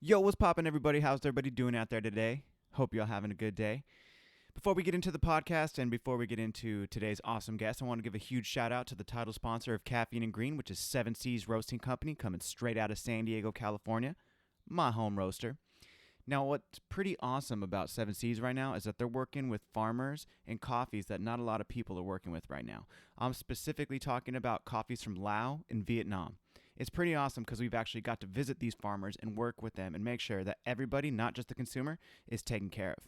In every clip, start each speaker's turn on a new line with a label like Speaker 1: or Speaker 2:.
Speaker 1: Yo, what's poppin', everybody? How's everybody doing out there today? Hope you're all having a good day. Before we get into the podcast and before we get into today's awesome guest, I want to give a huge shout out to the title sponsor of Caffeine and Green, which is 7 Seas Roasting Company, coming straight out of San Diego, California, my home roaster. Now, what's pretty awesome about 7 Seas right now is that they're working with farmers and coffees that not a lot of people are working with right now. I'm specifically talking about coffees from Laos and Vietnam. It's pretty awesome because we've actually got to visit these farmers and work with them and make sure that everybody, not just the consumer, is taken care of.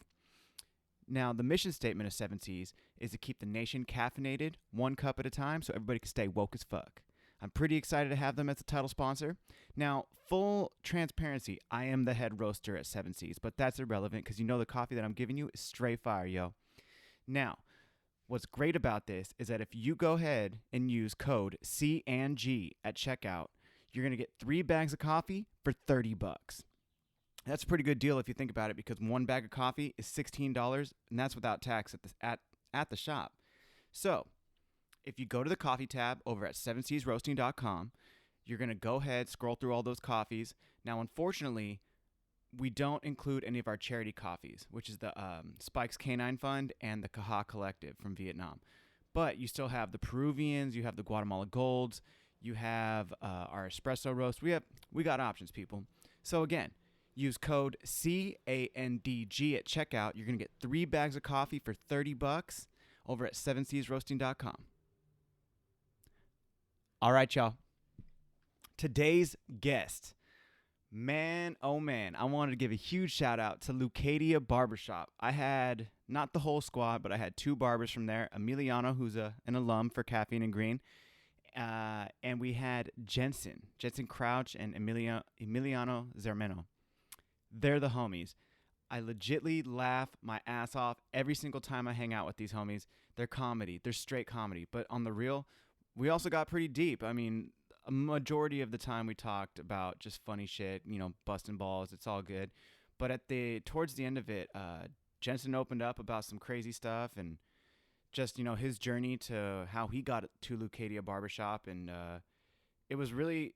Speaker 1: Now, the mission statement of 7 Seas is to keep the nation caffeinated, one cup at a time, so everybody can stay woke as fuck. I'm pretty excited to have them as the title sponsor. Now, full transparency, I am the head roaster at 7 Seas, but that's irrelevant because you know the coffee that I'm giving you is straight fire, yo. Now, what's great about this is that if you go ahead and use code C&G at checkout, you're going to get 3 bags of coffee for $30. That's a pretty good deal if you think about it, because one bag of coffee is $16, and that's without tax at the shop. So, if you go to the coffee tab over at 7seasroasting.com, you're going to go ahead, scroll through all those coffees. Now, unfortunately, we don't include any of our charity coffees, which is the Spike's Canine Fund and the Kaha Collective from Vietnam. But you still have the Peruvians, you have the Guatemala Golds, you have our espresso roast. We got options, people. So again, use code CANDG at checkout. You're going to get 3 bags of coffee for $30 over at 7seasroasting.com. All right, y'all. Today's guest, man, oh man, I wanted to give a huge shout out to Leucadia Barber Shop. I had not the whole squad, but I had 2 barbers from there. Emiliano, who's an alum for Caffeine and Green. And we had Jensen Crouch and Emiliano Zermeno. They're the homies. I legitly laugh my ass off every single time I hang out with these homies. They're comedy. They're straight comedy. But on the real, we also got pretty deep. I mean, a majority of the time we talked about just funny shit, busting balls. It's all good. But towards the end of it, Jensen opened up about some crazy stuff and just, his journey to how he got to Leucadia Barber Shop. And it was really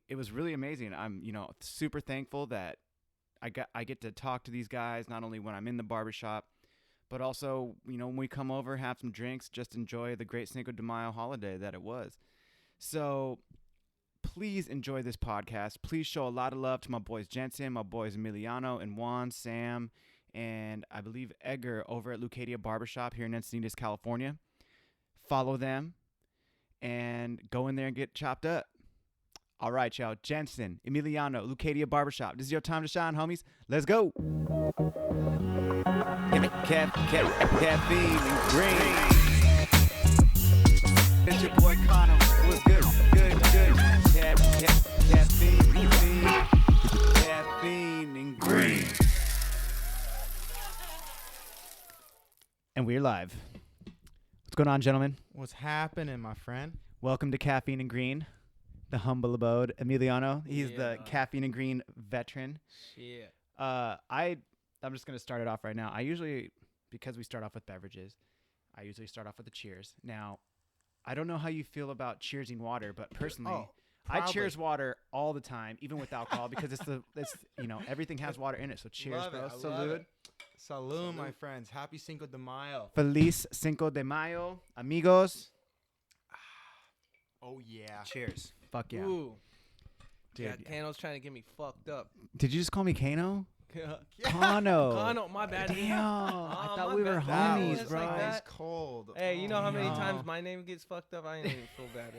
Speaker 1: amazing. I'm, super thankful that I get to talk to these guys, not only when I'm in the barbershop, but also, when we come over, have some drinks, just enjoy the great Cinco De Mayo holiday that it was. So please enjoy this podcast. Please show a lot of love to my boys Jensen, my boys Emiliano and Juan, Sam, and I believe Edgar over at Leucadia Barber Shop here in Encinitas, California. Follow them and go in there and get chopped up. All right, y'all. Jensen, Emiliano, Leucadia Barbershop. This is your time to shine, homies. Let's go. Caffeine and Green. It's your boy Connor. What's good? Good. Caffeine and Green. And we're live. What's going on, gentlemen?
Speaker 2: What's happening, my friend?
Speaker 1: Welcome to Caffeine and Green. The humble abode. Emiliano, he's the Caffeine and Green veteran.
Speaker 2: Shit.
Speaker 1: I'm just going to start it off right now. Because we start off with beverages, I usually start off with the cheers. Now, I don't know how you feel about cheersing water, but personally, I cheers water all the time, even with alcohol, because it's everything has water in it. So cheers, bro.
Speaker 2: Salud. Salud, my friends. Happy Cinco de Mayo.
Speaker 1: Feliz Cinco de Mayo, amigos.
Speaker 2: Oh, yeah.
Speaker 1: Cheers. Fuck yeah.
Speaker 3: Ooh.
Speaker 1: Dude,
Speaker 3: yeah, Kano's trying to get me fucked up.
Speaker 1: Did you just call me Kano?
Speaker 3: Yeah.
Speaker 1: Kano,
Speaker 3: my bad.
Speaker 1: Damn. I thought we were
Speaker 3: bad.
Speaker 1: homies,
Speaker 3: Just
Speaker 1: bro.
Speaker 3: like that.
Speaker 2: It's cold.
Speaker 3: Hey, you know how many
Speaker 2: no.
Speaker 3: times my name gets fucked up? I ain't even feel bad.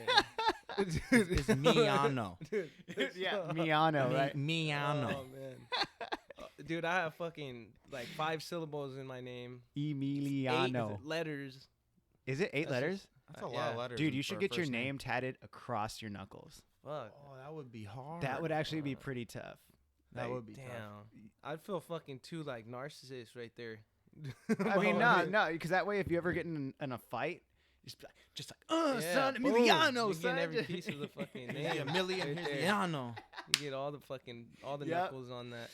Speaker 2: It's Miano.
Speaker 3: Dude,
Speaker 1: Yeah, Miano, right?
Speaker 2: Miano.
Speaker 3: Oh, man. Dude, I have fucking 5 syllables in my name.
Speaker 1: Emiliano.
Speaker 3: 8 letters.
Speaker 1: Is it 8 letters?
Speaker 2: That's a lot of letters.
Speaker 1: Dude, you should
Speaker 2: for a
Speaker 1: get your
Speaker 2: first
Speaker 1: name tatted across your knuckles.
Speaker 3: Fuck.
Speaker 2: Oh, that would be hard.
Speaker 1: That would actually be pretty tough.
Speaker 2: That would be
Speaker 3: Damn.
Speaker 2: tough.
Speaker 3: I'd feel fucking too narcissist right there.
Speaker 1: I mean, no, because that way, if you ever get in a fight, just like,
Speaker 3: Yeah,
Speaker 1: son,
Speaker 3: boom.
Speaker 1: Emiliano,
Speaker 3: You
Speaker 1: son.
Speaker 3: get every piece of the fucking name.
Speaker 2: Yeah, million
Speaker 3: right there.
Speaker 2: Miano.
Speaker 3: You get all the
Speaker 1: Yep.
Speaker 3: knuckles on that.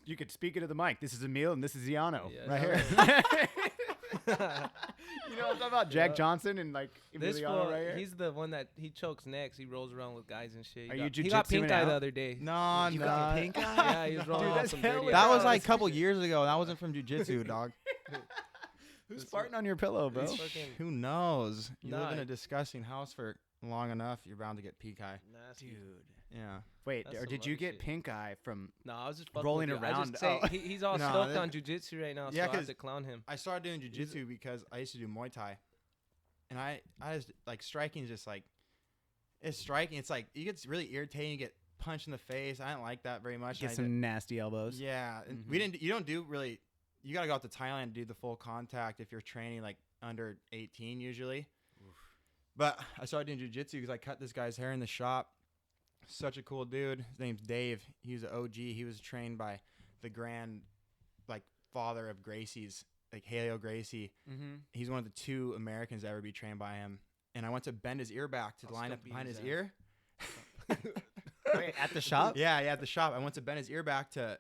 Speaker 1: You could speak into the mic. This is Emil and this is Iano,
Speaker 3: Yeah,
Speaker 1: right
Speaker 3: no.
Speaker 1: here. You know what I'm talking about? Jack Johnson and like
Speaker 3: This
Speaker 1: Emiliano
Speaker 3: fool,
Speaker 1: right here.
Speaker 3: he's the one that he chokes necks. He rolls around with guys and shit.
Speaker 1: Are you
Speaker 3: He got pink
Speaker 1: jujitsuing
Speaker 3: eye
Speaker 1: out?
Speaker 3: the other day.
Speaker 2: No,
Speaker 1: You
Speaker 2: no.
Speaker 1: got pink eye?
Speaker 3: Yeah, he was rolling
Speaker 1: Dude,
Speaker 3: on
Speaker 1: that's
Speaker 3: some
Speaker 1: hella
Speaker 3: dirty.
Speaker 2: That was
Speaker 1: gross.
Speaker 2: like a couple years ago. That wasn't from jujitsu, dog.
Speaker 1: Who's farting on your pillow, bro?
Speaker 3: It's fucking
Speaker 2: Who knows? You live in
Speaker 3: Nah.
Speaker 2: a disgusting house for long enough, you're bound to get pink eye.
Speaker 3: nasty.
Speaker 1: Dude.
Speaker 2: Yeah.
Speaker 1: Wait,
Speaker 3: That's
Speaker 1: or
Speaker 3: some
Speaker 1: did you
Speaker 3: other
Speaker 1: get
Speaker 3: shit.
Speaker 1: pink eye from?
Speaker 3: No, I was just fucking
Speaker 1: Rolling
Speaker 3: with you. I
Speaker 1: around.
Speaker 3: just say,
Speaker 1: Oh.
Speaker 3: he's all
Speaker 2: No,
Speaker 3: stoked
Speaker 2: that-
Speaker 3: on jujitsu right now, so
Speaker 2: Yeah,
Speaker 3: I have
Speaker 2: 'cause
Speaker 3: to clown him.
Speaker 2: I started doing jujitsu because I used to do Muay Thai, and I just like striking is just like it's striking. It's like it gets really irritating. You get punched in the face. I didn't like that very much.
Speaker 1: Get
Speaker 2: and I
Speaker 1: some nasty elbows.
Speaker 2: did- yeah, and
Speaker 1: Mhm.
Speaker 2: we didn't. You don't do really. You gotta go out to Thailand to do the full contact if you're training like under 18 usually. But I started doing jujitsu because I cut this guy's hair in the shop. Such a cool dude. His name's Dave. He's an OG. He was trained by the grand, like, father of Gracie's, like Haleo Gracie.
Speaker 1: Mm-hmm.
Speaker 2: He's one of the 2 Americans to ever be trained by him. And I went to bend his ear back to
Speaker 3: I'll
Speaker 2: line
Speaker 3: still
Speaker 2: up
Speaker 3: beat
Speaker 2: behind
Speaker 3: his
Speaker 2: his
Speaker 3: ass.
Speaker 2: ear.
Speaker 1: Wait, at the shop?
Speaker 2: Yeah, at the shop. I went to bend his ear back to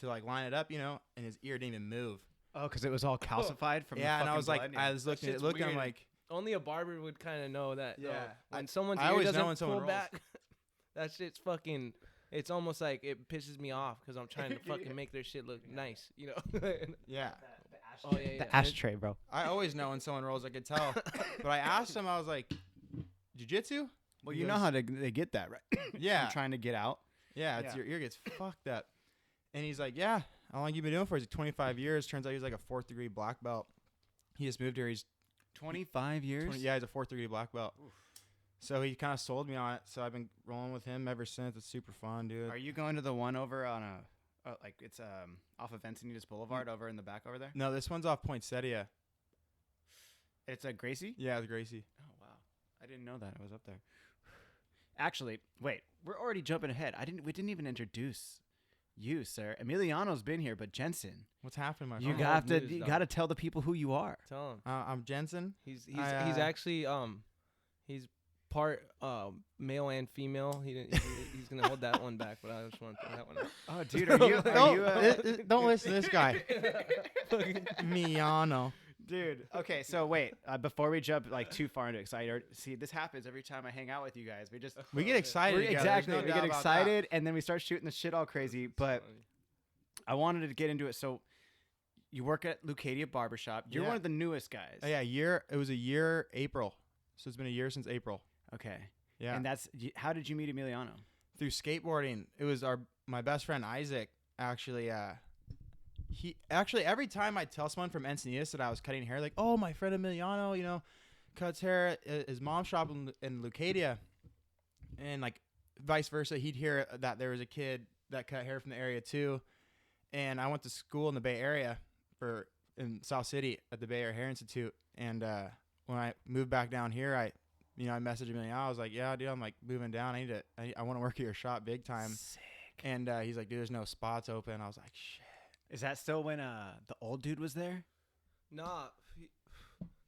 Speaker 2: like line it up, you know, and his ear didn't even move.
Speaker 1: Oh, because it was all calcified from.
Speaker 2: Yeah,
Speaker 1: the
Speaker 2: and I was like,
Speaker 1: blood,
Speaker 2: I was looking,
Speaker 3: shit's
Speaker 2: I'm
Speaker 3: weird.
Speaker 2: like,
Speaker 3: Only a barber would kind of know that.
Speaker 2: Yeah,
Speaker 3: though. When
Speaker 2: I-
Speaker 3: someone's
Speaker 2: I
Speaker 3: ear
Speaker 2: always know
Speaker 3: doesn't
Speaker 2: when someone
Speaker 3: pull
Speaker 2: rolls.
Speaker 3: back, that shit's fucking. It's almost like it pisses me off because I'm trying to fucking make their shit look nice, you know.
Speaker 2: yeah.
Speaker 3: Oh yeah, yeah.
Speaker 1: the ashtray, bro.
Speaker 2: I always know when someone rolls. I could tell. But I asked him, I was like, jiu-jitsu?
Speaker 1: Well,
Speaker 2: He
Speaker 1: you know
Speaker 2: goes,
Speaker 1: how they get that, right?
Speaker 2: Yeah.
Speaker 1: I'm trying to get out.
Speaker 2: Yeah, it's
Speaker 1: Yeah.
Speaker 2: your ear gets fucked up. And he's like, yeah, how long you been doing for? He's like 25 years. Turns out he's like a 4th degree black belt. He just moved here. He's
Speaker 1: 25 years.
Speaker 2: 20, yeah, he's a 4th degree black belt. So he kind of sold me on it. So I've been rolling with him ever since. It's super fun, dude.
Speaker 1: Are you going to the one over on like it's off of Encinitas Boulevard over in the back over there?
Speaker 2: No, this one's off Poinsettia.
Speaker 1: It's a Gracie.
Speaker 2: Yeah, it's Gracie.
Speaker 1: Oh wow, I didn't know that. I was up there. Actually, wait, we're already jumping ahead. We didn't even introduce you, sir. Emiliano's been here, but Jensen,
Speaker 2: What's happening, my
Speaker 1: you
Speaker 2: friend?
Speaker 1: got to tell the people who you are.
Speaker 3: Tell him.
Speaker 2: I'm Jensen.
Speaker 3: He's
Speaker 2: I,
Speaker 3: actually he's part male and female. He's gonna hold that one back, but I just want to throw that one out.
Speaker 1: Oh, dude, are you
Speaker 2: Don't listen to this guy. Emiliano.
Speaker 1: dude? Okay, so wait, before we jump like too far into it, see, this happens every time I hang out with you guys.
Speaker 2: We get excited. together. There's
Speaker 1: Exactly,
Speaker 2: no
Speaker 1: we
Speaker 2: doubt
Speaker 1: get
Speaker 2: about
Speaker 1: excited, and then we start shooting the shit all crazy. But I wanted to get into it. So you work at Leucadia Barber Shop. You're
Speaker 2: Yeah.
Speaker 1: one of the newest guys.
Speaker 2: that. It was a year April. So it's been a year since April.
Speaker 1: Okay.
Speaker 2: Yeah.
Speaker 1: And how did you meet Emiliano?
Speaker 2: Through skateboarding. It was my best friend Isaac actually he actually every time I tell someone from Encinitas that I was cutting hair, like, oh, my friend Emiliano, you know, cuts hair at his mom's shop in Leucadia. And like vice versa, he'd hear that there was a kid that cut hair from the area too. And I went to school in the Bay Area in South City at the Bay Area Hair Institute. And when I moved back down here, I messaged Emiliano. I was like, yeah, dude, I'm like moving down. I want to work at your shop big time.
Speaker 1: Sick.
Speaker 2: And he's like, dude, there's no spots open. I was like, shit.
Speaker 1: Is that still when the old dude was there?
Speaker 3: Nah,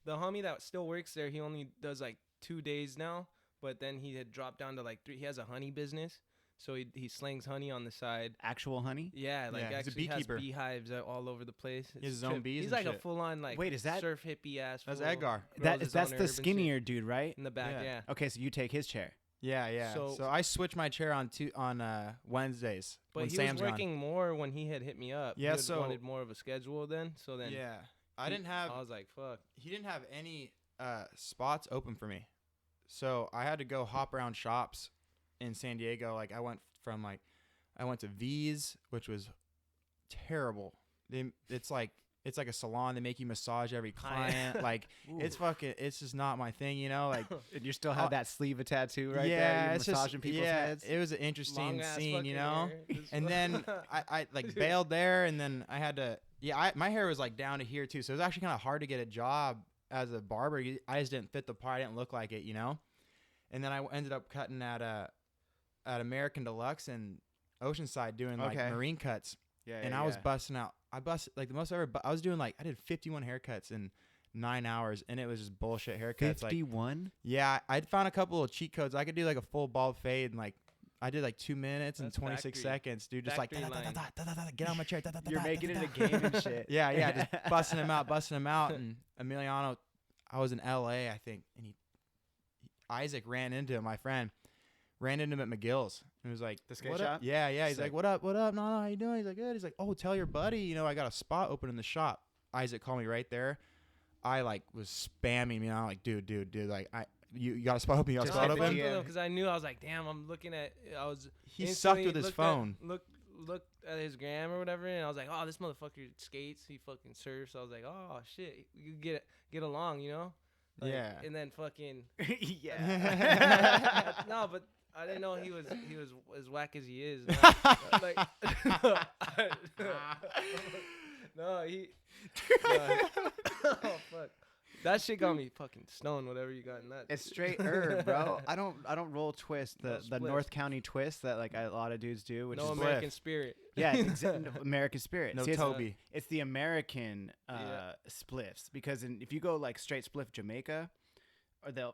Speaker 3: the homie that still works there, he only does like 2 days now. But then he had dropped down to like 3. He has a honey business, so he slings honey on the side.
Speaker 1: Actual honey?
Speaker 3: Yeah, like
Speaker 2: Yeah, he's a
Speaker 3: actually has
Speaker 2: beekeeper.
Speaker 3: beehives all over the place.
Speaker 2: He has
Speaker 3: It's
Speaker 2: his own
Speaker 3: trip.
Speaker 2: bees
Speaker 3: He's
Speaker 2: and
Speaker 3: like a
Speaker 2: shit.
Speaker 3: full on like
Speaker 1: Wait, is that-
Speaker 3: surf hippie ass?
Speaker 2: That's
Speaker 3: fool.
Speaker 2: Edgar.
Speaker 3: Grows his
Speaker 1: That's
Speaker 3: own
Speaker 1: the
Speaker 3: herb and shit
Speaker 1: skinnier dude, right?
Speaker 3: in the back.
Speaker 2: Yeah.
Speaker 3: Yeah.
Speaker 1: Okay, so you take his chair.
Speaker 2: Yeah. So
Speaker 3: So-
Speaker 2: I switched my chair on Wednesdays
Speaker 3: But
Speaker 2: when
Speaker 3: he
Speaker 2: Sam's
Speaker 3: was working more when he had hit me up.
Speaker 2: Yeah,
Speaker 3: he had
Speaker 2: so-
Speaker 3: wanted more of a schedule then. So then
Speaker 2: gone. Yeah. I
Speaker 3: he-
Speaker 2: didn't have.
Speaker 3: I was like, fuck.
Speaker 2: He didn't have any spots open for me, so I had to go hop around shops in San Diego. Like I went to V's, which was terrible. It's like a salon. They make you massage every client. Like it's just not my thing, you know. Like
Speaker 1: And you still have that sleeve of tattoo right there.
Speaker 2: yeah,
Speaker 1: You're
Speaker 2: it's
Speaker 1: massaging
Speaker 2: just
Speaker 1: people's heads.
Speaker 2: It was an interesting
Speaker 3: Long-ass
Speaker 2: scene, you
Speaker 3: fucking
Speaker 2: know.
Speaker 3: hair. Just
Speaker 2: And then I like bailed there, and then I had to. Yeah, my hair was like down to here too, so it was actually kind of hard to get a job as a barber. I just didn't fit the part. I didn't look like it, you know. And then I ended up cutting at American Deluxe in Oceanside doing like
Speaker 1: Okay.
Speaker 2: marine cuts,
Speaker 1: Yeah,
Speaker 2: and I was busting out. I busted like the most ever. I was doing like I did 51 haircuts in 9 hours, and it was just bullshit haircuts. Like
Speaker 1: 51.
Speaker 2: yeah, I'd found a couple of cheat codes. I could do like a full bald fade in like I did like 2 minutes and
Speaker 3: That's
Speaker 2: 26
Speaker 3: factory.
Speaker 2: seconds, dude. Just like
Speaker 3: Factory line.
Speaker 2: get on my chair.
Speaker 1: You're making it a game and shit.
Speaker 2: Yeah, just busting him out. And Emiliano, I was in L.A. I think, and Isaac ran into him. My friend ran into him at McGill's. And was like,
Speaker 1: The skate
Speaker 2: what
Speaker 1: shop?
Speaker 2: up? Yeah. He's
Speaker 1: Sick.
Speaker 2: like, what up? No, how you doing? He's like, good. He's like, oh, tell your buddy, you know, I got a spot open in the shop. Isaac called me right there. I like was spamming, you know, like, dude, like, you got a spot open? You got a
Speaker 1: Just
Speaker 2: spot
Speaker 1: hit the
Speaker 2: open?
Speaker 1: DM.
Speaker 3: Because I knew, I was like, damn, I'm looking at,
Speaker 2: He sucked with his
Speaker 3: looked
Speaker 2: phone.
Speaker 3: Looked at his gram or whatever, and I was like, oh, this motherfucker skates, he fucking surfs. I was like, oh shit, you get along, you know? Like,
Speaker 2: Yeah.
Speaker 3: And then fucking
Speaker 1: Yeah.
Speaker 3: no, but I didn't know he was as whack as he is. Like, no, he. Oh fuck. That shit got me fucking stoned. Whatever you got in that.
Speaker 1: It's straight herb, bro. I don't roll twist, the
Speaker 3: No spliff.
Speaker 1: North County twist that like a lot of dudes do, which
Speaker 3: no
Speaker 1: is
Speaker 3: American spirit.
Speaker 1: yeah, American spirit.
Speaker 2: No
Speaker 1: See, it's,
Speaker 2: Toby.
Speaker 1: it's the American
Speaker 3: Yeah.
Speaker 1: spliffs because if you go like straight spliff Jamaica,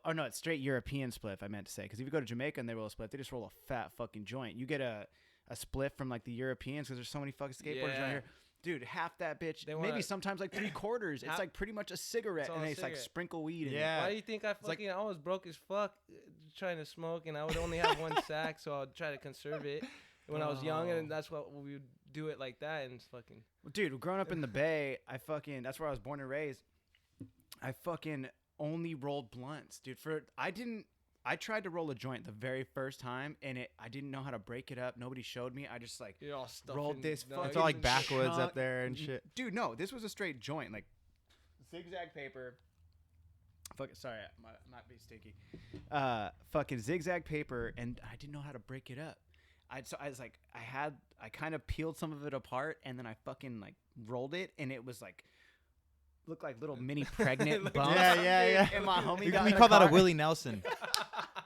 Speaker 1: or no, it's straight European spliff. I meant to say because if you go to Jamaica and they roll a spliff, they just roll a fat fucking joint. You get a spliff from like the Europeans because there's so many fucking skateboarders
Speaker 3: Yeah.
Speaker 1: around here. Dude, half that bitch,
Speaker 3: They
Speaker 1: maybe
Speaker 3: wanna-
Speaker 1: sometimes like 3/4. It's
Speaker 3: Half-
Speaker 1: like pretty much a cigarette,
Speaker 3: It's all
Speaker 1: and
Speaker 3: a
Speaker 1: they just like
Speaker 3: cigarette.
Speaker 1: sprinkle weed in it.
Speaker 2: Yeah.
Speaker 3: Why do you think I
Speaker 2: like-
Speaker 3: fucking I was broke as fuck trying to smoke, and I would only have one sack, so I'd try to conserve it when I was young, and that's what we would do it like that, and it's fucking.
Speaker 1: Dude, growing up in the Bay, that's where I was born and raised. I fucking only rolled blunts, dude. I tried to roll a joint the very first time, and I didn't know how to break it up. Nobody showed me. I just like
Speaker 3: You're all stuffed
Speaker 1: rolled
Speaker 3: in
Speaker 1: this
Speaker 3: nugs
Speaker 1: fucking
Speaker 2: It's all like
Speaker 3: and
Speaker 2: backwoods
Speaker 1: chunk.
Speaker 2: up there and shit.
Speaker 1: Dude, no, this was a straight joint, like zigzag paper. Sorry, I might be stinky. Fucking zigzag paper, and I didn't know how to break it up. I kind of peeled some of it apart, and then I fucking like rolled it, and it was like looked like little mini pregnant
Speaker 3: Looked-
Speaker 1: bumps.
Speaker 2: Yeah.
Speaker 1: And my homie
Speaker 2: We
Speaker 1: got in the
Speaker 2: call that a
Speaker 1: car.
Speaker 2: Willie Nelson.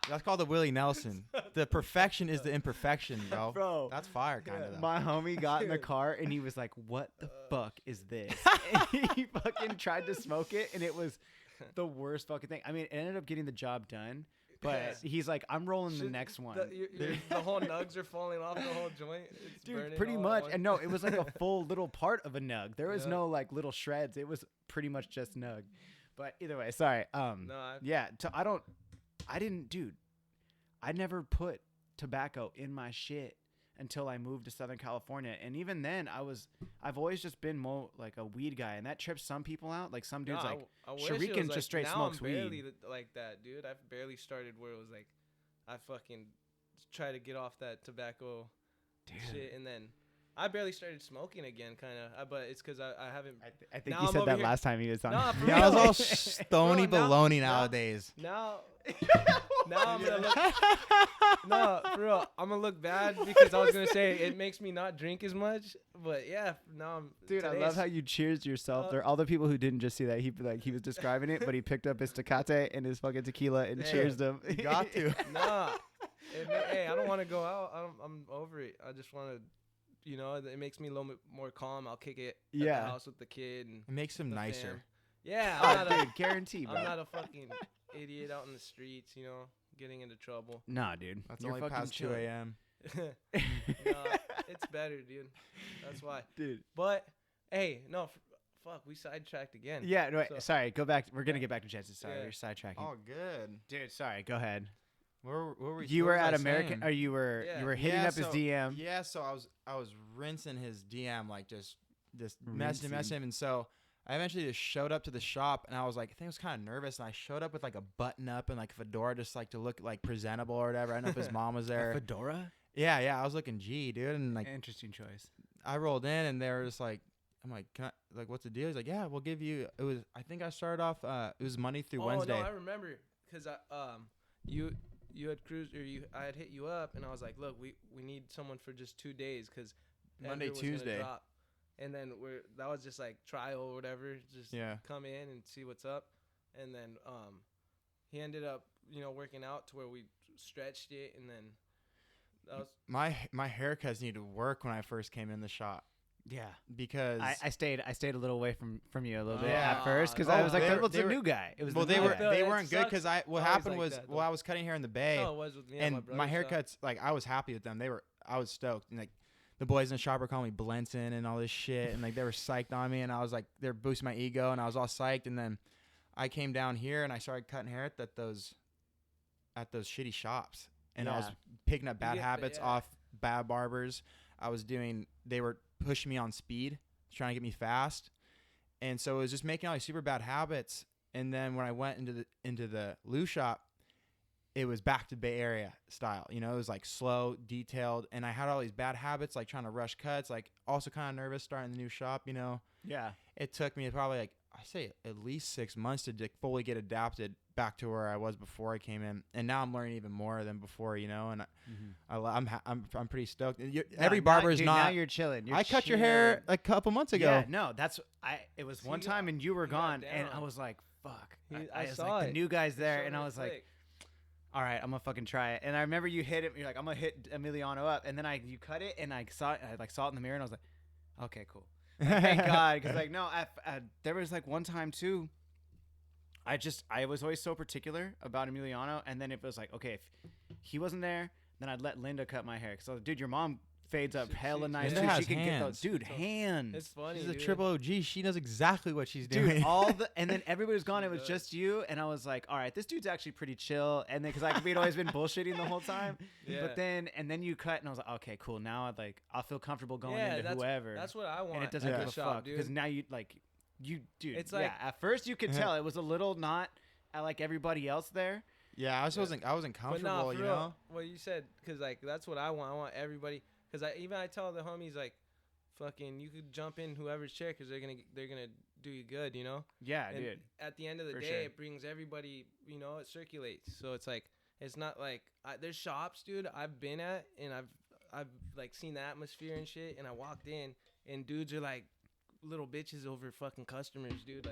Speaker 2: That's called a Willie Nelson. The perfection is the imperfection, bro.
Speaker 1: Bro,
Speaker 2: That's fire, kind of.
Speaker 1: my homie got in the car and he was like, "What the fuck is this?" And he fucking tried to smoke it, and it was the worst fucking thing. I mean, it ended up getting the job done, but
Speaker 3: Yes.
Speaker 1: he's like, "I'm rolling the
Speaker 3: Shit,
Speaker 1: next one."
Speaker 3: The whole nugs are falling off the whole joint. It's
Speaker 1: Dude,
Speaker 3: burning
Speaker 1: pretty
Speaker 3: all at
Speaker 1: much.
Speaker 3: once.
Speaker 1: And no, it was like a full little part of a nug. There was
Speaker 3: Yeah.
Speaker 1: no like little shreds. It was pretty much just nug. But either way, sorry. Yeah, I never put tobacco in my shit until I moved to Southern California. And even then, I've always just been more like a weed guy, and that trips some people out. Like some dudes,
Speaker 3: No,
Speaker 1: like
Speaker 3: I wish it
Speaker 1: Shuriken
Speaker 3: was
Speaker 1: just straight
Speaker 3: now
Speaker 1: smokes
Speaker 3: I'm barely
Speaker 1: weed.
Speaker 3: like that, dude. I've barely started where it was like, I fucking try to get off that tobacco shit, and then I barely started smoking again, kind of. But it's because I haven't.
Speaker 1: I think
Speaker 3: Now
Speaker 1: you
Speaker 3: I'm
Speaker 1: said
Speaker 3: over
Speaker 1: that
Speaker 3: here-
Speaker 1: last time he was on.
Speaker 3: Nah, for
Speaker 2: Yeah, I was
Speaker 3: real.
Speaker 2: all stony
Speaker 3: Bro, now-
Speaker 2: baloney
Speaker 3: now-
Speaker 2: nowadays.
Speaker 3: Now, I'm gonna look. No, for real, I'm gonna look bad because I was gonna say it makes me not drink as much. But yeah, now I'm.
Speaker 1: Dude, I love
Speaker 3: today's-
Speaker 1: how you cheers yourself.
Speaker 3: Uh,
Speaker 1: There, all the people who didn't just see that, he was describing it, but he picked up his Tecate and his fucking tequila and
Speaker 3: Hey,
Speaker 1: cheers them.
Speaker 2: You got to.
Speaker 3: Nah, hey, I don't want to go out. I'm over it. I just want to, it makes me a little bit more calm. I'll kick it at
Speaker 1: Yeah.
Speaker 3: the house with the kid and
Speaker 2: It makes him
Speaker 3: the
Speaker 2: nicer.
Speaker 3: fam. Yeah,
Speaker 1: Oh,
Speaker 3: I'm not,
Speaker 1: dude, guarantee, bro.
Speaker 3: I'm not a fucking idiot out in the streets, getting into trouble.
Speaker 1: Nah, dude.
Speaker 2: That's
Speaker 1: You're
Speaker 2: only
Speaker 1: fucking
Speaker 2: past 2
Speaker 1: chill.
Speaker 2: a.m.
Speaker 3: No, it's better, dude. That's why.
Speaker 1: Dude.
Speaker 3: But hey, no, fuck, we sidetracked again.
Speaker 1: Yeah, no, wait,
Speaker 3: So-
Speaker 1: sorry. Go back. We're gonna get back to Jensen. Sorry,
Speaker 3: Yeah.
Speaker 1: you're sidetracking.
Speaker 2: Oh, good.
Speaker 1: Dude, sorry. Go ahead.
Speaker 2: Where were we?
Speaker 1: You
Speaker 2: what
Speaker 1: were
Speaker 2: was I
Speaker 1: at American,
Speaker 2: saying?
Speaker 1: or you were
Speaker 3: Yeah.
Speaker 1: hitting
Speaker 2: Yeah,
Speaker 1: up his
Speaker 2: so-
Speaker 1: DM.
Speaker 2: Yeah, so I was rinsing his DM, like just
Speaker 1: Rinsing.
Speaker 2: messaging him, and so I eventually just showed up to the shop, and I was like, I think I was kind of nervous, and I showed up with like a button up and like a fedora, just like to look like presentable or whatever. I don't know if his mom was there.
Speaker 1: Fedora.
Speaker 2: Yeah, I was looking G, dude, and like
Speaker 1: Interesting choice.
Speaker 2: I rolled in, and they were just like, I'm like, what's the deal? He's like, yeah, we'll give you. It was, I think I started off. It was Monday through Wednesday.
Speaker 3: No, I remember because you had cruised or I had hit you up and I was like, look, we need someone for just 2 days because
Speaker 2: Monday, Tuesday.
Speaker 3: and then that was just like trial or whatever, just
Speaker 2: Yeah.
Speaker 3: come in and see what's up, and then he ended up working out to where we stretched it, and then that was
Speaker 2: My haircuts needed work when I first came in the shop.
Speaker 1: Yeah.
Speaker 2: because
Speaker 1: I stayed a little away from you a little bit
Speaker 2: Yeah.
Speaker 1: at first because
Speaker 2: Oh,
Speaker 1: I was like,
Speaker 2: they
Speaker 1: well,
Speaker 2: were-
Speaker 1: it's a
Speaker 2: they were-
Speaker 1: new guy. It was
Speaker 2: well
Speaker 1: the
Speaker 2: they
Speaker 1: new
Speaker 2: were
Speaker 1: guy.
Speaker 2: they
Speaker 3: It
Speaker 2: weren't good
Speaker 3: sucks.
Speaker 2: because what
Speaker 3: Always
Speaker 2: happened
Speaker 3: like
Speaker 2: was
Speaker 3: that,
Speaker 2: well I was cutting hair in the Bay.
Speaker 3: No, it was with me at
Speaker 2: And
Speaker 3: my
Speaker 2: my
Speaker 3: brother's shop.
Speaker 2: haircuts, like I was happy with them. I was stoked. And like the boys in the shop were calling me Blenton and all this shit, and like they were psyched on me, and I was like, they're boosting my ego, and I was all psyched. And then I came down here and I started cutting hair at those shitty shops, and I was
Speaker 1: Yeah.
Speaker 2: picking up bad
Speaker 3: get the-
Speaker 2: habits
Speaker 3: yeah.
Speaker 2: off bad barbers. They were pushing me on speed, trying to get me fast, and so it was just making all these super bad habits. And then when I went into the Lou shop, it was back to Bay Area style. You know, it was like slow, detailed, and I had all these bad habits, like trying to rush cuts, like also kind of nervous starting the new shop. You know,
Speaker 1: Yeah.
Speaker 2: it took me probably like I say at least 6 months to fully get adapted back to where I was before I came in, and now I'm learning even more than before. You know, and I'm pretty stoked. Every barber is
Speaker 1: dude,
Speaker 2: not.
Speaker 1: now you're chilling. You're
Speaker 2: I cut your hair like a couple months ago.
Speaker 1: Yeah, no, it was one
Speaker 3: See,
Speaker 1: time and you were
Speaker 3: you got
Speaker 1: gone, and I
Speaker 3: down.
Speaker 1: was like, fuck.
Speaker 3: I
Speaker 1: was
Speaker 3: saw
Speaker 1: like,
Speaker 3: it.
Speaker 1: the new guy's
Speaker 3: He
Speaker 1: there,
Speaker 3: showed
Speaker 1: and I
Speaker 3: me
Speaker 1: was
Speaker 3: the
Speaker 1: like,
Speaker 3: flick.
Speaker 1: all right, I'm gonna fucking try it. And I remember you hit it. You're like, I'm gonna hit Emiliano up, and then you cut it, and I saw it in the mirror, and I was like, okay, cool. Like, thank God, because like no, there was like one time too. I was always so particular about Emiliano, and then it was like, okay, if he wasn't there, then I'd let Linda cut my hair. So, dude, your mom fades up hella nice
Speaker 2: Linda
Speaker 1: too.
Speaker 2: has
Speaker 1: she can get those,
Speaker 2: hands.
Speaker 1: dude,
Speaker 3: So,
Speaker 1: hands.
Speaker 3: It's funny.
Speaker 2: She's a
Speaker 3: dude.
Speaker 2: triple OG. She knows exactly what she's
Speaker 1: Dude,
Speaker 2: doing.
Speaker 1: and then everybody was gone. It was
Speaker 3: does.
Speaker 1: just you, and I was like, all right, this dude's actually pretty chill. And then because like we'd always been bullshitting the whole time,
Speaker 3: Yeah.
Speaker 1: but then you cut, and I was like, okay, cool. Now I'll feel comfortable going
Speaker 3: Yeah,
Speaker 1: into whoever,
Speaker 3: That's what I want.
Speaker 1: and it doesn't
Speaker 3: at
Speaker 1: give
Speaker 3: the
Speaker 1: a
Speaker 3: shop,
Speaker 1: fuck
Speaker 3: dude.
Speaker 1: because now dude.
Speaker 3: It's
Speaker 1: yeah.
Speaker 3: like-
Speaker 1: At first you could tell it was a little not like everybody else there.
Speaker 2: Yeah, I wasn't
Speaker 3: But
Speaker 2: comfortable,
Speaker 3: nah, for
Speaker 2: you
Speaker 3: real,
Speaker 2: know.
Speaker 3: what you said, because like that's what I want. I want everybody, because I tell the homies like, fucking, you could jump in whoever's chair, because they're gonna do you good, you know.
Speaker 1: Yeah,
Speaker 3: And
Speaker 1: dude.
Speaker 3: at the end of the
Speaker 1: For
Speaker 3: day,
Speaker 1: sure.
Speaker 3: it brings everybody, you know, it circulates. So it's like, it's not like there's shops, dude, I've been at, and I've like seen the atmosphere and shit, and I walked in, and dudes are like little bitches over fucking customers, dude,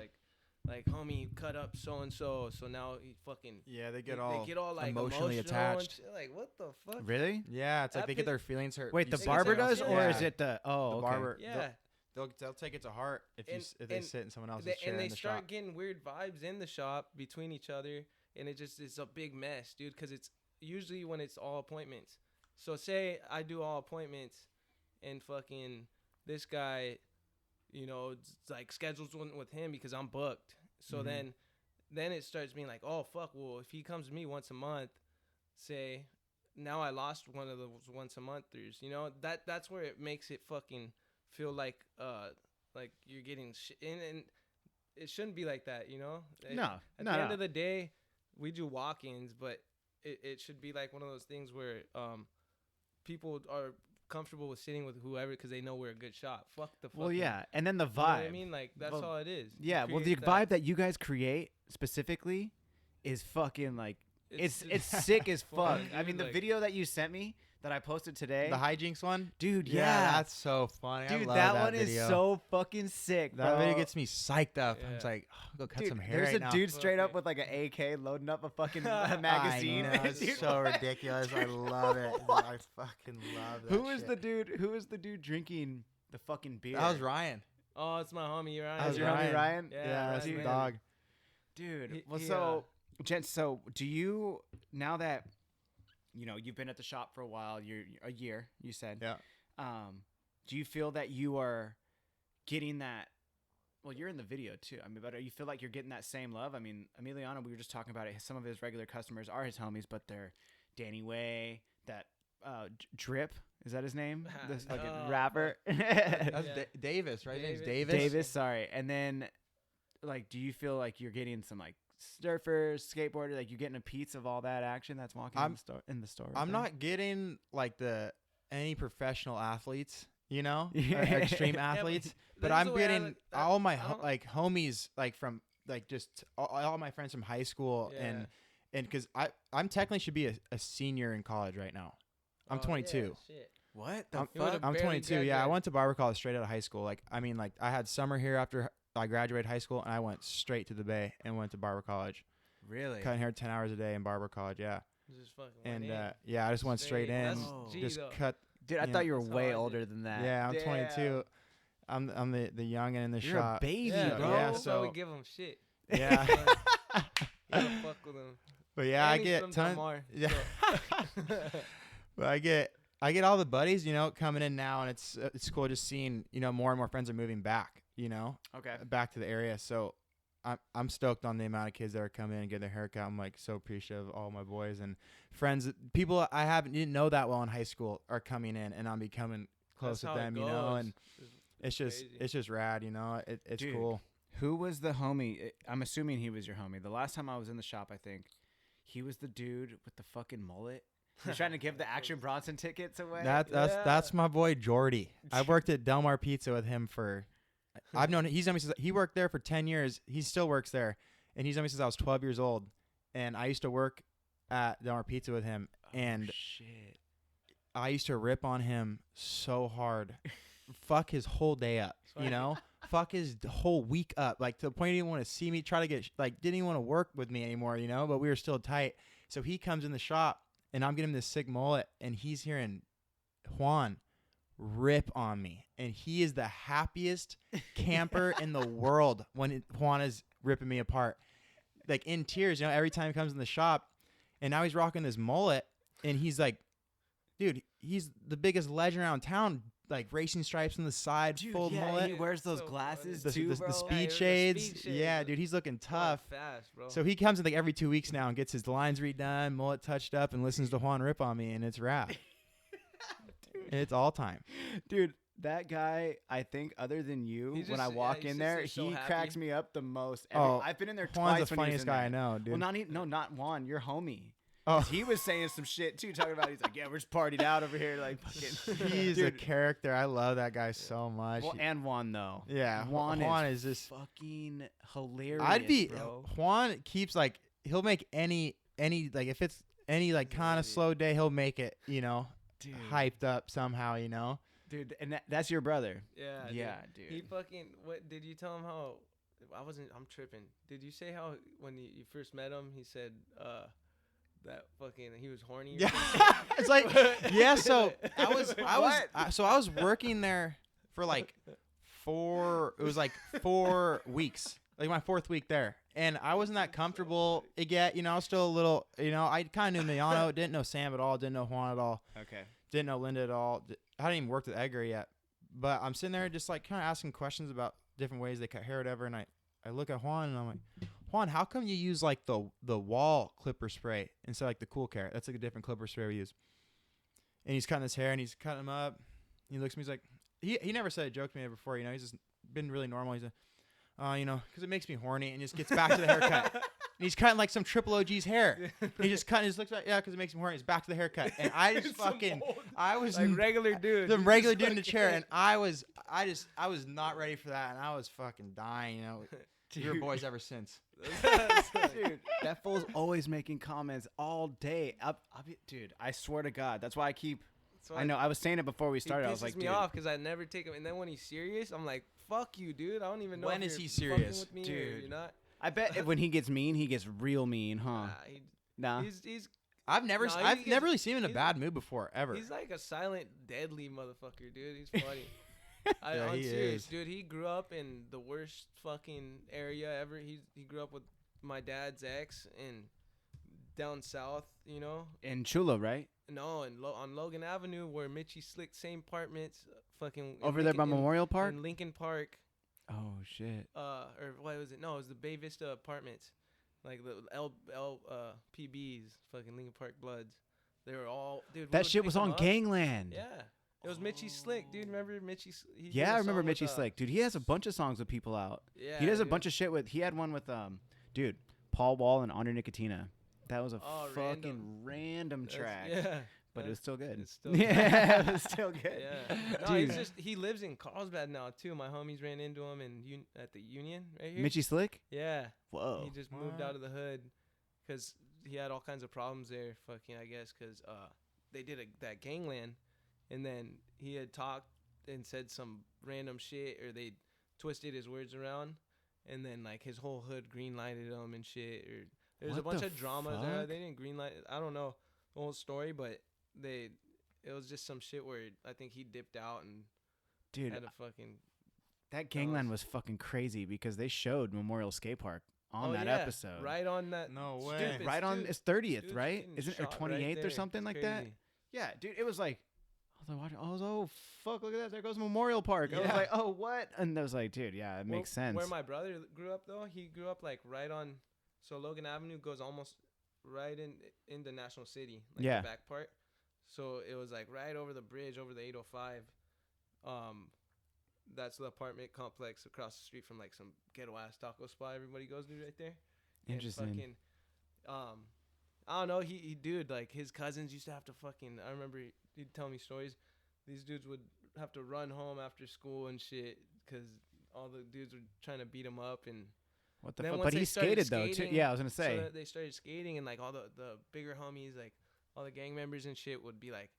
Speaker 3: like homie, you cut up so and so now he fucking
Speaker 2: Yeah, they
Speaker 3: they
Speaker 2: get all
Speaker 3: like
Speaker 2: emotionally
Speaker 3: emotional
Speaker 2: attached.
Speaker 3: and shit. Like, what the fuck?
Speaker 1: Really?
Speaker 2: Yeah, it's like
Speaker 3: That
Speaker 2: they get
Speaker 3: pi-
Speaker 2: their feelings hurt.
Speaker 1: Wait,
Speaker 2: You
Speaker 1: the
Speaker 2: see
Speaker 1: barber
Speaker 2: someone else-
Speaker 1: does, or
Speaker 2: yeah.
Speaker 1: is it the? Oh,
Speaker 2: the
Speaker 1: okay.
Speaker 2: barber?
Speaker 3: Yeah.
Speaker 2: They'll take it to heart if if they
Speaker 3: And
Speaker 2: sit in someone else's
Speaker 3: They,
Speaker 2: chair
Speaker 3: and they
Speaker 2: in the
Speaker 3: start
Speaker 2: shop.
Speaker 3: getting weird vibes in the shop between each other, and it's a big mess, dude. Because it's usually when it's all appointments. So say I do all appointments, and fucking this guy, you know, it's like schedules one with him because I'm booked. So
Speaker 2: Mhm.
Speaker 3: then it starts being like, oh fuck, well if he comes to me once a month, say, now I lost one of those once a monthers. You know, that's where it makes it fucking feel like you're getting and it shouldn't be like that, you know.
Speaker 1: No,
Speaker 3: At
Speaker 1: no,
Speaker 3: the end
Speaker 1: no.
Speaker 3: of the day, we do walk-ins, but it should be like one of those things where people are comfortable with sitting with whoever because they know we're a good shop. Fuck the fucking,
Speaker 1: Well, yeah, and then the
Speaker 3: you know
Speaker 1: vibe.
Speaker 3: what I mean, like that's
Speaker 1: Well,
Speaker 3: all it is. You
Speaker 1: Yeah, well, the
Speaker 3: create
Speaker 1: vibe that you guys create specifically is fucking like it's sick as fuck.
Speaker 3: funny,
Speaker 1: I mean,
Speaker 3: dude,
Speaker 1: the
Speaker 3: like-
Speaker 1: video that you sent me that I posted today,
Speaker 2: The hijinks one,
Speaker 1: dude,
Speaker 2: yeah,
Speaker 1: yeah,
Speaker 2: that's so funny. I
Speaker 1: dude,
Speaker 2: love
Speaker 1: that one
Speaker 2: video.
Speaker 1: is so fucking sick.
Speaker 2: That
Speaker 1: bro.
Speaker 2: video gets me psyched up. I'm
Speaker 3: Yeah.
Speaker 2: just like, oh, go cut
Speaker 1: Dude,
Speaker 2: some hair
Speaker 1: there's
Speaker 2: right
Speaker 1: a
Speaker 2: now.
Speaker 1: dude straight up
Speaker 3: Okay.
Speaker 1: with like an AK loading up a fucking magazine.
Speaker 2: I know, it's
Speaker 1: Dude,
Speaker 2: so
Speaker 1: what?
Speaker 2: ridiculous. I love it.
Speaker 1: What?
Speaker 2: I fucking love that.
Speaker 1: Who is
Speaker 2: shit.
Speaker 1: the dude? Who is the dude drinking the fucking beer?
Speaker 2: That was Ryan.
Speaker 3: Oh, it's my homie, right?
Speaker 2: That was
Speaker 1: your homie Ryan?
Speaker 3: Yeah,
Speaker 2: that's
Speaker 3: Ryan.
Speaker 2: the dog.
Speaker 1: Dude.
Speaker 3: He-
Speaker 1: Well,
Speaker 3: he,
Speaker 1: so, Jen, so do you now that you know you've been at the shop for a while? You're a year. You said.
Speaker 2: Yeah.
Speaker 1: Do you feel that you are getting that? Well, you're in the video too. I mean, but you feel like you're getting that same love? I mean, Emiliano, we were just talking about it. Some of his regular customers are his homies, but they're Danny Way, that Drip. Is that his name? This fucking
Speaker 3: No,
Speaker 1: rapper.
Speaker 2: That's
Speaker 3: Yeah.
Speaker 2: Davis, right? His name's
Speaker 3: Davis.
Speaker 2: Davis.
Speaker 1: Davis, sorry. And then, like, do you feel like you're getting some like surfers, skateboarders, like you're getting a piece of all that action that's walking in the store?
Speaker 2: I'm
Speaker 1: with them?
Speaker 2: not getting like any professional athletes, you know,
Speaker 1: Yeah.
Speaker 2: extreme
Speaker 3: but
Speaker 2: athletes. But
Speaker 3: that's
Speaker 2: I'm
Speaker 3: the way I
Speaker 2: getting
Speaker 3: look-
Speaker 2: all my
Speaker 3: I don't-
Speaker 2: like homies, like from like just all my friends from high school,
Speaker 3: Yeah.
Speaker 2: and because I'm technically should be a senior in college right now. I'm
Speaker 3: Oh,
Speaker 2: 22.
Speaker 3: Yeah, shit.
Speaker 1: What the
Speaker 2: I'm,
Speaker 3: You would've
Speaker 1: fuck?
Speaker 2: I'm
Speaker 3: barely
Speaker 2: 22. Yeah, I
Speaker 3: graduated.
Speaker 2: went to barber college straight out of high school. Like, I mean, like I had summer here after I graduated high school, and I went straight to the Bay and went to barber college,
Speaker 1: Really?
Speaker 2: cutting hair 10 hours a day in barber college. Yeah,
Speaker 3: Just fucking
Speaker 2: and
Speaker 3: went in.
Speaker 2: yeah, I just went straight in,
Speaker 3: That's
Speaker 1: Oh.
Speaker 3: G,
Speaker 2: just
Speaker 3: though.
Speaker 2: cut.
Speaker 1: Dude, I
Speaker 2: Yeah.
Speaker 1: thought you were
Speaker 3: That's how
Speaker 1: way
Speaker 3: I did.
Speaker 1: older than that.
Speaker 2: Yeah, I'm
Speaker 1: Damn.
Speaker 2: 22. I'm the youngin in the
Speaker 1: You're
Speaker 2: shop.
Speaker 1: a baby,
Speaker 3: Yeah,
Speaker 1: bro.
Speaker 2: Yeah,
Speaker 3: that's why we give him shit.
Speaker 2: Yeah.
Speaker 3: You gotta fuck with him.
Speaker 2: But yeah,
Speaker 3: And
Speaker 2: I
Speaker 3: he's
Speaker 2: get
Speaker 3: from
Speaker 2: tons.
Speaker 3: Tamar,
Speaker 2: Yeah.
Speaker 3: so.
Speaker 2: But I get all the buddies, coming in now, and it's cool just seeing, more and more friends are moving back,
Speaker 1: Okay.
Speaker 2: back to the area. So I'm stoked on the amount of kids that are coming in and getting their haircut. I'm like so appreciative of all my boys and friends, people I didn't know that well in high school are coming in, and I'm becoming close
Speaker 3: That's
Speaker 2: with
Speaker 3: how it
Speaker 2: them, and
Speaker 3: It's
Speaker 2: it's just rad, it's
Speaker 1: Dude.
Speaker 2: cool.
Speaker 1: Who was the homie? I'm assuming he was your homie. The last time I was in the shop, I think he was the dude with the fucking mullet. He's trying to give the Action Bronson tickets away.
Speaker 2: That's my boy Jordy. I worked at Del Mar Pizza with him for. I've known he's known me since he worked there for 10 years. He still works there, and he's known me since I was 12 years old. And I used to work at Del Mar Pizza with him, and
Speaker 1: shit.
Speaker 2: I used to rip on him so hard, fuck his whole day up, fuck his whole week up, like to the point he didn't want to see me, try to get didn't even want to work with me anymore, But we were still tight. So he comes in the shop, and I'm getting this sick mullet, and he's hearing Juan rip on me, and he is the happiest camper in the world when Juan is ripping me apart, like in tears, every time he comes in the shop. And now he's rocking this mullet, and he's like, dude, he's the biggest legend around town, like racing stripes on the side, full mullet.
Speaker 1: He wears those
Speaker 3: So
Speaker 1: glasses
Speaker 2: the,
Speaker 1: too,
Speaker 2: the,
Speaker 1: bro.
Speaker 2: the speed
Speaker 3: the
Speaker 2: shades.
Speaker 3: speed shades.
Speaker 2: Yeah, dude, he's looking tough.
Speaker 3: Fast, bro.
Speaker 2: So he comes in like every 2 weeks now and gets his lines redone, mullet touched up, and listens to Juan rip on me, and it's rad. It's all time.
Speaker 1: Dude, that guy, I think, other than you,
Speaker 3: He's
Speaker 1: when
Speaker 3: just-
Speaker 1: I walk
Speaker 3: he's
Speaker 1: in
Speaker 3: just,
Speaker 1: there,
Speaker 3: like, so
Speaker 1: he
Speaker 3: happy.
Speaker 1: cracks me up the most.
Speaker 2: Oh,
Speaker 1: I've been in there
Speaker 2: Juan's
Speaker 1: twice
Speaker 2: the
Speaker 1: when he was
Speaker 2: funniest
Speaker 1: in
Speaker 2: guy
Speaker 1: there.
Speaker 2: I know, dude.
Speaker 1: Well, not Juan, your homie.
Speaker 2: Oh.
Speaker 1: He was saying some shit too, talking about he's like, yeah, we're just partied out over here, like fucking.
Speaker 2: He's a
Speaker 1: Dude.
Speaker 2: character. I love that guy so much.
Speaker 1: Well, and Juan though.
Speaker 2: Yeah,
Speaker 1: Juan
Speaker 2: is just
Speaker 1: fucking hilarious.
Speaker 2: I'd be
Speaker 1: bro.
Speaker 2: Juan keeps he'll make any if it's any kind of slow day, he'll make it,
Speaker 1: Dude.
Speaker 2: hyped up somehow,
Speaker 1: Dude, and that's your brother.
Speaker 3: Yeah.
Speaker 1: Yeah, dude.
Speaker 3: He fucking. What did you tell him how? I'm tripping. Did you say how when you first met him, he said that fucking he was horny? Or
Speaker 2: Yeah.
Speaker 3: something?
Speaker 2: It's like yeah, so I
Speaker 1: What?
Speaker 2: was working there for it was 4 weeks. Like my 4th week there. And I wasn't that comfortable yet, I was still a little, I kind of knew Emiliano, didn't know Sam at all, didn't know Juan at all.
Speaker 1: Okay.
Speaker 2: Didn't know Linda at all. I hadn't even worked with Edgar yet. But I'm sitting there just kind of asking questions about different ways they cut hair or whatever. And I look at Juan and I'm like, Juan, how come you use the wall clipper spray instead of the cool care? That's a different clipper spray we use. And he's cutting his hair and he's cutting him up. He looks at me, he's like, he never said a joke to me before, he's just been really normal. He's like, because it makes me horny, and just gets back to the haircut. And he's cutting some Triple OG's hair. And he just looks like, yeah, because it makes him horny. He's back to the haircut. And I just I was
Speaker 3: like regular dude.
Speaker 2: the regular dude in the chair, and I was not ready for that, and I was fucking dying, We were boys ever since.
Speaker 1: Dude, that fool's always making comments all day. Dude, I swear to God, that's why I keep.
Speaker 3: So
Speaker 1: I know. I was saying it before we started. I was
Speaker 3: pisses
Speaker 1: like,
Speaker 3: me
Speaker 1: dude,
Speaker 3: off because I never take him. And then when he's serious, I'm like, fuck you, dude. I don't even know.
Speaker 2: When
Speaker 3: if
Speaker 2: is
Speaker 3: you're
Speaker 2: he
Speaker 3: fucking
Speaker 2: serious?
Speaker 3: with me or
Speaker 1: Dude.
Speaker 3: you're not.
Speaker 1: I bet when he gets mean, he gets real mean, huh? Nah.
Speaker 3: He's
Speaker 2: I've never really seen him in a
Speaker 3: he's-
Speaker 2: bad mood before, ever.
Speaker 3: He's like a silent, deadly motherfucker, dude. He's funny.
Speaker 2: Yeah,
Speaker 3: I'm
Speaker 2: he
Speaker 3: serious,
Speaker 2: is.
Speaker 3: dude. He grew up in the worst fucking area ever. He grew up with my dad's ex and down south,
Speaker 1: In Chulo, right?
Speaker 3: No, and on Logan Avenue where Mitchie Slick, same apartments, fucking
Speaker 1: Over there by Memorial Park.
Speaker 3: in Lincoln Park.
Speaker 1: Oh shit.
Speaker 3: Or what was it? No, it was the Bay Vista Apartments, like the PBs, fucking Lincoln Park Bloods. They were all, dude. we
Speaker 1: That
Speaker 3: would
Speaker 1: shit
Speaker 3: pick
Speaker 1: was
Speaker 3: them
Speaker 1: on
Speaker 3: up.
Speaker 1: Gangland.
Speaker 3: Yeah, it was Mitchie Slick, dude. Remember Mitchie? He did
Speaker 1: Yeah,
Speaker 3: a
Speaker 1: I remember
Speaker 3: song with,
Speaker 1: Mitchie Slick, dude. He has a bunch of songs with people out.
Speaker 3: Yeah,
Speaker 1: He does a
Speaker 3: dude.
Speaker 1: bunch of shit with. He had one with dude, Paul Wall and Andre Nicotina. That was a
Speaker 3: Oh,
Speaker 1: fucking random
Speaker 3: That's-
Speaker 1: track.
Speaker 3: Yeah,
Speaker 1: But it was still good.
Speaker 3: It's still
Speaker 1: Yeah, it was still good.
Speaker 3: Yeah. No,
Speaker 1: Dude.
Speaker 3: he lives in Carlsbad now too. My homies ran into him at the Union right here.
Speaker 1: Mitchie Slick?
Speaker 3: Yeah.
Speaker 1: Whoa.
Speaker 3: He just moved out of the hood because he had all kinds of problems there. Fucking, I guess, because they did that gangland, and then he had talked and said some random shit, or they twisted his words around, and then his whole hood green lighted him and shit. Or there's a
Speaker 1: What
Speaker 3: bunch
Speaker 1: the
Speaker 3: of dramas there.
Speaker 1: fuck?
Speaker 3: They didn't green light. I don't know the whole story, but it was just some shit where I think he dipped out and
Speaker 1: Dude,
Speaker 3: had a fucking
Speaker 1: That gangland was fucking crazy because they showed Memorial Skate Park on that episode.
Speaker 3: Right on that.
Speaker 2: No way.
Speaker 1: Dude, right on it's 30th, right? Isn't it, or 28th or something like that? Yeah, dude, it was like, I was oh fuck, look at that, there goes Memorial Park. I was like, oh what? And I was like, dude, yeah, it makes sense.
Speaker 3: Where my brother grew up though, he grew up like right on, so Logan Avenue goes almost right in the National City, like the back part. So it was like right over the bridge over the 805. That's the apartment complex across the street from like some ghetto ass taco spot everybody goes to right there.
Speaker 1: Interesting.
Speaker 3: And fucking, I don't know. He dude, like his cousins used to have to fucking. I remember he'd tell me stories. These dudes would have to run home after school and shit because all the dudes were trying to beat him up. And
Speaker 1: what the fuck? But he skated though too. Yeah, I was gonna say.
Speaker 3: So they started skating and like all the bigger homies, like all the gang members and shit would be like,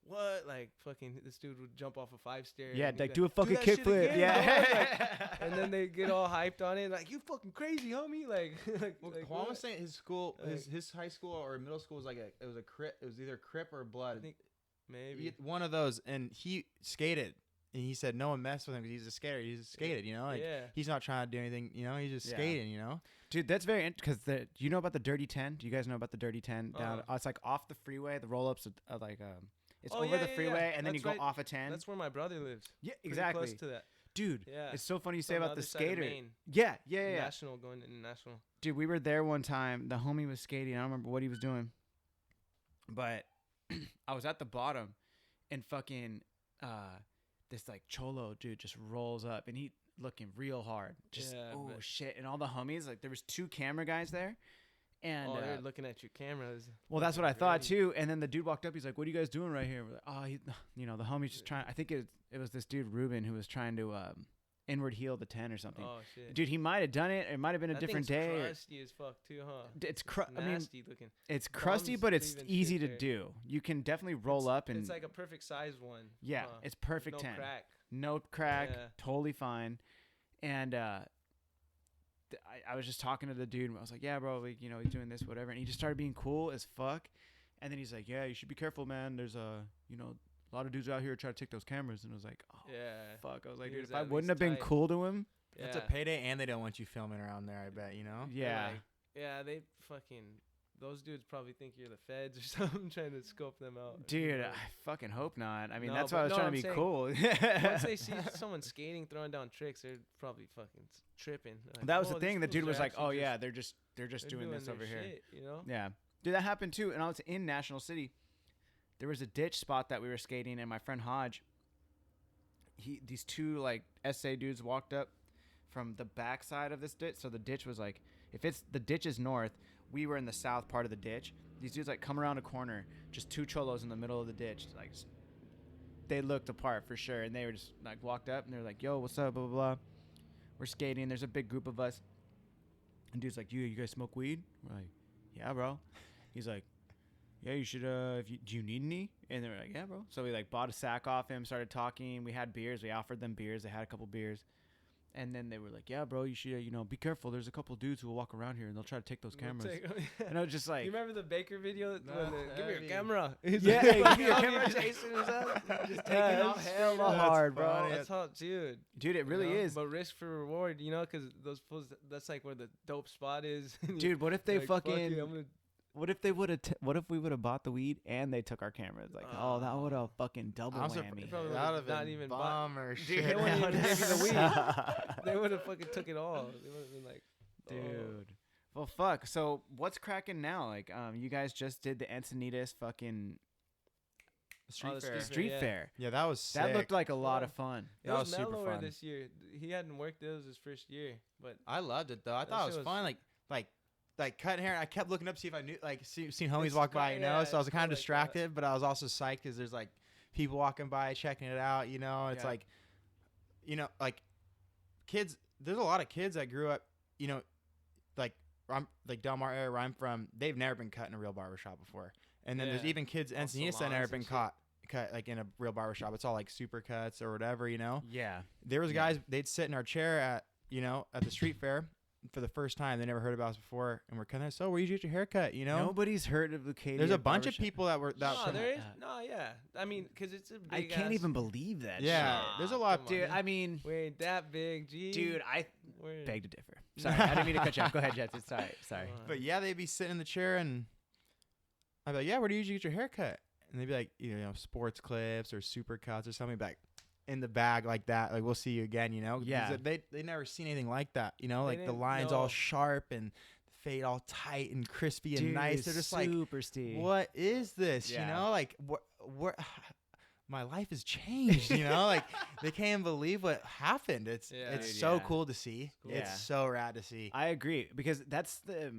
Speaker 3: what? Like fucking this dude would jump off a 5-stair.
Speaker 1: Yeah, like do a fucking kickflip. Yeah.
Speaker 3: And then they get all hyped on it, like you fucking crazy, homie. Like
Speaker 2: Juan was saying his school, his high school or middle school was like it was a crip. It was either crip or blood.
Speaker 3: I think maybe
Speaker 2: one of those. And he skated, and he said no one messed with him because he's a skater. He's skated, you know. Like he's not trying to do anything, you know. He's just skating, you know.
Speaker 1: Dude, that's very interesting because do you know about the Dirty 10? Do you guys know about the Dirty 10? Down, it's like off the freeway. The roll-ups are like it's over the freeway, and then you go off a 10.
Speaker 3: That's where my brother lives.
Speaker 1: Yeah, exactly.
Speaker 3: Close to that.
Speaker 1: Dude, it's so funny you say about the skater.
Speaker 3: Yeah. National, going international.
Speaker 1: Dude, we were there one time. The homie was skating. I don't remember what he was doing. But I was at the bottom, and fucking this like cholo dude just rolls up, and he looking real hard. Just shit. And all the homies, like there was 2 camera guys there. And
Speaker 3: they're looking at your cameras.
Speaker 1: Well, that's what I thought too. And then the dude walked up. He's like, "What are you guys doing right here?" We're like, the homie's just trying. I think it was this dude Ruben who was trying to inward heel the 10 or something. Oh shit, dude, he might have done it. It might have been a different day.
Speaker 3: Crusty as fuck too, huh?
Speaker 1: It's
Speaker 3: nasty looking.
Speaker 1: It's crusty, but it's easy to do. You can definitely roll up and
Speaker 3: it's like a perfect size one.
Speaker 1: Yeah, it's perfect 10. No crack, totally fine. And I was just talking to the dude, and I was like, yeah, bro, like, he's doing this, whatever. And he just started being cool as fuck. And then he's like, yeah, you should be careful, man. There's a lot of dudes out here try to take those cameras. And I was like, oh, fuck. I was like, dude, if I wouldn't have been cool to him.
Speaker 2: It's a payday, and they don't want you filming around there, I bet, you know?
Speaker 1: Yeah.
Speaker 3: They fucking, those dudes probably think you're the feds or something, trying to scope them out.
Speaker 1: Dude, I fucking hope not. I mean, that's why I was trying to be cool.
Speaker 3: Once they see someone skating, throwing down tricks, they're probably fucking tripping. Like,
Speaker 1: that was the thing. The dude was like, oh, yeah, they're just doing this over here.
Speaker 3: Shit, you know?
Speaker 1: Yeah. Dude, that happened too. And I was in National City. There was a ditch spot that we were skating, and my friend Hodge, these 2 like SA dudes walked up from the back side of this ditch. So the ditch was like, the ditch is north, we were in the south part of the ditch. These dudes like come around a corner, just 2 cholos in the middle of the ditch. Like they looked apart for sure, and they were just like walked up and they were like, "Yo, what's up?" Blah blah blah. We're skating. There's a big group of us, and dude's like, "You guys smoke weed?" We're like, "Yeah, bro." He's like, "Yeah, you should. Do you need any?" And they were like, "Yeah, bro." So we like bought a sack off him, started talking. We had beers. We offered them beers. They had a couple beers. And then they were like, "Yeah, bro, you should, be careful. There's a couple dudes who will walk around here and they'll try to take those cameras." And I was just like,
Speaker 3: "You remember the Baker video? Give me your camera."
Speaker 1: Give me your camera.
Speaker 3: Chasing us up.
Speaker 1: Just taking off hella hard, bro.
Speaker 3: That's hot, dude.
Speaker 1: Dude, it really is.
Speaker 3: But risk for reward, because those fools, that's like where the dope spot is.
Speaker 1: Dude, what if they fucking... What if we would have bought the weed and they took our cameras? Like, that would have fucking double whammy.
Speaker 3: That would have not even
Speaker 2: bomb or shit.
Speaker 3: They wouldn't even give you the weed. They would have fucking took it all. They would have been like,
Speaker 1: dude. Well, fuck. So what's cracking now? Like, you guys just did the Encinitas fucking street fair.
Speaker 2: Yeah, that was sick.
Speaker 1: That looked like a lot of fun.
Speaker 3: It was super fun this year. He hadn't worked. It was his first year, but
Speaker 2: I loved it though. I thought it was fun. Like cutting hair. I kept looking up to see if I knew, like, seen homies walk by, So I was kind of distracted, but I was also psyched because there's like people walking by checking it out. It's like, like kids. There's a lot of kids that grew up, like Del Mar area where I'm from. They've never been cut in a real barbershop before, and then there's even kids in Encinitas that never been cut like in a real barbershop. It's all like super cuts or whatever.
Speaker 1: Yeah.
Speaker 2: There was guys. They'd sit in our chair at the street fair. for the first time. They never heard about us before, and we're kind of so where you get your haircut, you know?
Speaker 1: Nobody's heard of Leucadia.
Speaker 2: There's a bunch
Speaker 1: Barber
Speaker 2: of
Speaker 1: Shop.
Speaker 2: people that were that.
Speaker 3: No, there is. No, yeah. I mean, because it's a
Speaker 1: I
Speaker 3: big
Speaker 1: can't
Speaker 3: ass-
Speaker 1: even believe that.
Speaker 2: Yeah,
Speaker 1: shit.
Speaker 2: there's a lot,
Speaker 3: come on,
Speaker 1: dude.
Speaker 3: man.
Speaker 1: I mean,
Speaker 3: We ain't that big, G.
Speaker 1: dude, I
Speaker 3: We're-
Speaker 1: beg to differ. Sorry, I didn't mean to cut you off. Go ahead, Jensen. Sorry.
Speaker 3: Come on.
Speaker 2: But yeah, they'd be sitting in the chair, and I'd be like, "Yeah, where do you usually get your haircut?" And they'd be like, you know, sports clips or super cuts or something. Be like, in the bag like that, like we'll see you again, you know? 'Cause
Speaker 1: Yeah.
Speaker 2: They never seen anything like that, you know?
Speaker 3: They
Speaker 2: Like the
Speaker 3: didn't
Speaker 2: lines
Speaker 3: know.
Speaker 2: all sharp and the fade all tight and crispy and
Speaker 1: Dude,
Speaker 2: nice. They're just like,
Speaker 1: super Steve.
Speaker 2: what is this?
Speaker 1: Yeah.
Speaker 2: You know, like what? My life has changed. You know, like they can't believe what happened. It's
Speaker 3: Yeah.
Speaker 2: it's
Speaker 1: Dude,
Speaker 2: so
Speaker 1: yeah.
Speaker 2: cool to see.
Speaker 3: Cool.
Speaker 1: Yeah.
Speaker 2: It's so rad to see.
Speaker 1: I agree because that's the.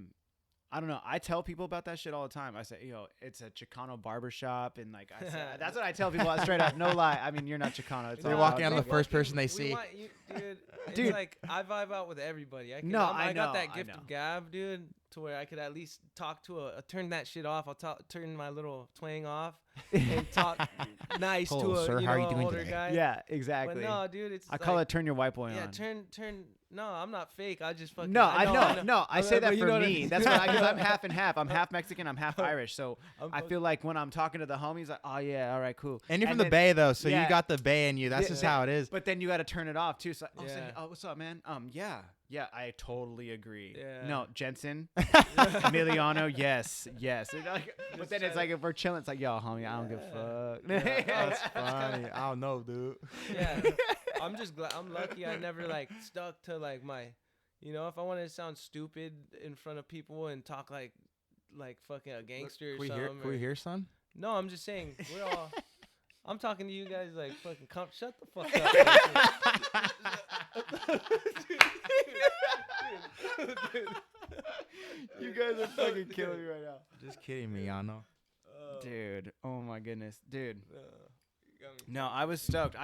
Speaker 1: I don't know. I tell people about that shit all the time. I say, yo, it's a Chicano barber shop, and like I say, that's what I tell people straight up. No lie. I mean, you're not Chicano. It's
Speaker 2: They're
Speaker 1: all
Speaker 2: walking
Speaker 1: about
Speaker 2: out of
Speaker 1: you.
Speaker 2: the first person they
Speaker 3: We
Speaker 2: see.
Speaker 3: want you, dude. It's
Speaker 1: Dude.
Speaker 3: like I vibe out with everybody.
Speaker 1: No, I
Speaker 3: I got
Speaker 1: know,
Speaker 3: that
Speaker 1: I
Speaker 3: gift
Speaker 1: know.
Speaker 3: of gab, dude, to where I could at least talk to turn that shit off. I'll turn my little twang off and talk nice
Speaker 2: Hello,
Speaker 3: to a
Speaker 2: sir.
Speaker 3: you
Speaker 2: How are
Speaker 3: know
Speaker 2: you doing
Speaker 3: older
Speaker 2: today?
Speaker 3: guy.
Speaker 1: Yeah, exactly.
Speaker 3: But no, dude, it's
Speaker 1: I call
Speaker 3: like,
Speaker 1: it turn your white boy
Speaker 3: yeah,
Speaker 1: on.
Speaker 3: turn. No, I'm not fake. I just fucking.
Speaker 1: No, I know. No, I say that
Speaker 3: but you
Speaker 1: for
Speaker 3: know what I
Speaker 1: me.
Speaker 3: mean.
Speaker 1: That's why because I'm half and half. I'm half Mexican. I'm half Irish. So
Speaker 3: I'm
Speaker 1: I
Speaker 3: fucking-
Speaker 1: feel like when I'm talking to the homies, like, oh yeah, all right, cool.
Speaker 2: And you're from the
Speaker 1: then-
Speaker 2: Bay though, so
Speaker 1: yeah.
Speaker 2: you got the Bay in you. That's
Speaker 1: Yeah.
Speaker 2: just how it is.
Speaker 1: But then you got to turn it off too. So I'll say,
Speaker 3: Yeah.
Speaker 1: oh, what's up, man? Yeah, I totally agree.
Speaker 3: Yeah.
Speaker 1: No, Jensen, Emiliano, yes. And like, but
Speaker 3: Just
Speaker 1: then it's
Speaker 3: try
Speaker 1: like if we're chilling, it's like, yo, homie, I don't give a
Speaker 3: Yeah.
Speaker 1: fuck.
Speaker 2: That's funny. I don't know, dude.
Speaker 3: Yeah, I'm just glad. I'm lucky. I never like stuck to like my, you know, if I wanted to sound stupid in front of people and talk like fucking a gangster or
Speaker 2: Can we
Speaker 3: something.
Speaker 2: hear? Can we hear, son?
Speaker 3: No, I'm just saying we're all. I'm talking to you guys like fucking. Shut the fuck up. Dude.
Speaker 1: You guys are fucking killing me right now.
Speaker 2: Just kidding, Miano.
Speaker 1: Dude, oh my goodness, dude.
Speaker 3: You got me.
Speaker 1: No, I was stoked.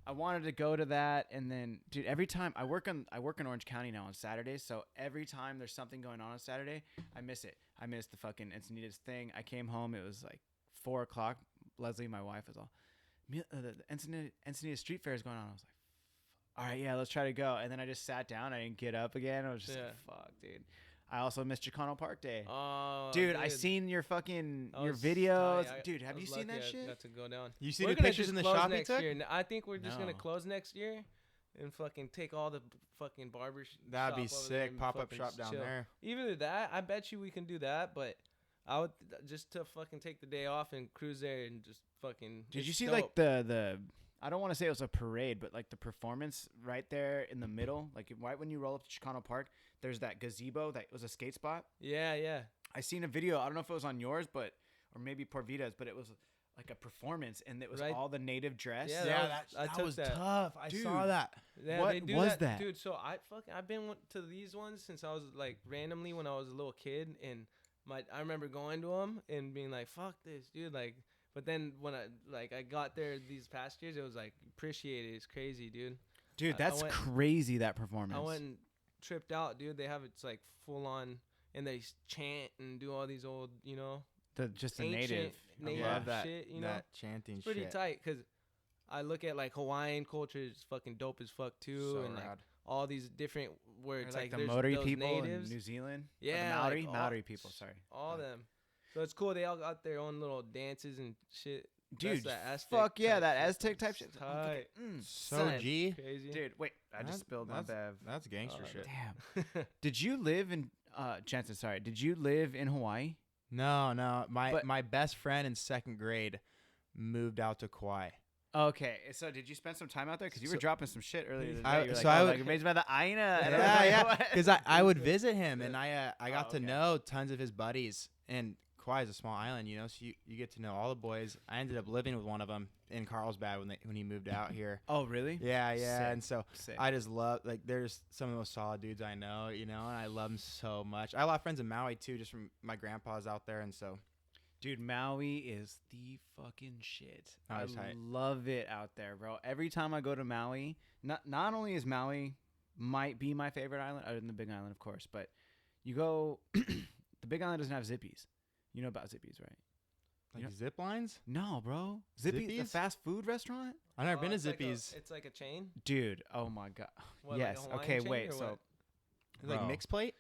Speaker 1: I wanted to go to that, and then, dude, every time I work in Orange County now on Saturdays, so every time there's something going on Saturday, I miss it. I miss the fucking Encinitas thing. I came home, it was like 4:00. Leslie, my wife, was all, the Encinitas Street Fair is going on. I was like, all right, yeah, let's try to go. And then I just sat down. I didn't get up again. I was just like, fuck, dude. I also missed Chicano Park Day.
Speaker 3: Oh,
Speaker 1: Dude, I seen your fucking
Speaker 3: I
Speaker 1: your
Speaker 3: was
Speaker 1: videos.
Speaker 3: tight.
Speaker 1: Dude,
Speaker 3: I
Speaker 1: have you
Speaker 3: was
Speaker 1: seen
Speaker 3: lucky
Speaker 1: that
Speaker 3: I
Speaker 1: shit?
Speaker 3: got to go down.
Speaker 2: You see
Speaker 3: We're
Speaker 2: the
Speaker 3: gonna
Speaker 2: pictures
Speaker 3: just
Speaker 2: in the
Speaker 3: close
Speaker 2: shop you
Speaker 3: next
Speaker 2: took?
Speaker 3: year. I think we're just gonna
Speaker 1: No.
Speaker 3: close next year and fucking take all the fucking barbers.
Speaker 2: That'd be sick. Pop up shop down there.
Speaker 3: Either that, I bet you we can do that, but I would just to fucking take the day off and cruise there and just fucking.
Speaker 1: Did
Speaker 3: it's
Speaker 1: you see
Speaker 3: dope.
Speaker 1: like the I don't want to say it was a parade, but like the performance right there in the middle, like right when you roll up to Chicano Park, there's that gazebo that was a skate spot.
Speaker 3: Yeah.
Speaker 1: I seen a video. I don't know if it was on yours, or maybe Porvita's, but it was like a performance, and it was
Speaker 3: Right.
Speaker 1: all the native dress.
Speaker 3: Yeah,
Speaker 2: Yeah,
Speaker 3: I
Speaker 2: that
Speaker 3: took
Speaker 2: was
Speaker 3: that.
Speaker 2: tough. I
Speaker 1: Dude.
Speaker 2: saw that.
Speaker 3: Yeah,
Speaker 1: What
Speaker 3: they do
Speaker 1: was that?
Speaker 3: dude? So I've been to these ones since I was like randomly when I was a little kid, and I remember going to them and being like, "Fuck this, dude!" Like, but then when I got there these past years, it was like appreciate it. It's crazy, dude.
Speaker 1: Dude,
Speaker 3: I
Speaker 1: that's
Speaker 3: went-
Speaker 1: crazy. That performance.
Speaker 3: I went and tripped out, dude. They have it's like full on, and they chant and do all these old, you know,
Speaker 1: just the
Speaker 3: ancient
Speaker 1: native.
Speaker 3: native
Speaker 2: love that.
Speaker 3: shit, you know.
Speaker 2: That chanting
Speaker 3: It's pretty
Speaker 2: shit.
Speaker 3: tight because I look at like Hawaiian culture is fucking dope as fuck too,
Speaker 2: So
Speaker 3: and like
Speaker 2: rad.
Speaker 3: all these different where
Speaker 1: Or
Speaker 3: it's
Speaker 1: like
Speaker 3: like
Speaker 1: the
Speaker 3: there's
Speaker 1: Maori
Speaker 3: those
Speaker 1: people
Speaker 3: natives,
Speaker 1: in New Zealand. Or
Speaker 3: Yeah,
Speaker 1: the Maori,
Speaker 3: like all-
Speaker 1: Maori people. Sorry,
Speaker 3: all them. So it's cool. They all got their own little dances and shit.
Speaker 1: dude.
Speaker 3: That's that Aztec
Speaker 1: Fuck yeah,
Speaker 3: type
Speaker 1: that
Speaker 3: shit.
Speaker 1: Aztec type shit. I'm
Speaker 3: Tight.
Speaker 1: fucking-
Speaker 2: So
Speaker 3: Son,
Speaker 2: G.
Speaker 3: Crazy.
Speaker 1: Dude, wait, I just spilled my bev.
Speaker 2: That's gangster
Speaker 3: Oh,
Speaker 2: shit.
Speaker 1: Damn. Did you live in Jensen? Sorry, did you live in Hawaii?
Speaker 2: No.
Speaker 1: But-
Speaker 2: My best friend in second grade moved out to Kauai.
Speaker 1: Okay, so did you spend some time out there? Because you were
Speaker 2: So-
Speaker 1: dropping some shit earlier today.
Speaker 2: I-
Speaker 1: You were
Speaker 2: so
Speaker 1: like,
Speaker 2: I
Speaker 1: oh,
Speaker 2: would-
Speaker 1: like amazed by the Aina. And I was
Speaker 2: Yeah,
Speaker 1: like,
Speaker 2: yeah.
Speaker 1: what?
Speaker 2: Because I would visit him, and I got
Speaker 1: Oh,
Speaker 2: to
Speaker 1: okay.
Speaker 2: know tons of his buddies. And Kauai is a small island, you know, so you get to know all the boys. I ended up living with one of them in Carlsbad when he moved out here.
Speaker 1: Oh, really?
Speaker 2: Yeah,
Speaker 1: Sick.
Speaker 2: and so
Speaker 1: Sick.
Speaker 2: I just love, like, there's some of the most solid dudes I know, you know, and I love them so much. I have a lot of friends in Maui, too, just from my grandpa's out there, and so.
Speaker 1: Dude, Maui is the fucking shit. I
Speaker 2: Maui's tight.
Speaker 1: love it out there, bro. Every time I go to Maui, not only is Maui might be my favorite island, other than the Big Island, of course, but you go, the Big Island doesn't have Zippies. You know about Zippies, right?
Speaker 2: Like
Speaker 1: You know-
Speaker 2: zip lines?
Speaker 1: No, bro. Zippies, the
Speaker 2: Zippies?
Speaker 1: fast food restaurant?
Speaker 2: I've never been to
Speaker 3: it's like
Speaker 2: Zippies.
Speaker 3: it's like a chain.
Speaker 1: Dude, oh my god.
Speaker 3: What, like a
Speaker 1: Yes.
Speaker 3: Hawaiian
Speaker 1: Okay,
Speaker 3: chain
Speaker 1: wait.
Speaker 3: or
Speaker 1: So
Speaker 3: what?
Speaker 2: Like
Speaker 1: Bro.
Speaker 2: mixed plate.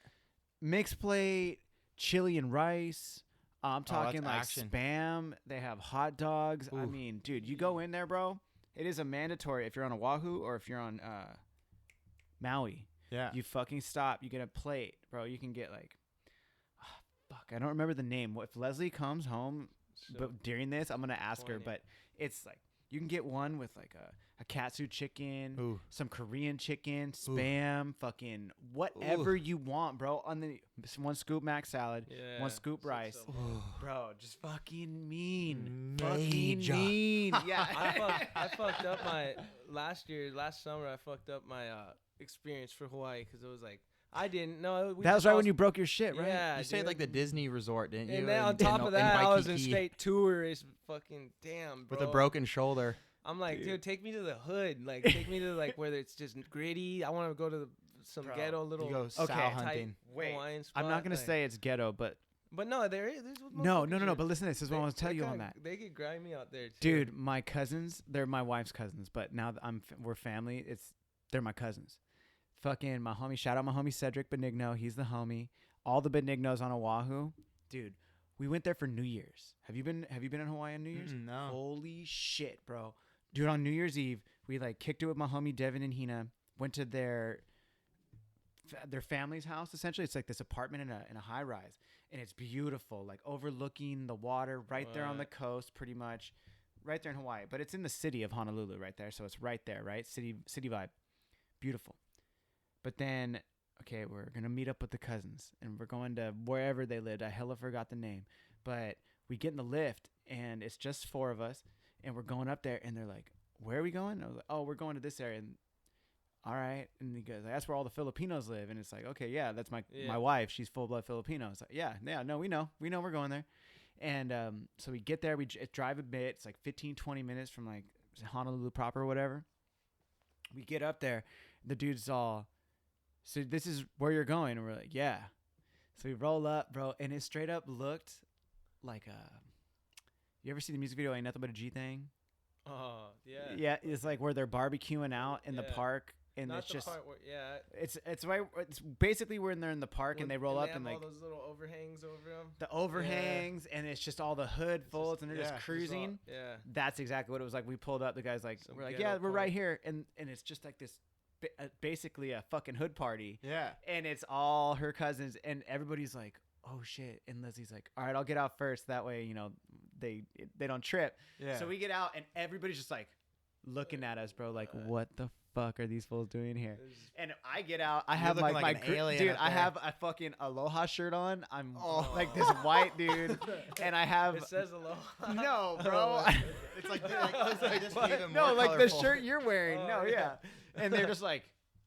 Speaker 1: Mixed plate, chili and rice. I'm talking like
Speaker 2: action.
Speaker 1: Spam. They have hot dogs. I
Speaker 2: Ooh.
Speaker 1: mean, dude, you go in there, bro. It is a mandatory if you're on Oahu or if you're on Maui.
Speaker 2: Yeah.
Speaker 1: You fucking stop. You get a plate, bro. You can get like, fuck, I don't remember the name. If Leslie comes home, but during this, I'm gonna ask her.
Speaker 3: 20.
Speaker 1: But it's like you can get one with like a katsu chicken,
Speaker 2: Ooh.
Speaker 1: some Korean chicken, Spam, fucking whatever you want, bro. On the one scoop mac salad,
Speaker 3: Yeah.
Speaker 1: one scoop rice,
Speaker 3: So
Speaker 1: bro. Just fucking mean,
Speaker 2: Major.
Speaker 1: fucking mean. Yeah.
Speaker 3: I fucked up my last summer. I fucked up my experience for Hawaii because it was like I didn't know.
Speaker 1: That was right when you broke your shit, right?
Speaker 3: Yeah,
Speaker 2: You stayed
Speaker 3: dude.
Speaker 2: like the Disney resort, didn't you?
Speaker 3: And then on top of that, I was in
Speaker 2: Waikiki
Speaker 3: straight tourist. Fucking damn, bro.
Speaker 2: with a broken shoulder.
Speaker 3: I'm like, dude, take me to the hood. Like, take me to like where it's just gritty. I want to go to some
Speaker 1: Bro,
Speaker 3: ghetto little.
Speaker 2: You go sow
Speaker 1: Okay.
Speaker 2: hunting.
Speaker 1: Wait,
Speaker 3: Hawaiian
Speaker 1: I'm not
Speaker 3: spot,
Speaker 1: gonna
Speaker 3: like-
Speaker 1: say it's ghetto, but
Speaker 3: But no, there's
Speaker 1: no. But listen, this is what I want to tell you on that.
Speaker 3: They get grimy out there, too.
Speaker 1: Dude, my cousins, they're my wife's cousins, but now that we're family, they're my cousins. Fucking my homie, shout out my homie Cedric Benigno, he's the homie. All the Benignos on Oahu. Dude, we went there for New Year's. Have you been in Hawaii on New Year's?
Speaker 2: No.
Speaker 1: Holy shit, bro. Dude, on New Year's Eve, we like kicked it with my homie Devin and Hina, went to their family's house essentially. It's like this apartment in a high rise, and it's beautiful, like overlooking the water right there on the coast, pretty much right there in Hawaii, but it's in the city of Honolulu right there, so it's right there, right? City vibe. Beautiful. But then okay, we're going to meet up with the cousins and we're going to wherever they lived. I hella forgot the name, but we get in the lift and it's just 4 of us and we're going up there and they're like, "Where are we going?" I was like, "Oh, we're going to this area." And all right. And he goes, "That's where all the Filipinos live." And it's like, "Okay, yeah, that's my wife. She's full blood Filipino." It's like, yeah, no, we know we're going there. And so we get there, we drive a bit. It's like 15, 20 minutes from like Honolulu proper or whatever. We get up there. The dude's all, "So this is where you're going?" And we're like, "Yeah." So we roll up, bro. And it straight up looked like you ever see the music video, Ain't Nothing But a G Thing?
Speaker 3: Oh, yeah.
Speaker 1: Yeah, it's like where they're barbecuing out in the park. And
Speaker 3: Not
Speaker 1: it's
Speaker 3: the
Speaker 1: just,
Speaker 3: part where,
Speaker 1: it's right. It's basically when they're in the park and they roll up and
Speaker 3: have
Speaker 1: like
Speaker 3: all those little overhangs over them.
Speaker 1: the overhangs and it's just all the hood folds and they're just cruising.
Speaker 3: Yeah.
Speaker 1: That's exactly what it was like. We pulled up. The guy's like,
Speaker 3: Some
Speaker 1: we're like,
Speaker 3: ghetto
Speaker 1: "Yeah, we're right
Speaker 3: park.
Speaker 1: here," and it's just like this, basically a fucking hood party.
Speaker 2: Yeah.
Speaker 1: And it's all her cousins and everybody's like, "Oh shit!" And Leslie's like, "All right, I'll get out first. That way, they don't trip."
Speaker 2: Yeah.
Speaker 1: So we get out and everybody's just like looking at us, bro. Like, what the fuck are these fools doing here? And I get out. I have
Speaker 2: looking
Speaker 1: like
Speaker 2: like
Speaker 1: my
Speaker 2: an alien
Speaker 1: dude.
Speaker 2: up
Speaker 1: I
Speaker 2: there.
Speaker 1: have a fucking Aloha shirt on. I'm like this white dude, and I have
Speaker 3: It says aloha.
Speaker 1: no, bro.
Speaker 2: It's like just even
Speaker 1: no,
Speaker 2: more
Speaker 1: like
Speaker 2: colorful.
Speaker 1: the shirt you're wearing.
Speaker 3: Oh,
Speaker 1: no, yeah. And they're just like,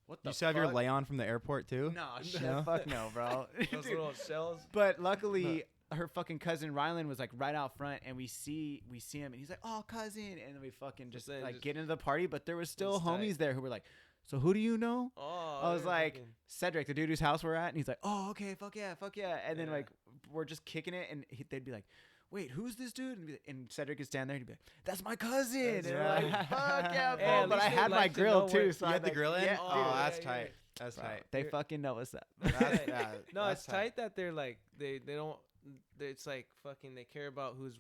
Speaker 1: "What the
Speaker 2: You still have your
Speaker 1: fuck?"
Speaker 2: lay-on from the airport too?
Speaker 1: No, shit,
Speaker 2: No?
Speaker 1: fuck no, bro.
Speaker 3: Those
Speaker 1: Dude.
Speaker 3: little shells.
Speaker 1: But luckily, her fucking cousin Rylan was like right out front, and we see him, and he's like, "Oh, cousin," and then we fucking just
Speaker 3: then
Speaker 1: like
Speaker 3: just-
Speaker 1: get into the party. But there was still
Speaker 3: It's tight.
Speaker 1: homies there who were like, "So who do you know?"
Speaker 3: Oh,
Speaker 1: I was
Speaker 3: they're
Speaker 1: like,
Speaker 3: fucking-
Speaker 1: "Cedric, the dude whose house we're at," and he's like, "Oh, okay, fuck yeah." And then
Speaker 3: Yeah.
Speaker 1: like we're just kicking it, and they'd be like, "Wait, who's this dude?" And Cedric is standing there, and he'd be like, "That's my cousin."
Speaker 2: That's
Speaker 1: and we're like,
Speaker 2: right.
Speaker 1: "Fuck yeah,
Speaker 3: Hey,
Speaker 1: bro!"
Speaker 3: at
Speaker 1: But I
Speaker 3: least
Speaker 1: had
Speaker 3: they'd
Speaker 1: my
Speaker 3: like to
Speaker 1: grill
Speaker 3: know
Speaker 1: too,
Speaker 3: where-
Speaker 1: so
Speaker 2: You
Speaker 1: I
Speaker 2: had the grill in?
Speaker 1: Yeah,
Speaker 2: Oh,
Speaker 1: dude.
Speaker 2: that's
Speaker 3: yeah,
Speaker 2: tight. That's
Speaker 1: Bro,
Speaker 2: tight.
Speaker 1: they
Speaker 3: You're-
Speaker 1: fucking know what's up.
Speaker 2: That's, yeah,
Speaker 3: No,
Speaker 2: that's
Speaker 3: it's tight that they're like they don't. It's like fucking. They care about who's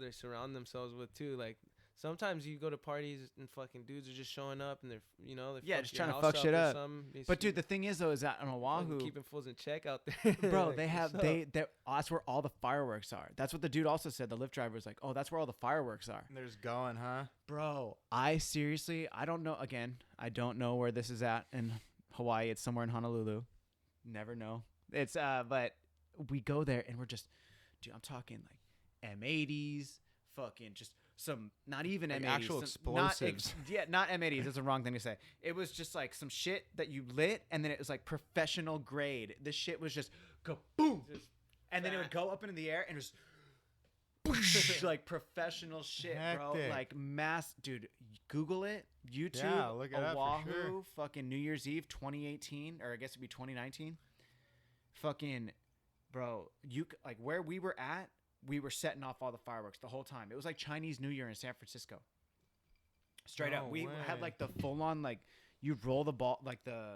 Speaker 3: they surround themselves with too. Like sometimes you go to parties and fucking dudes are just showing up and they're they
Speaker 1: Yeah,
Speaker 3: fuck
Speaker 1: just
Speaker 3: your
Speaker 1: trying to
Speaker 3: house
Speaker 1: fuck shit
Speaker 3: or
Speaker 1: up.
Speaker 3: something.
Speaker 1: But dude, the thing is though, is that on
Speaker 3: fucking
Speaker 1: Oahu,
Speaker 3: keeping fools in check out there,
Speaker 1: bro,
Speaker 3: Like,
Speaker 1: they have
Speaker 3: what's up?
Speaker 1: that's where all the fireworks are. That's what the dude also said. The Lyft driver was like, "Oh, that's where all the fireworks are."
Speaker 2: They're just going, huh?
Speaker 1: Bro, I seriously, I don't know. Again, I don't know where this is at in Hawaii. It's somewhere in Honolulu. Never know. It's but we go there and we're just, dude, I'm talking like M80s, fucking just some, not even
Speaker 2: Like
Speaker 1: M80s,
Speaker 2: actual
Speaker 1: some- not
Speaker 2: explosives.
Speaker 1: not M80s. That's a wrong thing to say. It was just like some shit that you lit, and then it was like professional grade. This shit was just kaboom,
Speaker 3: Just
Speaker 1: and then it would go up into the air and just. Like professional shit, bro.
Speaker 2: Hectic.
Speaker 1: Like mass, dude. Google it. YouTube.
Speaker 2: Yeah, look it up for
Speaker 1: Oahu.
Speaker 2: sure.
Speaker 1: Fucking New Year's Eve, 2018, or I guess it'd be 2019. Fucking, bro. Like where we were at, we were setting off all the fireworks the whole time. It was like Chinese New Year in San Francisco. Straight up,
Speaker 2: No
Speaker 1: we
Speaker 2: way.
Speaker 1: had like the full on like you roll the ball like the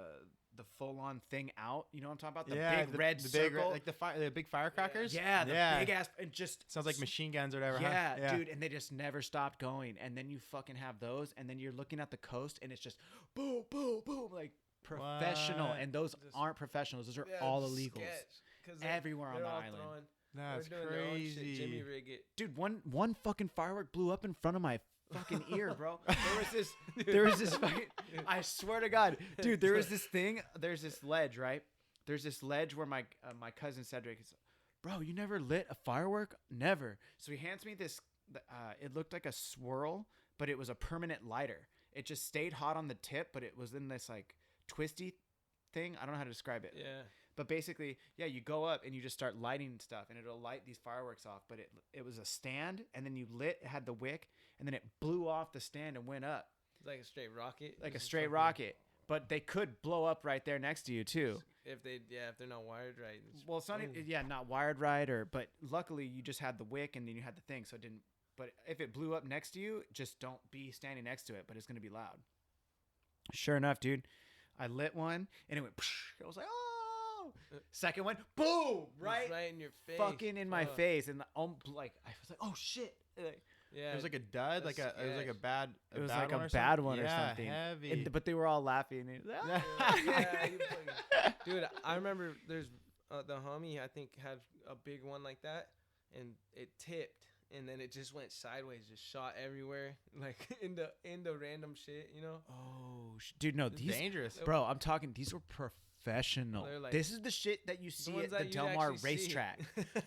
Speaker 1: the full on thing out. You know what I'm talking about? The
Speaker 2: Yeah,
Speaker 1: big red
Speaker 2: the
Speaker 1: circle.
Speaker 2: big, like the big firecrackers.
Speaker 1: Yeah, the big ass, and just
Speaker 2: sounds like machine guns or whatever.
Speaker 1: yeah,
Speaker 2: huh?
Speaker 1: dude, and they just never stopped going. And then you fucking have those, and then you're looking at the coast, and it's just boom, boom, boom, like professional.
Speaker 2: What?
Speaker 1: And those
Speaker 3: Just-
Speaker 1: aren't professionals; those are
Speaker 3: Yeah,
Speaker 1: all
Speaker 3: sketch,
Speaker 1: illegals
Speaker 3: 'cause
Speaker 1: everywhere on
Speaker 3: they're
Speaker 1: the
Speaker 3: all
Speaker 1: island.
Speaker 3: throwing-
Speaker 2: That's
Speaker 3: they're doing their own shit,
Speaker 2: crazy.
Speaker 3: Jimmy rig it.
Speaker 1: Dude, one fucking firework blew up in front of my fucking ear, bro. There was this fucking, I swear to God, dude, there was this thing, there's this ledge, right? There's this ledge where my cousin Cedric is, bro, you never lit a firework? Never. So he hands me this, it looked like a swirl, but it was a permanent lighter. It just stayed hot on the tip, but it was in this like twisty thing. I don't know how to describe it.
Speaker 3: Yeah.
Speaker 1: But basically, yeah, you go up and you just start lighting stuff, and it'll light these fireworks off. But it was a stand, and then you lit, it had the wick, and then it blew off the stand and went up
Speaker 3: It's like a straight rocket.
Speaker 1: like a
Speaker 3: Just
Speaker 1: straight
Speaker 3: fucking-
Speaker 1: rocket. But they could blow up right there next to you too.
Speaker 3: If they're not wired right.
Speaker 1: Well, it's not
Speaker 3: boom.
Speaker 1: not wired right, but luckily you just had the wick and then you had the thing, so it didn't. But if it blew up next to you, just don't be standing next to it. But it's gonna be loud. Sure enough, dude, I lit one and it went. I was like, oh. Second one, boom,
Speaker 3: It's right in your face.
Speaker 1: fucking in my
Speaker 3: Fuck.
Speaker 1: face, and like I was like, oh shit. Like,
Speaker 3: Yeah.
Speaker 2: It was like a dud,
Speaker 3: That's
Speaker 2: it was like a
Speaker 3: sketch.
Speaker 2: bad.
Speaker 1: it was
Speaker 2: bad
Speaker 1: like
Speaker 2: one
Speaker 1: a
Speaker 2: or
Speaker 1: bad
Speaker 2: something?
Speaker 1: one or
Speaker 2: Yeah,
Speaker 1: something.
Speaker 2: Heavy.
Speaker 1: But they were all laughing. And,
Speaker 3: Yeah, you fucking- dude, I remember there's the homie I think had a big one like that, and it tipped, and then it just went sideways, just shot everywhere, like into random shit, you know.
Speaker 1: oh, dude, no,
Speaker 2: It's
Speaker 1: these
Speaker 2: dangerous.
Speaker 1: bro, I'm talking. These were professional.
Speaker 3: They're like-
Speaker 1: This is the shit that you see
Speaker 3: ones
Speaker 1: at the
Speaker 3: that you'd
Speaker 1: Del Mar
Speaker 3: actually see.
Speaker 1: racetrack.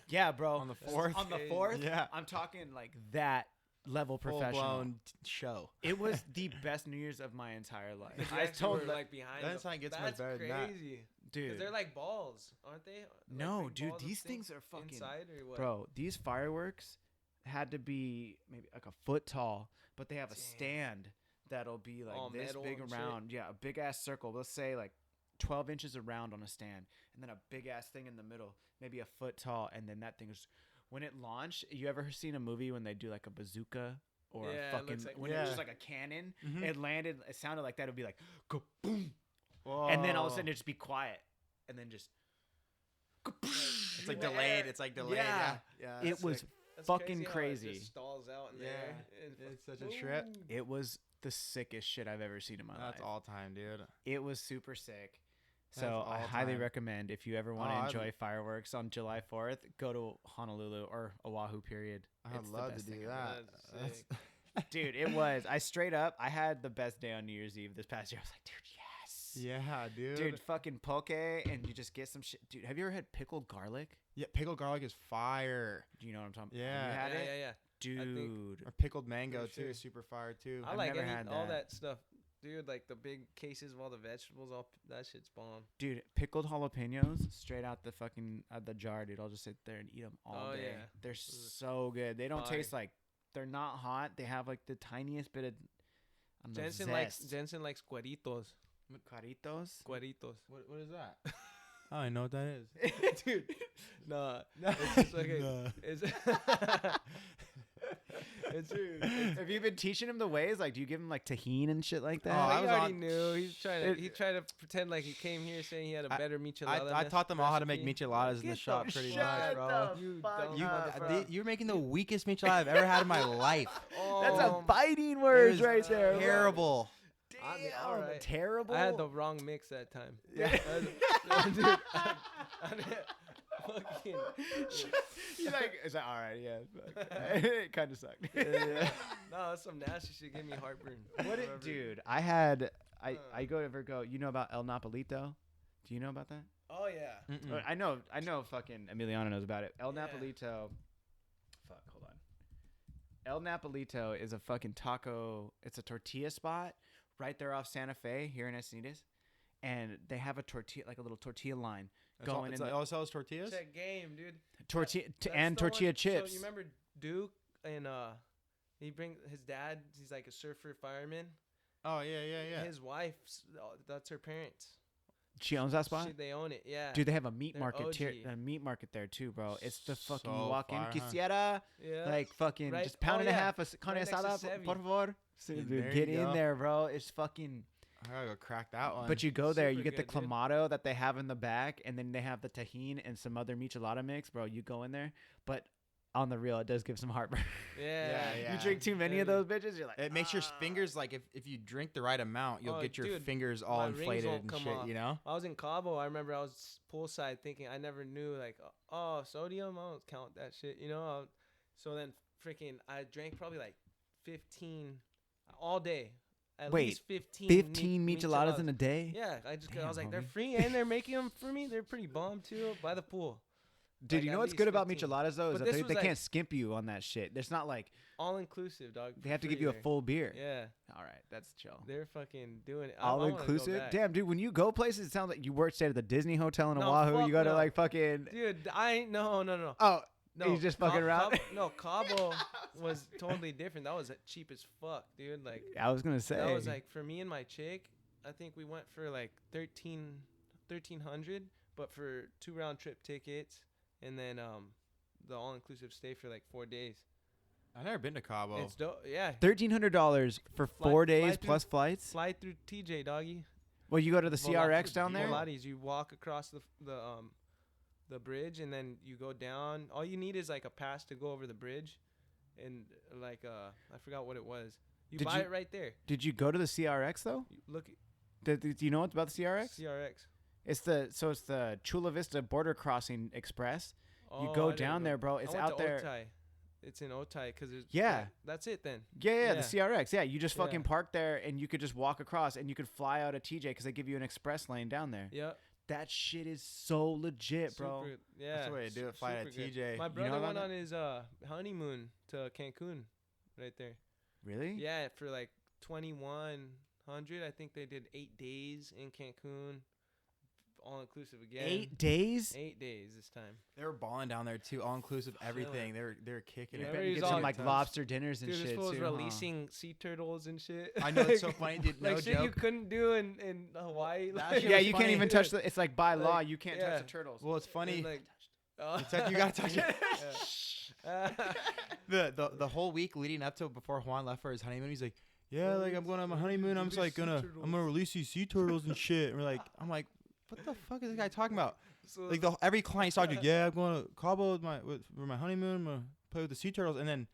Speaker 1: Yeah, bro.
Speaker 2: On the fourth?
Speaker 1: On the
Speaker 3: Crazy.
Speaker 1: fourth.
Speaker 2: Yeah.
Speaker 1: I'm talking like that level professional.
Speaker 2: Full-blown show.
Speaker 1: It was the best New Year's of my entire life.
Speaker 3: You
Speaker 1: I
Speaker 3: actually
Speaker 1: told
Speaker 3: were,
Speaker 1: like,
Speaker 3: like behind.
Speaker 2: That's
Speaker 3: them.
Speaker 2: how it gets much
Speaker 3: That's
Speaker 2: better than that.
Speaker 3: crazy. 'Cause
Speaker 1: dude,
Speaker 3: they're like balls, aren't they? Like
Speaker 1: no,
Speaker 3: big
Speaker 1: dude,
Speaker 3: balls of
Speaker 1: these things are fucking
Speaker 3: inside or what?
Speaker 1: bro. These fireworks had to be maybe like a foot tall, but they have a
Speaker 3: Damn.
Speaker 1: stand that'll be like
Speaker 3: All
Speaker 1: this
Speaker 3: metal
Speaker 1: big
Speaker 3: and shit?
Speaker 1: around. Yeah, a big ass circle. Let's say like 12 inches around on a stand, and then a big ass thing in the middle, maybe a foot tall, and then that thing is. When it launched, you ever seen a movie when they do like a bazooka or
Speaker 3: Yeah,
Speaker 1: a
Speaker 3: it
Speaker 1: fucking
Speaker 3: looks like-
Speaker 1: when it was
Speaker 2: Yeah.
Speaker 1: just like a cannon?
Speaker 2: Mhm.
Speaker 1: It landed. It sounded like that. It would be like go boom,
Speaker 2: Whoa.
Speaker 1: and then all of a sudden it'd just be quiet, and then just.
Speaker 2: it's like
Speaker 3: in the
Speaker 2: delayed.
Speaker 3: air.
Speaker 2: It's like delayed.
Speaker 1: Yeah.
Speaker 2: Yeah.
Speaker 1: It
Speaker 2: that's
Speaker 1: was
Speaker 2: sick.
Speaker 3: That's
Speaker 1: fucking
Speaker 3: how it
Speaker 1: crazy.
Speaker 3: just stalls out in
Speaker 2: Yeah,
Speaker 3: there. and
Speaker 2: it's such a trip.
Speaker 3: boom.
Speaker 1: It was the sickest shit I've ever seen in my
Speaker 2: That's
Speaker 1: life.
Speaker 2: all time, dude.
Speaker 1: It was super sick.
Speaker 2: That's
Speaker 1: So I
Speaker 2: all
Speaker 1: highly
Speaker 2: time.
Speaker 1: recommend if you ever want to
Speaker 2: Oh, I'd-
Speaker 1: enjoy fireworks on July 4th, go to Honolulu or Oahu. Period.
Speaker 2: I'd
Speaker 1: It's the
Speaker 2: love to
Speaker 1: best
Speaker 2: do
Speaker 1: thing
Speaker 2: that.
Speaker 1: ever.
Speaker 3: That's sick.
Speaker 1: Dude, it was. I straight up. I had the best day on New Year's Eve this past year. I was like, dude, yes.
Speaker 2: Yeah, dude.
Speaker 1: Dude, fucking poke, and you just get some shit. Dude, have you ever had pickled garlic?
Speaker 2: Yeah, pickled garlic is fire.
Speaker 1: Do you know what I'm talking about?
Speaker 2: Yeah.
Speaker 1: Have you had
Speaker 3: yeah,
Speaker 1: it?
Speaker 3: yeah, yeah.
Speaker 1: Dude.
Speaker 2: Or pickled mango
Speaker 3: For sure.
Speaker 2: too, super fire too.
Speaker 3: I
Speaker 1: I've
Speaker 3: like
Speaker 1: never
Speaker 3: any,
Speaker 1: had
Speaker 3: all
Speaker 1: that.
Speaker 3: that stuff, dude. Like the big cases of all the vegetables, all that shit's bomb.
Speaker 1: Dude, pickled jalapenos straight out the fucking out the jar, dude. I'll just sit there and eat them all
Speaker 3: Oh,
Speaker 1: day.
Speaker 3: yeah.
Speaker 1: They're so good. They don't
Speaker 3: Fire.
Speaker 1: taste like they're not hot. They have like the tiniest bit of I don't know,
Speaker 3: Jensen likes cueritos.
Speaker 1: Caritos.
Speaker 3: Cueritos.
Speaker 2: What is that? Oh, I know what that is.
Speaker 3: Dude, nah.
Speaker 2: No.
Speaker 3: It's just like
Speaker 2: No.
Speaker 3: it's it's
Speaker 1: Have you been teaching him the ways? Like, do you give him like tahini and shit like that?
Speaker 2: Oh, I
Speaker 3: he
Speaker 2: was
Speaker 3: already
Speaker 2: on-
Speaker 3: knew. He's trying to.
Speaker 1: It-
Speaker 3: He tried to pretend like he came here saying he had a better michelada.
Speaker 2: I taught them all how to make
Speaker 3: recipe.
Speaker 2: micheladas in the
Speaker 3: Get
Speaker 2: shop
Speaker 3: the
Speaker 2: pretty
Speaker 3: fuck
Speaker 2: much, bro.
Speaker 3: You
Speaker 1: fuck
Speaker 3: dumb
Speaker 2: You,
Speaker 1: up,
Speaker 3: motherfucker.
Speaker 2: you're making the weakest michelada I've ever had in my life.
Speaker 1: That's a
Speaker 3: Oh,
Speaker 1: biting word
Speaker 2: was
Speaker 1: right there. bro.
Speaker 2: Terrible.
Speaker 3: I mean,
Speaker 1: Damn,
Speaker 3: alright.
Speaker 1: terrible.
Speaker 3: I had the wrong mix that time.
Speaker 1: Yeah.
Speaker 3: Dude, fucking.
Speaker 1: You're like, is that all right? Yeah. It kind of sucked.
Speaker 3: No, that's some nasty shit. Gave me heartburn.
Speaker 1: What
Speaker 3: Forever.
Speaker 1: it, dude? I go. You know about El Napolito? Do you know about that?
Speaker 3: Oh yeah.
Speaker 2: Mm-mm.
Speaker 1: I know. Fucking Emiliano knows about it. El
Speaker 3: Yeah.
Speaker 1: Napolito. Fuck. Hold on. El Napolito is a fucking taco. It's a tortilla spot right there off Santa Fe here in Encinitas, and they have a tortilla, like a little tortilla line going in.
Speaker 2: It's all sells tortillas.
Speaker 3: Check game, dude.
Speaker 1: Tortilla
Speaker 3: That's
Speaker 1: and
Speaker 3: the one-
Speaker 1: tortilla chips.
Speaker 3: So you remember Duke and he bring his dad. He's like a surfer fireman.
Speaker 2: Oh yeah.
Speaker 3: His wife's that's her parents.
Speaker 1: She owns that spot.
Speaker 3: They own it. Yeah.
Speaker 1: Dude, they have a meat
Speaker 3: They're
Speaker 1: market
Speaker 3: OG.
Speaker 1: a meat market there too, bro. It's the fucking
Speaker 2: So
Speaker 1: you walk in,
Speaker 2: fire, huh?
Speaker 1: quisiera,
Speaker 3: Yeah.
Speaker 1: like fucking
Speaker 3: Right-
Speaker 1: just pound
Speaker 3: oh,
Speaker 1: and a
Speaker 3: yeah.
Speaker 1: half of carne
Speaker 3: Right next to
Speaker 1: asada,
Speaker 3: Sevi.
Speaker 1: por favor.
Speaker 2: Yeah,
Speaker 1: Dude,
Speaker 2: there
Speaker 1: get
Speaker 2: you
Speaker 1: in
Speaker 2: go.
Speaker 1: there, bro. It's fucking.
Speaker 2: I gotta go crack that one.
Speaker 1: But you go there, you
Speaker 3: Super
Speaker 1: get the
Speaker 3: good, dude.
Speaker 1: clamato that they have in the back, and then they have the tahine and some other michelada mix, bro. You go in there, but on the real, it does give some heartburn.
Speaker 3: Yeah.
Speaker 1: You drink too many of those bitches, you're like,
Speaker 2: It makes your fingers like if you drink the right amount, you'll get your
Speaker 3: dude,
Speaker 2: fingers all
Speaker 3: my rings
Speaker 2: inflated
Speaker 3: won't
Speaker 2: and
Speaker 3: come
Speaker 2: shit.
Speaker 3: off.
Speaker 2: You know.
Speaker 3: I was in Cabo. I remember I was poolside thinking I never knew like, oh, sodium. I don't count that shit. You know. So then freaking I drank probably like 15 all day. At
Speaker 1: Wait,
Speaker 3: least 15.
Speaker 1: 15 micheladas in a day?
Speaker 3: Yeah, I
Speaker 1: Damn,
Speaker 3: was like, they're
Speaker 1: homie.
Speaker 3: free and they're making them for me. They're pretty bomb too by the pool.
Speaker 1: Dude,
Speaker 3: Like,
Speaker 1: you know
Speaker 3: at
Speaker 1: what's
Speaker 3: least
Speaker 1: good about
Speaker 3: 15.
Speaker 1: micheladas, though, is
Speaker 3: But
Speaker 1: that
Speaker 3: this
Speaker 1: they
Speaker 3: was, like-
Speaker 1: can't skimp you on that shit. There's not like,
Speaker 3: All inclusive, dog.
Speaker 1: they have to
Speaker 3: free
Speaker 1: give you a
Speaker 3: there.
Speaker 1: full beer.
Speaker 3: Yeah,
Speaker 1: All right, that's chill.
Speaker 3: they're fucking doing it.
Speaker 1: All
Speaker 3: I wanna go
Speaker 1: inclusive?
Speaker 3: back.
Speaker 1: Damn, dude, when you go places, it sounds like you stay at the Disney Hotel in
Speaker 3: No,
Speaker 1: Oahu.
Speaker 3: fuck
Speaker 1: You go to
Speaker 3: no.
Speaker 1: like fucking.
Speaker 3: Dude, I ain't no.
Speaker 1: Oh,
Speaker 3: No,
Speaker 1: you just fucking around?
Speaker 3: Cabo was totally different. That was cheap as fuck, dude. Like
Speaker 1: I was going to say.
Speaker 3: that was like for me and my chick. I think we went for like 1300, but for 2 round trip tickets, and then the all inclusive stay for like 4 days.
Speaker 2: I've never been to Cabo.
Speaker 3: It's dope. Yeah,
Speaker 1: $1,300 for
Speaker 3: Fly-
Speaker 1: 4 days
Speaker 3: fly through-
Speaker 1: plus flights.
Speaker 3: fly through TJ, doggy.
Speaker 1: Well, you go to the CRX down there.
Speaker 3: Pilates. You walk across the bridge, and then you go down. All you need is like a pass to go over the bridge, and like I forgot what it was. You
Speaker 1: Did
Speaker 3: buy
Speaker 1: you-
Speaker 3: it right there.
Speaker 1: Did you go to the CRX though?
Speaker 3: You look at
Speaker 1: Do you know what's about the CRX?
Speaker 3: CRX.
Speaker 1: It's the Chula Vista Border Crossing Express. You
Speaker 3: Oh,
Speaker 1: go
Speaker 3: I didn't
Speaker 1: down
Speaker 3: go.
Speaker 1: there, bro.
Speaker 3: I
Speaker 1: It's
Speaker 3: went
Speaker 1: out
Speaker 3: to
Speaker 1: there.
Speaker 3: Otay. It's in Otay because it's
Speaker 1: Yeah.
Speaker 3: That's it then.
Speaker 1: Yeah, the
Speaker 3: Yeah.
Speaker 1: CRX. Yeah, you just
Speaker 3: Yeah.
Speaker 1: fucking park there, and you could just walk across, and you could fly out of TJ because they give you an express lane down there.
Speaker 3: Yep.
Speaker 1: That shit is so legit, bro.
Speaker 3: Super, yeah.
Speaker 2: That's the way to do it. Fly
Speaker 3: super
Speaker 2: at
Speaker 3: good.
Speaker 2: TJ.
Speaker 3: My
Speaker 2: You know
Speaker 3: brother
Speaker 1: about
Speaker 3: went
Speaker 1: that?
Speaker 3: on his honeymoon to Cancun, right there.
Speaker 1: Really?
Speaker 3: Yeah, for like 2100. I think they did 8 days in Cancun, all inclusive again.
Speaker 1: 8 days?
Speaker 3: 8 days this time.
Speaker 2: They were balling down there too, all inclusive, everything. They were kicking
Speaker 1: You
Speaker 3: Yeah,
Speaker 2: it.
Speaker 1: better
Speaker 3: he's
Speaker 1: get
Speaker 3: all
Speaker 1: some like
Speaker 3: touched.
Speaker 1: lobster dinners and
Speaker 3: Dude, this
Speaker 1: shit
Speaker 3: fool was
Speaker 1: too, huh?
Speaker 3: releasing sea turtles and shit.
Speaker 2: I know it's so funny, dude.
Speaker 3: Like
Speaker 2: No
Speaker 3: shit you
Speaker 2: joke.
Speaker 3: couldn't do in Hawaii.
Speaker 2: That
Speaker 3: Like,
Speaker 2: shit
Speaker 1: Yeah,
Speaker 2: was
Speaker 1: you can't
Speaker 2: funny.
Speaker 1: even touch the. It's like by law,
Speaker 3: Like,
Speaker 1: you can't
Speaker 3: yeah.
Speaker 1: touch the turtles.
Speaker 2: Well, it's funny.
Speaker 3: and, like,
Speaker 2: You gotta touch it.
Speaker 3: Yeah.
Speaker 2: The whole week leading up to before Juan left for his honeymoon, he's like, "Yeah, like I'm going on my honeymoon. I'm just like I'm gonna release these sea turtles and shit." And we're like, I'm like, "What the fuck is this guy talking about?"
Speaker 3: So
Speaker 2: Like every client he's talking to, "Yeah, I'm going to Cabo for my honeymoon. I'm gonna play with the sea turtles." And then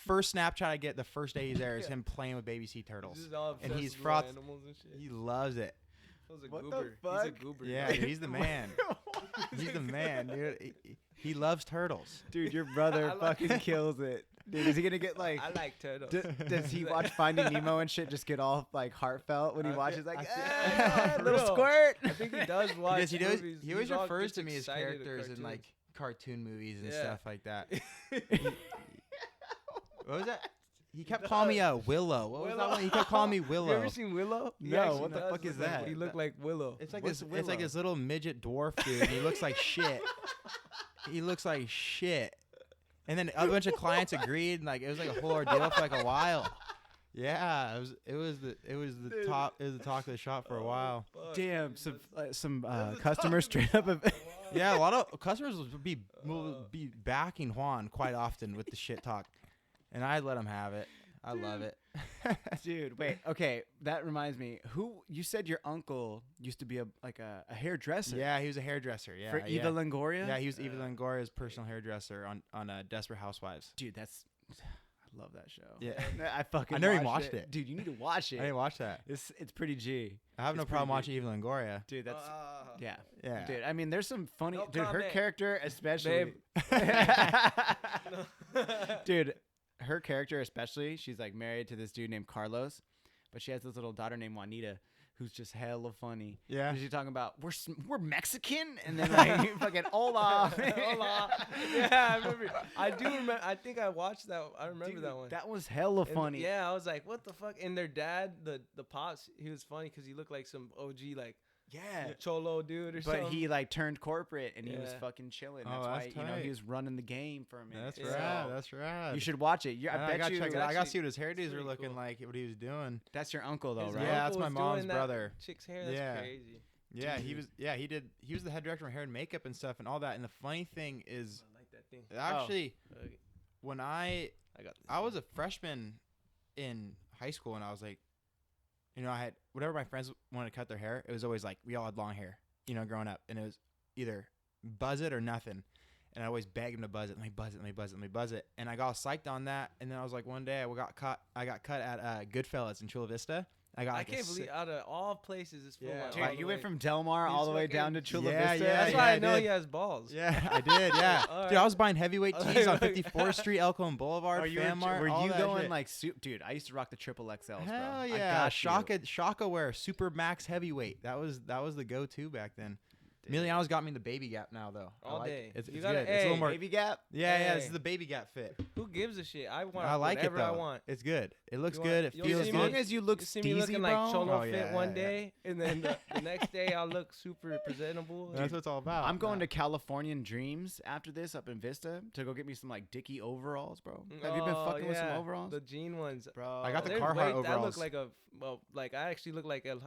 Speaker 2: first Snapchat I get the first day he's there is him playing with baby sea turtles.
Speaker 3: just all
Speaker 2: and
Speaker 3: obsessed
Speaker 2: he's
Speaker 3: with
Speaker 2: froth-
Speaker 3: animals and shit.
Speaker 2: He loves it.
Speaker 3: He's a
Speaker 1: What the
Speaker 3: goober. He's a
Speaker 1: fuck?
Speaker 3: goober.
Speaker 2: Yeah,
Speaker 3: dog.
Speaker 2: dude, he's the man. He's the man, dude. He loves turtles.
Speaker 1: Dude, your brother
Speaker 3: I like
Speaker 1: fucking kills it. Dude, is he gonna get like?
Speaker 3: I like turtles.
Speaker 1: Does he watch Finding Nemo and shit? Just get all like heartfelt when he
Speaker 3: I
Speaker 1: watches
Speaker 3: thi-
Speaker 1: like
Speaker 3: I thi-
Speaker 1: "Ah,
Speaker 3: For
Speaker 1: little
Speaker 3: real.
Speaker 1: squirt.
Speaker 3: I think he does watch
Speaker 2: Because he does.
Speaker 3: movies.
Speaker 2: He always
Speaker 3: He's all
Speaker 2: refers
Speaker 3: gets
Speaker 2: to me as
Speaker 3: excited at
Speaker 2: characters in like
Speaker 3: cartoons.
Speaker 2: cartoon movies and
Speaker 3: Yeah.
Speaker 2: stuff like that. What was that? He kept calling me Willow. What was that
Speaker 3: Willow.
Speaker 2: one? He kept calling me
Speaker 3: You
Speaker 2: Willow.
Speaker 3: ever seen Willow? He
Speaker 1: No,
Speaker 3: actually
Speaker 1: what the
Speaker 3: does
Speaker 1: fuck
Speaker 3: look
Speaker 1: is
Speaker 3: like-
Speaker 1: that?
Speaker 3: He looked like Willow.
Speaker 2: It's like
Speaker 1: What's
Speaker 2: this. It's like
Speaker 1: Willow?
Speaker 2: this little midget dwarf dude. He looks like shit. He looks like shit. And then a bunch of clients agreed, and like it was like a whole ordeal for like a while. Yeah, it was the talk of the shop for a while.
Speaker 1: Damn, some customers straight up.
Speaker 2: Yeah, a lot of customers will be backing Juan quite often with the shit talk, and I let him have it. I love it.
Speaker 1: Dude, wait. Okay, that reminds me. Who you said your uncle used to be a hairdresser?
Speaker 2: Yeah, he was a hairdresser. Yeah,
Speaker 1: For
Speaker 2: yeah.
Speaker 1: Eva Longoria.
Speaker 2: Yeah, he was Eva Longoria's personal hairdresser on Desperate Housewives.
Speaker 1: Dude, I love that show.
Speaker 2: Yeah.
Speaker 1: I fucking.
Speaker 2: I never even
Speaker 1: watched
Speaker 2: watched it.
Speaker 1: Dude. You need to watch
Speaker 2: I
Speaker 1: it.
Speaker 2: didn't watch that.
Speaker 1: It's pretty G.
Speaker 2: I have no
Speaker 1: It's
Speaker 2: problem
Speaker 1: pretty
Speaker 2: watching Eva Longoria.
Speaker 1: Dude, that's yeah.
Speaker 2: Yeah.
Speaker 1: Dude, I mean, there's some funny.
Speaker 3: No
Speaker 1: dude, her
Speaker 3: comment.
Speaker 1: character especially. Dude, her character especially. She's like married to this dude named Carlos, but she has this little daughter named Juanita, who's just hella funny.
Speaker 2: Yeah.
Speaker 1: And she's talking about we're Mexican, and then like fucking hola.
Speaker 3: Hola. Yeah, I remember. I do remember. I think I watched that. I remember
Speaker 1: Dude,
Speaker 3: that one.
Speaker 1: That was hella
Speaker 3: And,
Speaker 1: funny.
Speaker 3: Yeah, I was like, what the fuck? And their dad, the pops, he was funny because he looked like some OG like
Speaker 1: Yeah.
Speaker 3: cholo dude or
Speaker 1: But
Speaker 3: something.
Speaker 1: he like turned corporate and he was
Speaker 3: Yeah.
Speaker 1: fucking chilling.
Speaker 2: Oh,
Speaker 1: That's why
Speaker 2: that's
Speaker 1: he
Speaker 2: tight.
Speaker 1: was running the game for a minute.
Speaker 2: That's
Speaker 3: Yeah.
Speaker 2: right. That's right.
Speaker 1: You should watch it. I bet
Speaker 2: gotta
Speaker 1: you.
Speaker 2: check it out. I gotta
Speaker 3: actually-
Speaker 2: see what his hairdos
Speaker 3: it's
Speaker 2: are
Speaker 3: pretty
Speaker 2: looking
Speaker 3: cool.
Speaker 2: like. What he was doing.
Speaker 1: That's your uncle though,
Speaker 3: His
Speaker 1: right?
Speaker 2: Yeah, that's
Speaker 3: uncle
Speaker 2: my
Speaker 3: was
Speaker 2: mom's
Speaker 3: doing that
Speaker 2: brother.
Speaker 3: Chick's hair. That's
Speaker 2: Yeah.
Speaker 3: crazy.
Speaker 2: Yeah, he
Speaker 1: Dude.
Speaker 2: was. Yeah, he did. He was the head director of hair and makeup and stuff and all that. And the funny thing is,
Speaker 3: I like that thing.
Speaker 2: actually,
Speaker 3: Okay,
Speaker 2: when I
Speaker 3: I got this.
Speaker 2: was a freshman in high school, and I was like you know, I had whatever my friends wanted to cut their hair. It was always like we all had long hair, you know, growing up, and it was either buzz it or nothing. And I always begged him to buzz it. Let me buzz it. Let me buzz it. Let me buzz it. And I got all psyched on that. And then I was like, one day I got cut at Goodfellas in Chula Vista. I got.
Speaker 3: I
Speaker 2: Like
Speaker 3: can't believe out of all places this fool.
Speaker 2: Yeah.
Speaker 3: went
Speaker 1: Dude,
Speaker 3: all the
Speaker 1: you
Speaker 3: way.
Speaker 1: went from Del Mar all the way down to Chula
Speaker 2: Yeah,
Speaker 1: Vista.
Speaker 2: yeah,
Speaker 3: That's
Speaker 2: yeah,
Speaker 3: why I
Speaker 2: I
Speaker 3: know
Speaker 2: did.
Speaker 3: he has balls.
Speaker 2: Yeah, I did. Yeah,
Speaker 3: All
Speaker 2: dude, I
Speaker 3: right.
Speaker 2: was buying heavyweight tees on 54th Street, Elkhorn Boulevard,
Speaker 1: Oh, you
Speaker 2: Fan Mart,
Speaker 1: were
Speaker 2: all
Speaker 1: you
Speaker 2: that
Speaker 1: going
Speaker 2: shit.
Speaker 1: like dude? I used to rock the triple XLs, bro.
Speaker 2: Hell
Speaker 1: I
Speaker 2: yeah,
Speaker 1: got you.
Speaker 2: Shaka wear, Super Max heavyweight. That was the go-to back then. Emiliano's got me in the baby gap now though.
Speaker 3: All
Speaker 2: I like
Speaker 3: day.
Speaker 2: it. It's
Speaker 3: You
Speaker 2: good.
Speaker 3: gotta-
Speaker 2: It's a little
Speaker 3: hey,
Speaker 2: more.
Speaker 1: Baby gap.
Speaker 2: Yeah, this
Speaker 3: Hey.
Speaker 2: is the baby gap fit.
Speaker 3: Who gives a shit? I want
Speaker 2: I like it
Speaker 3: whatever
Speaker 2: though.
Speaker 3: I want.
Speaker 2: It's good. It looks
Speaker 3: You
Speaker 2: good.
Speaker 3: want-
Speaker 2: It
Speaker 3: you'll
Speaker 2: feels
Speaker 1: As
Speaker 3: see
Speaker 2: good.
Speaker 1: long as you look
Speaker 3: You see me
Speaker 1: steezy,
Speaker 3: looking
Speaker 1: bro.
Speaker 3: like Cholo
Speaker 2: Oh,
Speaker 3: fit
Speaker 2: yeah,
Speaker 3: one
Speaker 2: yeah.
Speaker 3: day, and then the next day I'll look super presentable.
Speaker 2: That's what it's all about.
Speaker 1: I'm going to Californian Dreams after this up in Vista to go get me some like Dickie overalls, bro. Have you been
Speaker 3: Oh,
Speaker 1: fucking with some
Speaker 3: yeah,
Speaker 1: overalls,
Speaker 3: the jean ones.
Speaker 1: bro?
Speaker 2: I got the
Speaker 3: There's
Speaker 2: Carhartt
Speaker 3: way- I
Speaker 2: overalls.
Speaker 3: look like like I actually look like El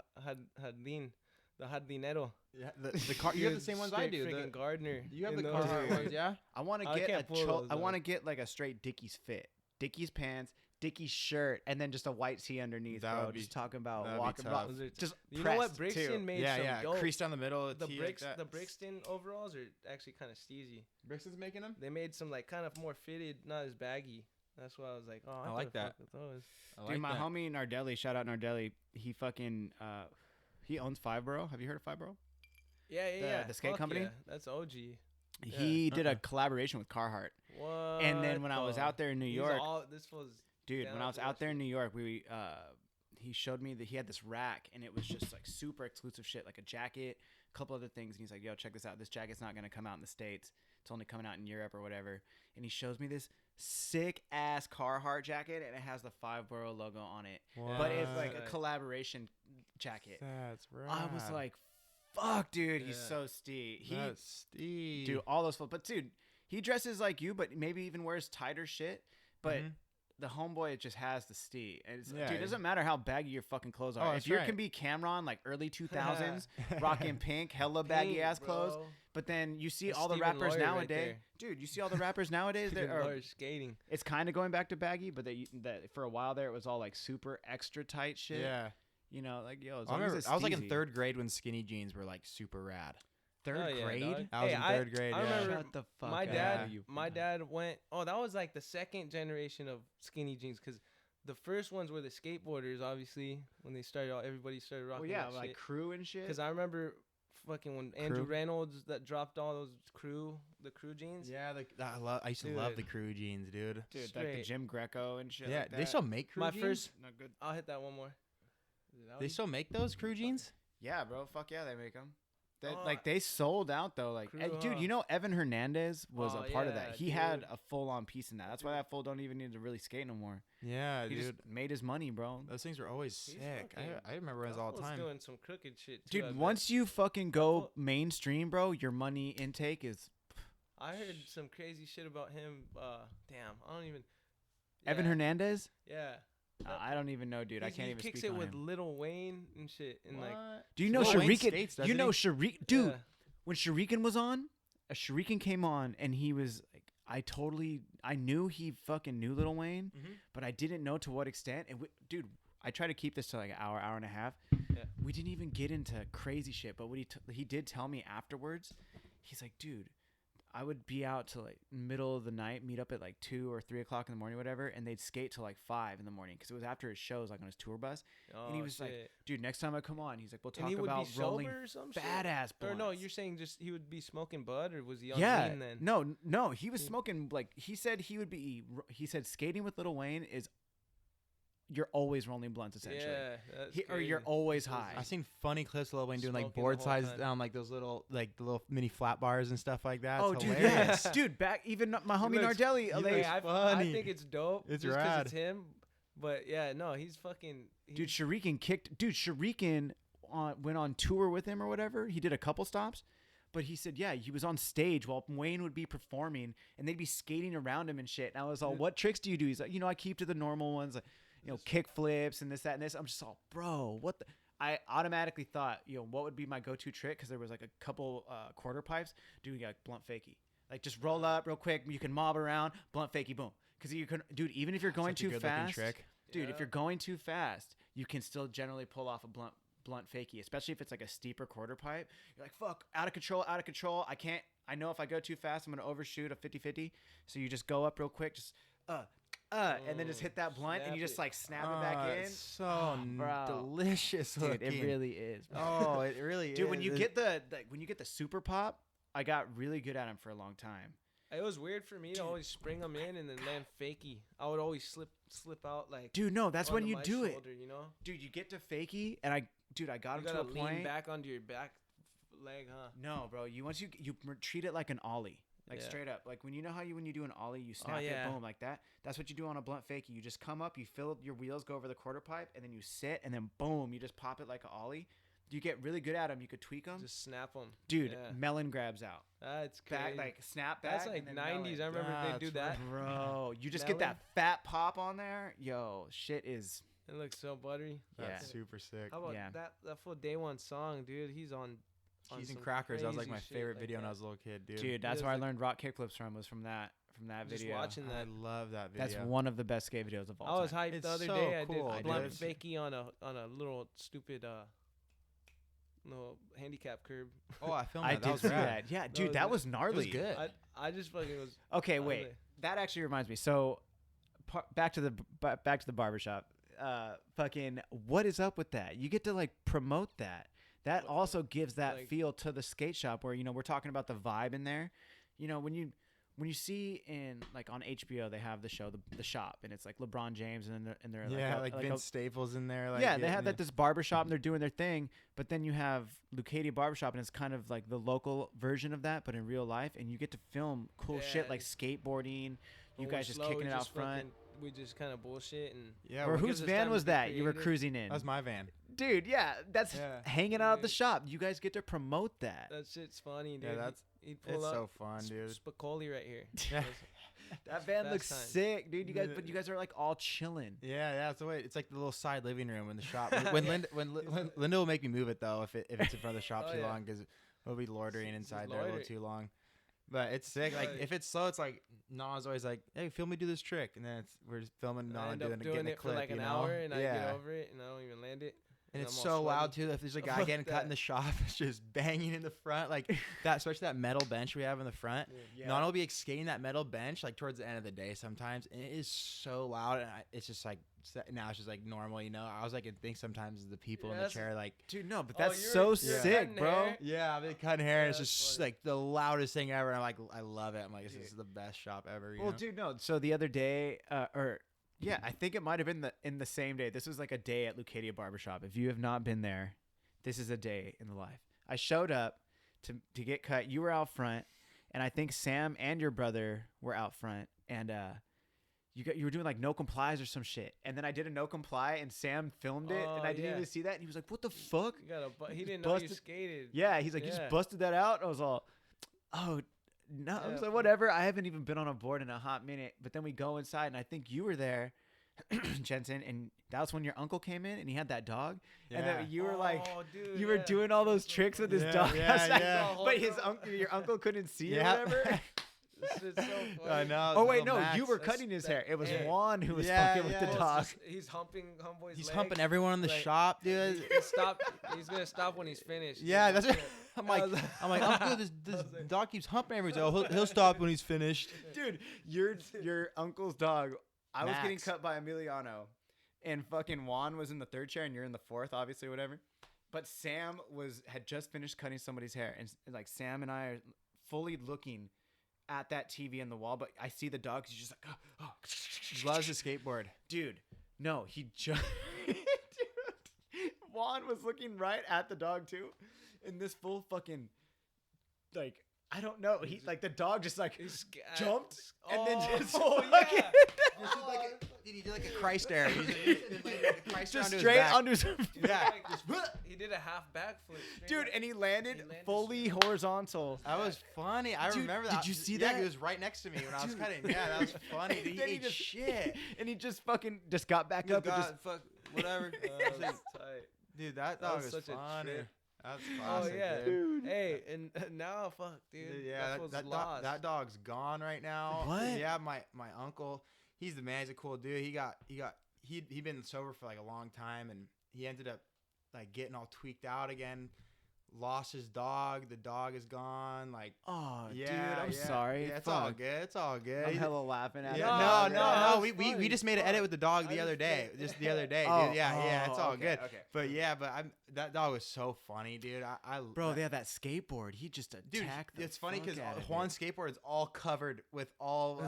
Speaker 3: Jardín, the jardinero.
Speaker 2: Yeah, the car. You have the same ones I do.
Speaker 3: Freaking gardener.
Speaker 2: You have
Speaker 3: in
Speaker 2: the
Speaker 3: those
Speaker 2: Carhartt
Speaker 3: days.
Speaker 2: ones, yeah?
Speaker 1: I want to
Speaker 3: I
Speaker 1: get
Speaker 3: can't pull those,
Speaker 1: I want to
Speaker 3: though.
Speaker 1: get like a straight Dickies fit, Dickies pants, Dickies shirt, and then just a white tee underneath,
Speaker 2: That
Speaker 1: bro.
Speaker 2: would be-
Speaker 1: Just talking about
Speaker 2: that'd be
Speaker 1: walking,
Speaker 2: tough.
Speaker 3: Those are-
Speaker 1: just
Speaker 3: You know what?
Speaker 1: pressed,
Speaker 3: Brixton
Speaker 1: too.
Speaker 3: made
Speaker 2: Yeah,
Speaker 3: some
Speaker 2: yeah.
Speaker 3: dope.
Speaker 2: Crease down the middle.
Speaker 3: The
Speaker 2: tee
Speaker 3: Brix,
Speaker 2: like that.
Speaker 3: the Brixton overalls are actually kind of steezy.
Speaker 2: Brixton's making them.
Speaker 3: They made some like kind of more fitted, not as baggy. That's why I was like, oh,
Speaker 2: I like
Speaker 3: gotta
Speaker 2: that.
Speaker 3: fuck with those.
Speaker 1: Dude, my homie Nardelli, shout out Nardelli. He fucking he owns Fiveboro. Have you heard of Fiveboro?
Speaker 3: Yeah, yeah, yeah.
Speaker 1: the skate
Speaker 3: Fuck
Speaker 1: company?
Speaker 3: yeah. That's OG.
Speaker 1: He did a
Speaker 2: Uh-uh.
Speaker 1: collaboration with Carhartt.
Speaker 3: What?
Speaker 1: And then when I was out there in New York,
Speaker 3: This was
Speaker 1: dude,
Speaker 3: down
Speaker 1: when I was
Speaker 3: to
Speaker 1: out
Speaker 3: watch
Speaker 1: there in
Speaker 3: it.
Speaker 1: New York, he showed me that he had this rack and it was just like super exclusive shit, like a jacket, a couple other things. And he's like, yo, check this out. This jacket's not gonna come out in the States. It's only coming out in Europe or whatever. And he shows me this sick ass Carhartt jacket and it has the Fiveboro logo on it. But it's like a
Speaker 3: What?
Speaker 1: collaboration jacket.
Speaker 2: That's right.
Speaker 1: I was like, fuck, dude, he's
Speaker 3: Yeah.
Speaker 1: so Steve.
Speaker 2: That's Steve.
Speaker 1: Dude, all those, but dude, he dresses like you, but maybe even wears tighter shit. But
Speaker 2: Mhm.
Speaker 1: the homeboy just has the Steve. And it's,
Speaker 2: Yeah,
Speaker 1: dude, it doesn't matter how baggy your fucking clothes are.
Speaker 2: Oh,
Speaker 1: if
Speaker 2: that's
Speaker 1: you
Speaker 2: right.
Speaker 1: can be Cameron, like early 2000s, rocking pink, hella baggy
Speaker 3: Pink,
Speaker 1: ass clothes,
Speaker 3: bro.
Speaker 1: but then you see
Speaker 3: That's
Speaker 1: all the
Speaker 3: Stephen
Speaker 1: rappers
Speaker 3: Lawyer right
Speaker 1: nowadays,
Speaker 3: there.
Speaker 1: dude. You see all the rappers nowadays.
Speaker 3: Stephen
Speaker 1: They're
Speaker 3: Lawyer skating.
Speaker 1: it's kind of going back to baggy, but that for a while there it was all like super extra tight shit.
Speaker 2: Yeah.
Speaker 1: You know, like yo, as
Speaker 2: I
Speaker 1: long as
Speaker 2: remember.
Speaker 1: it's
Speaker 2: I was like in
Speaker 1: steezy.
Speaker 2: third grade when skinny jeans were like super rad.
Speaker 1: Third
Speaker 3: Hell yeah,
Speaker 1: grade.
Speaker 3: dog.
Speaker 2: I was
Speaker 3: Hey,
Speaker 2: in third grade,
Speaker 3: I
Speaker 2: yeah.
Speaker 3: remember
Speaker 1: Shut the fuck
Speaker 3: my
Speaker 1: up.
Speaker 3: dad.
Speaker 1: You
Speaker 3: My dad went. Oh, that was like the second generation of skinny jeans, because the first ones were the skateboarders. Obviously, when they started, everybody started rocking.
Speaker 1: Well, yeah,
Speaker 3: that
Speaker 1: like
Speaker 3: shit.
Speaker 1: crew and shit.
Speaker 3: Because I remember fucking when Andrew
Speaker 2: Crew?
Speaker 3: Reynolds that dropped all those the crew jeans.
Speaker 2: Yeah, I used to love the
Speaker 3: Dude.
Speaker 2: crew jeans, dude.
Speaker 1: Dude, like the
Speaker 3: straight.
Speaker 1: Jim Greco and shit.
Speaker 2: Yeah,
Speaker 1: like
Speaker 2: they
Speaker 1: that.
Speaker 2: still make crew
Speaker 3: My
Speaker 2: jeans.
Speaker 3: first-
Speaker 1: Not good.
Speaker 3: I'll hit that one more. Is it that
Speaker 2: They
Speaker 3: one?
Speaker 2: still make those crew jeans.
Speaker 1: Yeah, bro. Fuck yeah, they make them.
Speaker 3: Oh,
Speaker 1: Like they sold out though. Like,
Speaker 3: Crew,
Speaker 1: dude,
Speaker 3: huh?
Speaker 1: you know Evan Hernandez was
Speaker 3: Oh,
Speaker 1: a part of
Speaker 3: yeah,
Speaker 1: that. He had
Speaker 3: dude.
Speaker 1: a full on piece in that. That's why that fool don't even need to really skate no more.
Speaker 2: Yeah,
Speaker 1: He
Speaker 2: dude.
Speaker 1: just made his money, bro.
Speaker 2: Those things were always
Speaker 3: He's
Speaker 2: sick.
Speaker 3: fucking-
Speaker 2: I remember those all the
Speaker 3: That fool's
Speaker 2: time.
Speaker 3: doing some crooked shit too, I
Speaker 1: Dude,
Speaker 3: bet.
Speaker 1: once you fucking go
Speaker 3: fool-
Speaker 1: mainstream, bro, your money intake is
Speaker 3: I heard some crazy shit about him. Damn, I don't even.
Speaker 1: Evan
Speaker 3: Yeah,
Speaker 1: Hernandez.
Speaker 3: Yeah.
Speaker 1: I don't even know, dude. I can't
Speaker 3: he
Speaker 1: even
Speaker 3: kicks
Speaker 1: speak
Speaker 3: it
Speaker 1: on
Speaker 3: with
Speaker 1: him.
Speaker 3: Lil Wayne and shit, and like.
Speaker 1: Do you know
Speaker 2: Lil Wayne
Speaker 1: Shuriken?
Speaker 2: skates,
Speaker 1: You
Speaker 2: doesn't
Speaker 1: know
Speaker 2: he?
Speaker 1: Shuriken, dude.
Speaker 3: Yeah.
Speaker 1: When Shuriken was on, a Shuriken came on, and he was like, I knew he fucking knew Lil Wayne,
Speaker 2: Mhm.
Speaker 1: but I didn't know to what extent. And dude, I try to keep this to like an hour and a half.
Speaker 3: Yeah.
Speaker 1: We didn't even get into crazy shit, but what he did tell me afterwards, he's like, dude, I would be out till like middle of the night, meet up at like 2 or 3 o'clock in the morning, whatever, and they'd skate till like 5 in the morning because it was after his shows, like on his tour bus.
Speaker 3: Oh,
Speaker 1: And he was like,
Speaker 3: shit.
Speaker 1: dude, next time I come on, he's like, we'll
Speaker 3: And
Speaker 1: talk
Speaker 3: he would
Speaker 1: about
Speaker 3: be
Speaker 1: rolling
Speaker 3: sober or some shit?
Speaker 1: badass
Speaker 3: Or no,
Speaker 1: blunts.
Speaker 3: you're saying just he would be smoking bud, or was he on
Speaker 1: Yeah,
Speaker 3: lean then?
Speaker 1: no, he was
Speaker 3: He-
Speaker 1: smoking like he said he said skating with Lil Wayne is you're always rolling blunts essentially.
Speaker 3: Yeah, that's
Speaker 1: Or you're
Speaker 3: crazy.
Speaker 1: always
Speaker 3: This
Speaker 1: high.
Speaker 3: is-
Speaker 2: I've seen funny clips of Lil Wayne doing like
Speaker 3: Smoking the
Speaker 2: board
Speaker 3: whole
Speaker 2: sides
Speaker 3: time.
Speaker 2: down like those little like the little mini flat bars and stuff like that.
Speaker 1: Oh,
Speaker 2: It's
Speaker 1: dude,
Speaker 2: hilarious.
Speaker 1: yes, dude. Back even my homie
Speaker 2: looks-
Speaker 1: Nardelli.
Speaker 2: he
Speaker 1: like,
Speaker 2: looks
Speaker 3: Hey, I
Speaker 2: funny.
Speaker 3: think it's dope.
Speaker 2: It's
Speaker 3: just 'cause
Speaker 2: rad.
Speaker 3: it's him. But yeah, no, he's fucking.
Speaker 1: dude, Shuriken kicked. Dude, Shuriken went on tour with him or whatever. He did a couple stops. But he said, yeah, he was on stage while Wayne would be performing, and they'd be skating around him and shit. And I was all,
Speaker 3: Dude.
Speaker 1: what tricks do you do? He's like, I keep to the normal ones, like, kick flips and this, that, and this. I'm just all, bro, what the? I automatically thought, what would be my go-to trick? Because there was like a couple quarter pipes doing like blunt fakie. Like just roll up real quick. You can mob around, blunt fakie, boom. Because you can, dude, even if you're going
Speaker 2: Such a
Speaker 1: too
Speaker 2: good-looking
Speaker 1: fast.
Speaker 2: trick.
Speaker 1: Dude, if you're going too fast, you can still generally pull off a blunt fakie, especially if it's like a steeper quarter pipe. You're like, fuck, out of control. I know if I go too fast, I'm going to overshoot a 50-50. So you just go up real quick, just, and then just hit that blunt and you just like snap it back in.
Speaker 2: It's so delicious.
Speaker 1: Dude,
Speaker 2: looking.
Speaker 1: it really is. Bro.
Speaker 2: Oh, it really is.
Speaker 1: Dude, when you get the super pop, I got really good at them for a long time.
Speaker 3: It was weird for me to always spring them in and then land fakie. I would always slip out like.
Speaker 1: Dude, no, that's when you do
Speaker 3: shoulder,
Speaker 1: it.
Speaker 3: You know?
Speaker 1: Dude, you get to fakie, and I got him to a point.
Speaker 3: You gotta lean back onto your back leg, huh?
Speaker 1: No, bro. You treat it like an ollie. Like straight up, like when you do an ollie, you snap it, boom, like that. That's what you do on a blunt fakie. You just come up, you fill your wheels, go over the quarter pipe, and then you sit, and then boom, you just pop it like an ollie. You get really good at them. You could tweak them.
Speaker 3: Just snap them,
Speaker 1: dude. Melon grabs out.
Speaker 3: That's crazy.
Speaker 1: Back, like snap back.
Speaker 3: That's like 90s. I remember they do that,
Speaker 1: bro. You just get that fat pop on there. Yo, shit is.
Speaker 3: It looks so buttery.
Speaker 2: That's super sick.
Speaker 3: How about that full day one song, dude? He's on.
Speaker 2: Cheese and Crackers. That was like my favorite video when I was a little kid, dude.
Speaker 1: Dude, that's where I learned rock kickflips from. Was from that video.
Speaker 3: Just watching that.
Speaker 2: I love that video.
Speaker 1: That's one of the best skate videos of all time.
Speaker 3: I was hyped the other day. I did
Speaker 2: cool,
Speaker 3: blunt fakie on a little stupid little handicap curb.
Speaker 2: Oh, I filmed that.
Speaker 1: I did see that. Yeah, dude, that was gnarly.
Speaker 2: It was good.
Speaker 3: I just fucking was.
Speaker 1: Okay, wait. That actually reminds me. So, back to the barbershop. Fucking, what is up with that? You get to like promote that. That also gives that like, feel to the skate shop where, we're talking about the vibe in there. When you see in like on HBO, they have the show, the shop, and it's like LeBron James and they're
Speaker 2: like Vince Staples in there. Like,
Speaker 1: they have this barbershop and they're doing their thing. But then you have Leucadia Barber Shop and it's kind of like the local version of that, but in real life. And you get to film cool shit like skateboarding. You guys just kicking it out front.
Speaker 3: We just kind of bullshit and
Speaker 1: or whose van was that you were cruising in?
Speaker 2: That was my van.
Speaker 1: Dude, that's hanging out at the shop. You guys get to promote that.
Speaker 3: That shit's funny, dude.
Speaker 2: Yeah, it's so fun, dude.
Speaker 3: Spicoli right here.
Speaker 1: That van looks sick, dude. You guys are like all chilling.
Speaker 2: Yeah, that's the way. It's like the little side living room in the shop. when Linda will make me move it though if it's in front of the shop too long because we'll be loitering inside there a little too long. But it's sick. Like if it's slow, it's like Nana's always like, "Hey, film me do this trick," and then we're just filming Nana getting a clip.
Speaker 3: For like an hour, and I get over it, and I don't even land it.
Speaker 2: And it's so loud too. If there's a guy getting cut in the shop, it's just banging in the front, like that. Especially that metal bench we have in the front. Yeah. Nana will be skating that metal bench like towards the end of the day sometimes, and it is so loud. And it's just like now it's just like normal, I was like, I think sometimes the people in the chair like,
Speaker 1: dude, no, but that's so sick, bro.
Speaker 2: Yeah, I've been cutting hair, and it's just like the loudest thing ever. And I'm like, I love it. I'm like, this is the best shop ever. You know?
Speaker 1: Dude, no. So the other day, yeah, I think it might have been in the same day. This was like a day at Leucadia Barber Shop. If you have not been there, this is a day in the life. I showed up to get cut. You were out front, and I think Sam and your brother were out front, and you were doing like no complies or some shit. And then I did a no comply, and Sam filmed it, and I didn't even see that. And he was like, "What the fuck?"
Speaker 3: He didn't know you skated.
Speaker 1: Yeah, he's like, "You just busted that out." I was all, "Oh." No, I was like, whatever. I haven't even been on a board in a hot minute. But then we go inside, and I think you were there, Jensen, and that was when your uncle came in, and he had that dog. Yeah. And then you were like,
Speaker 3: dude,
Speaker 1: you were doing all those tricks with his dog.
Speaker 2: Yeah.
Speaker 1: But your uncle couldn't see it, whatever.
Speaker 3: This is so funny.
Speaker 2: I know.
Speaker 1: Oh wait, no, you were cutting his hair. It was Juan who was fucking with the dog.
Speaker 3: He's humping homeboy's
Speaker 2: He's
Speaker 3: leg.
Speaker 2: humping everyone in the shop, dude.
Speaker 3: He's gonna stop when he's finished.
Speaker 2: Yeah, that's it. I'm like, Uncle, this dog keeps humping everything. Oh, he'll stop when he's finished.
Speaker 1: Dude, your uncle's dog. I was getting cut by Emiliano, and fucking Juan was in the third chair, and you're in the fourth, obviously, whatever. But Sam had just finished cutting somebody's hair, and like Sam and I are fully looking at that TV on the wall, but I see the dog. He's just like, oh.
Speaker 2: He loves his skateboard,
Speaker 1: dude. No, he just. Dude, Juan was looking right at the dog too, in this full fucking, like, I don't know. He like the dog just like jumped and then just fucking.
Speaker 2: He did like a Christ air.
Speaker 1: Just straight onto his.
Speaker 2: Yeah.
Speaker 3: He did a half backflip.
Speaker 1: Dude, and he landed fully horizontal.
Speaker 2: That was funny. I remember that.
Speaker 1: Did you see that?
Speaker 2: Yeah, he was right next to me when I was cutting. Yeah, that was funny. He ate shit.
Speaker 1: And he just fucking got back up and just
Speaker 2: fuck whatever.
Speaker 3: That's tight.
Speaker 2: Dude, that dog was
Speaker 3: such
Speaker 2: funny.
Speaker 3: a trip.
Speaker 2: That's classic,
Speaker 3: dude. Hey, and now fuck, dude.
Speaker 2: Yeah, that dog's gone right now.
Speaker 1: What?
Speaker 2: Yeah, my uncle. He's the man. He's a cool dude. he'd been sober for like a long time, and he ended up like getting all tweaked out again. Lost his dog. The dog is gone. Like,
Speaker 1: Oh,
Speaker 2: yeah,
Speaker 1: dude, I'm
Speaker 2: yeah.
Speaker 1: sorry.
Speaker 2: Yeah, it's
Speaker 1: Fuck.
Speaker 2: all good. It's all good.
Speaker 1: I'm hella laughing at
Speaker 2: Yeah,
Speaker 1: it.
Speaker 2: no,
Speaker 3: that's
Speaker 2: we just made an edit with the dog the other day. Just the other day, dude. Yeah, it's all
Speaker 1: okay,
Speaker 2: good.
Speaker 1: Okay.
Speaker 2: But yeah, that dog was so funny, dude.
Speaker 1: Bro, they have that skateboard. He just
Speaker 2: dude,
Speaker 1: attacked.
Speaker 2: it's funny because
Speaker 1: because
Speaker 2: Juan's skateboard is all covered with all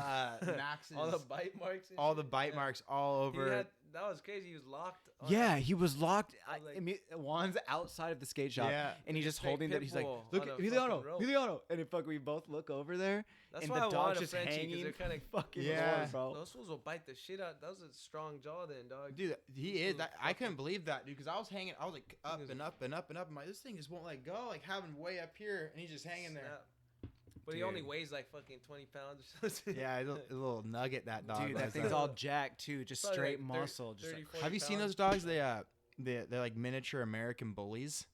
Speaker 2: Max's,
Speaker 3: all the bite marks. And
Speaker 2: all the
Speaker 3: shit.
Speaker 2: bite marks all over.
Speaker 3: That was crazy. He was locked.
Speaker 1: Yeah, he was locked.
Speaker 3: I was like-
Speaker 1: Juan's outside of the skate shop,
Speaker 2: Yeah.
Speaker 1: and he's just
Speaker 3: Straight
Speaker 1: holding that.
Speaker 3: pit
Speaker 1: He's like,
Speaker 3: bull
Speaker 1: "Look,
Speaker 3: on a
Speaker 1: Emiliano,
Speaker 3: fucking rope.
Speaker 1: Emiliano," and it we both look over there,
Speaker 3: That's
Speaker 1: and
Speaker 3: why
Speaker 1: the
Speaker 3: I
Speaker 1: dog's
Speaker 3: wanted a
Speaker 1: just
Speaker 3: Frenchie
Speaker 1: hanging.
Speaker 3: because they're kind of
Speaker 1: fucking
Speaker 2: Yeah.
Speaker 1: hard, bro.
Speaker 3: Those fools will bite the shit out. That was a strong jaw, then, dog.
Speaker 2: Dude, he is.
Speaker 3: Little
Speaker 2: I couldn't
Speaker 3: fucking-
Speaker 2: believe that, dude. Because I was hanging. I was like up
Speaker 3: is
Speaker 2: and up and up and up. I'm like, this thing just won't let go. Like having way up here, and he's just hanging there.
Speaker 3: Snap. But he only
Speaker 2: Dude.
Speaker 3: weighs like fucking 20 pounds or something.
Speaker 2: Yeah, a little nugget that dog.
Speaker 1: Dude,
Speaker 2: was,
Speaker 1: that thing's
Speaker 2: though.
Speaker 1: all jacked too, just
Speaker 3: Probably
Speaker 1: straight
Speaker 3: like 30
Speaker 1: muscle. Just
Speaker 3: 30,
Speaker 1: like,
Speaker 3: 40
Speaker 2: Have you seen
Speaker 3: pounds.
Speaker 2: those dogs? They're like miniature American bullies.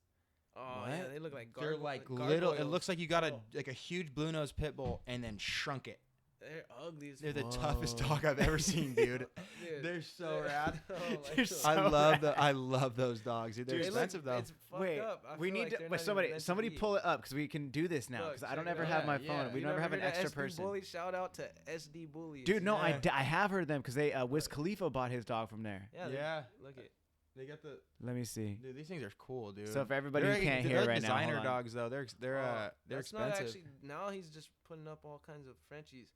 Speaker 3: Oh,
Speaker 1: What?
Speaker 3: yeah, they look like
Speaker 2: They're
Speaker 3: gargoyle-
Speaker 2: like little. It
Speaker 3: gargoyles.
Speaker 2: looks like you got
Speaker 3: Oh,
Speaker 2: a huge blue nose pit bull and then shrunk it.
Speaker 3: They're ugly as
Speaker 2: They're the
Speaker 1: Whoa.
Speaker 2: toughest dog I've ever seen, dude.
Speaker 3: Dude,
Speaker 2: They're so
Speaker 3: they're-
Speaker 2: rad.
Speaker 3: Oh, like
Speaker 1: They're
Speaker 3: so-
Speaker 1: so
Speaker 2: I love those dogs, dude. They're
Speaker 3: They look-
Speaker 2: expensive though.
Speaker 3: It's fucked
Speaker 1: wait,
Speaker 3: up. I
Speaker 1: we
Speaker 3: feel
Speaker 1: need
Speaker 3: like
Speaker 1: to.
Speaker 3: they're
Speaker 1: Wait,
Speaker 3: not even meant to
Speaker 1: somebody
Speaker 3: be.
Speaker 1: pull it up because we can do this now.
Speaker 3: Look,
Speaker 1: Because I don't
Speaker 3: check it
Speaker 1: ever
Speaker 3: out.
Speaker 1: have my
Speaker 2: Yeah,
Speaker 1: phone.
Speaker 2: yeah.
Speaker 1: We
Speaker 3: You
Speaker 1: never have
Speaker 3: never
Speaker 1: an
Speaker 3: heard of
Speaker 1: extra
Speaker 3: SD
Speaker 1: person.
Speaker 3: Bully? Shout out to SD Bully.
Speaker 1: Dude, no,
Speaker 2: Yeah.
Speaker 1: I have heard of them because Wiz Khalifa bought his dog from there.
Speaker 3: Yeah.
Speaker 2: Yeah.
Speaker 3: Look at.
Speaker 2: They got the.
Speaker 1: Let me see.
Speaker 2: Dude, these things are cool, dude.
Speaker 1: So for everybody
Speaker 2: They're
Speaker 1: who
Speaker 2: like-
Speaker 1: can't
Speaker 2: they're
Speaker 1: hear
Speaker 2: like
Speaker 1: right now,
Speaker 2: designer
Speaker 1: hold on.
Speaker 2: dogs though. They're
Speaker 3: That's
Speaker 2: expensive.
Speaker 3: not actually. Now he's just putting up all kinds of Frenchies.